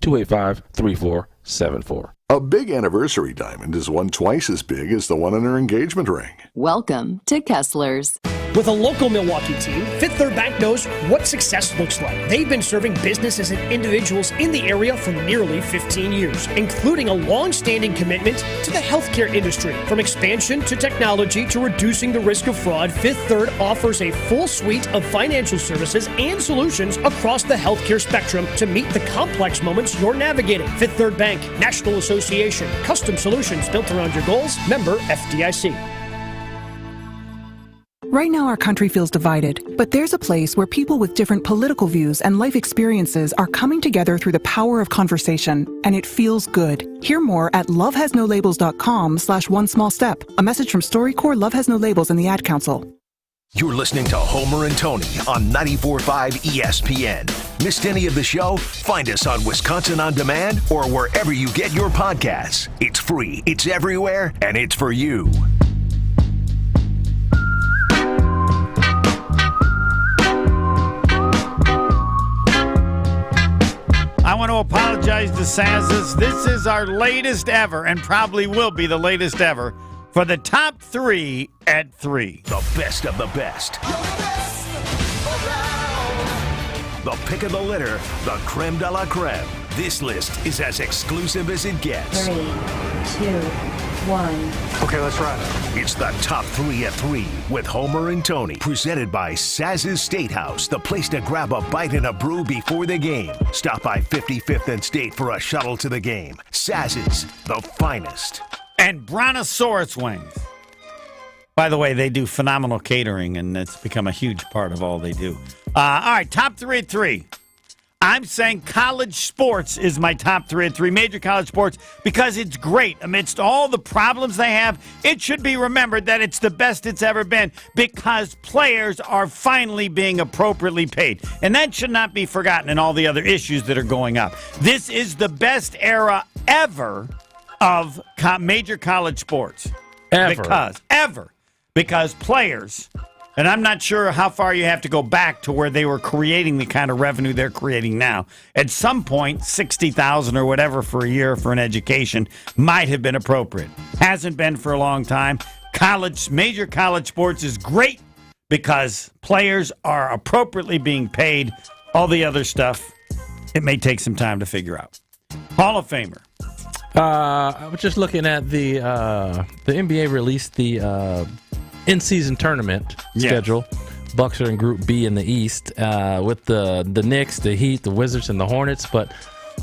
414-285-3474. A big anniversary diamond is one twice as big as the one in her engagement ring. Welcome to Kessler's. With a local Milwaukee team, Fifth Third Bank knows what success looks like. They've been serving businesses and individuals in the area for nearly 15 years, including a long-standing commitment to the healthcare industry. From expansion to technology to reducing the risk of fraud, Fifth Third offers a full suite of financial services and solutions across the healthcare spectrum to meet the complex moments you're navigating. Fifth Third Bank, National Association, custom solutions built around your goals, member FDIC. Right now, our country feels divided, but there's a place where people with different political views and life experiences are coming together through the power of conversation, and it feels good. Hear more at lovehasnolabels.com/one-small-step. A message from StoryCorps, Love Has No Labels, and the Ad Council. You're listening to Homer and Tony on 94.5 ESPN. Missed any of the show? Find us on Wisconsin On Demand or wherever you get your podcasts. It's free, it's everywhere, and it's for you. I want to apologize to Sazes. This is our latest ever, and probably will be the latest ever, for the top three at 3. The best of the best. The pick of the litter, the creme de la creme. This list is as exclusive as it gets. 3, 2, 1. Okay, let's ride. It's the top 3 at 3 with Homer and Tony. Presented by Saz's Steakhouse, the place to grab a bite and a brew before the game. Stop by 55th and State for a shuttle to the game. Saz's, the finest. And Brontosaurus wings. By the way, they do phenomenal catering, and it's become a huge part of all they do. All right, top 3 at 3. I'm saying college sports is my top 3 at 3, major college sports, because it's great. Amidst all the problems they have, it should be remembered that it's the best it's ever been because players are finally being appropriately paid. And that should not be forgotten in all the other issues that are going up. This is the best era ever of major college sports. Because players, and I'm not sure how far you have to go back to where they were creating the kind of revenue they're creating now. At some point, $60,000 or whatever for a year for an education might have been appropriate. Hasn't been for a long time. Major college sports is great because players are appropriately being paid. All the other stuff, it may take some time to figure out. Hall of Famer. I was just looking at the NBA released the in-season tournament schedule. Bucks are in Group B in the East with the Knicks, the Heat, the Wizards, and the Hornets. But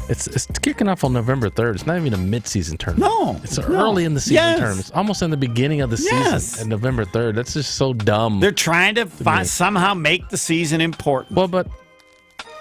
it's kicking off on November 3rd. It's not even a mid-season tournament. No, it's early in the season tournament. It's almost in the beginning of the season. And November 3rd. That's just so dumb. They're trying to somehow make the season important. Well, but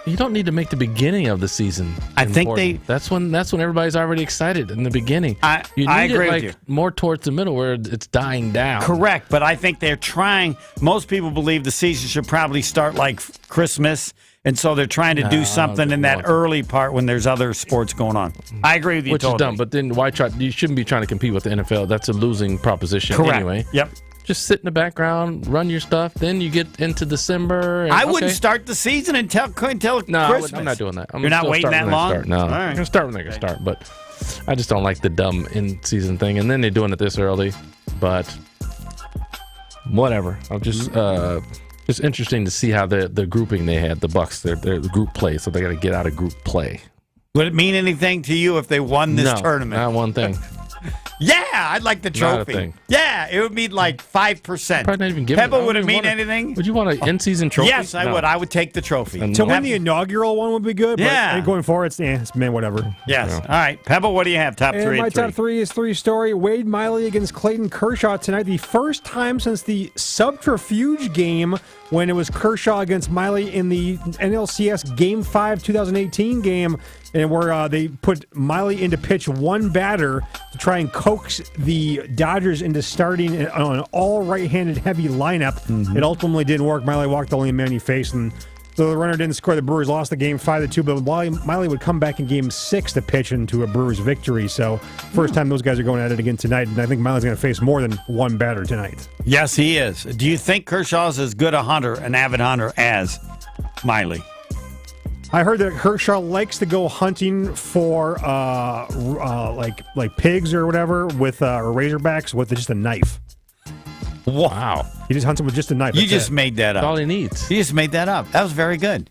you don't need to make the beginning of the season important. That's when everybody's already excited in the beginning. I agree with you. More towards the middle where it's dying down. Correct, but I think they're trying. Most people believe the season should probably start like Christmas, and so they're trying to do something in that early part when there's other sports going on. I agree with you. Which totally. is dumb, but then why try? You shouldn't be trying to compete with the NFL. That's a losing proposition. Correct. Anyway. Yep. Just sit in the background, run your stuff. Then you get into December. And, I wouldn't start the season until Christmas. I'm not doing that. You're not waiting that long? No, All right. I'm going to start when they can start. But I just don't like the dumb in-season thing. And then they're doing it this early. But whatever. I'm just it's interesting to see how the grouping they had, the Bucks, their group play. So they got to get out of group play. Would it mean anything to you if they won this tournament? Not one thing. Yeah, I'd like the trophy. Not a thing. Yeah, it would mean like 5%. Probably not even give Pebble wouldn't mean anything. Would you want an in-season trophy? Yes, I would. I would take the trophy. To win the inaugural one would be good, but Yeah. going forward, it's man, whatever. Yes. All right, Pebble, what do you have? Top And 3 my at 3. top 3 is 3-story. Wade Miley against Clayton Kershaw tonight. The first time since the subterfuge game when it was Kershaw against Miley in the NLCS Game 5 2018 game, and where they put Miley into pitch one batter to try and coax the Dodgers into starting on an all right-handed heavy lineup. It ultimately didn't work. Miley walked the only man he faced, and so the runner didn't score. The Brewers lost the game 5-2, but Miley would come back in Game 6 to pitch into a Brewers victory. So first time those guys are going at it again tonight, and I think Miley's going to face more than one batter tonight. Yes, he is. Do you think Kershaw's as good a hunter, an avid hunter, as Miley? I heard that Kershaw likes to go hunting for like pigs or whatever with or razorbacks with just a knife. Wow. He just hunts them with just a knife. You That's just it. made that up. That's all he needs. You just made that up. That was very good.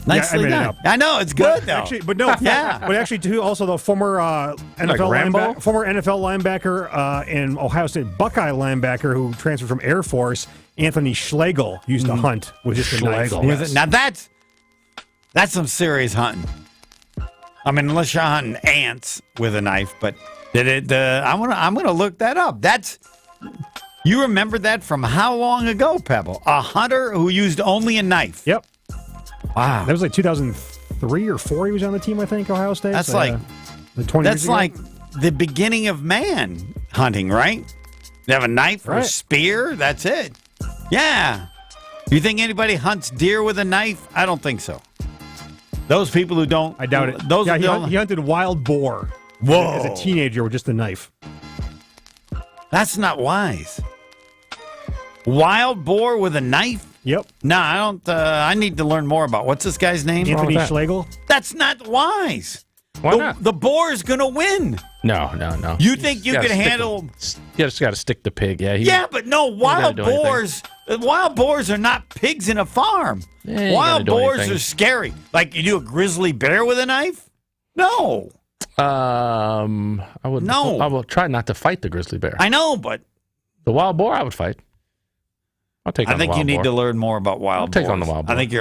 Nicely I made done. it up. I know, it's good, though. Actually, but no, Yeah. But actually, too, also the former NFL linebacker and Ohio State Buckeye linebacker who transferred from Air Force, Anthony Schlegel, used to hunt with just a knife. Yes. Now that's some serious hunting. I mean, unless you're hunting ants with a knife, but I'm gonna look that up. You remember that from how long ago, Pebble? A hunter who used only a knife. Yep. Wow. That was like 2003 or 4. He was on the team, I think, Ohio State. That's So, like 20 years that's ago. like the beginning of man hunting, right? They have a knife or a Right. spear. That's it. Yeah. You think anybody hunts deer with a knife? I don't think so. Those people who don't, I doubt it. Those yeah, who don't, he hunted wild boar. Whoa. As a teenager with just a knife. That's not wise. Wild boar with a knife? Yep. No, I don't. I need to learn more about what's this guy's name? Anthony Schlegel. That's not wise. Why not? The boar is going to win. No. You think you can handle? You just got to stick the pig. Yeah. Yeah, but no, wild do anything. boars. Wild boars are not pigs in a farm. Yeah, you Wild gotta do boars anything. are scary. Like you do a grizzly bear with a knife? No. I would. No. I will try not to fight the grizzly bear. I know, but The wild boar, I would fight. I'll take on I think the you wild need boar. to learn more about wild I'll take boars. on the wild boar. I think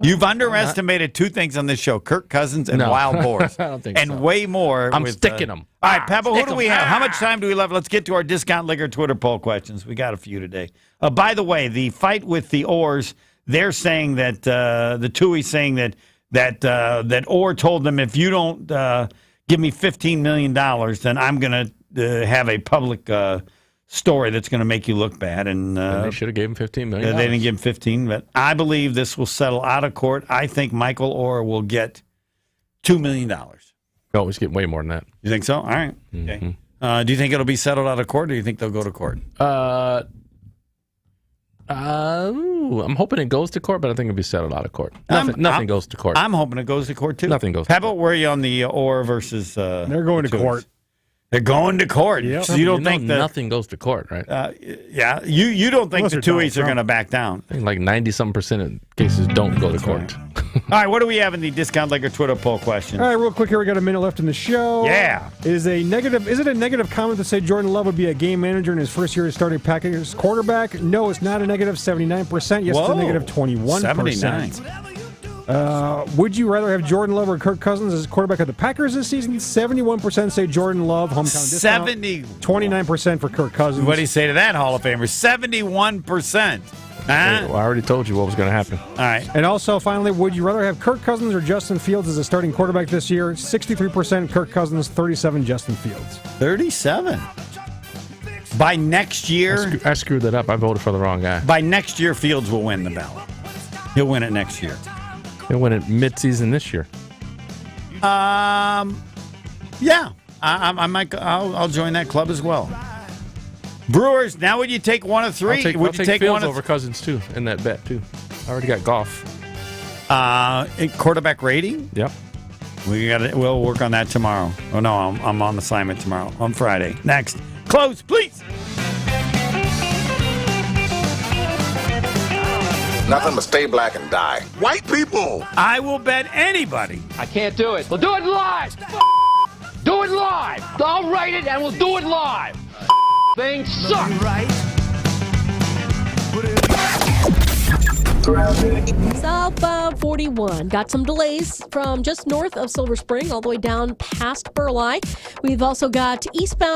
you've underestimated two things on this show: Kirk Cousins and No. wild boars. I don't think and so. way more. I'm with, sticking them. All right, Pebble, who stick do 'em. we have? How much time do we have? Let's get to our Discount Liquor Twitter poll questions. We got a few today. By the way, the fight with the Orrs, they're saying that the Tui's saying that Orr told them, if you don't give me $15 million, then I'm going to have a public story that's going to make you look bad. And they should have gave him $15 million. they didn't give him 15, but I believe this will settle out of court. I think Michael Orr will get $2 million. No, he's getting way more than that. You think so? All right. Okay. Do you think it'll be settled out of court, or do you think they'll go to court? I'm hoping it goes to court, but I think it'll be settled out of court. Nothing goes to court. I'm hoping it goes to court, too. Nothing goes to How about where are you on the Orr versus... They're going to court. They're going to court. Yep. So you don't think that... nothing goes to court, right? Yeah. You don't think Unless the they're Donald Tui's are going to Trump. back down. I think like 90-some% of cases don't go to court. All right, what do we have in the Discount Liquor Twitter poll question? All right, real quick here, we got a minute left in the show. Yeah. Is it a negative comment to say Jordan Love would be a game manager in his first year as starting Packers quarterback? No, it's not a negative 79%. Yes, Whoa. it's a negative 21%. 79. Would you rather have Jordan Love or Kirk Cousins as quarterback of the Packers this season? 71% say Jordan Love, hometown discount. 29% for Kirk Cousins. What do you say to that, Hall of Famer? 71%. Huh? Well, I already told you what was going to happen. All right. And also, finally, would you rather have Kirk Cousins or Justin Fields as a starting quarterback this year? 63% Kirk Cousins, 37% Justin Fields. 37. By next year... I screwed that up. I voted for the wrong guy. By next year, Fields will win the ballot. He'll win it next year. He'll win it mid-season this year. Yeah. I might. I'll join that club as well. Brewers, now would you take one of three? I'll would you take take Fields one over Cousins, too, in that bet, too. I already got Goff. Quarterback rating? Yep. We'll work on that tomorrow. Oh, no, I'm on assignment tomorrow, on Friday. Next. Close, please. Nothing but stay black and die. White people! I will bet anybody. I can't do it. We'll do it live. Do it live. I'll write it and we'll do it live. Thing sucks. Southbound 41 got some delays from just north of Silver Spring all the way down past Burleigh. We've also got eastbound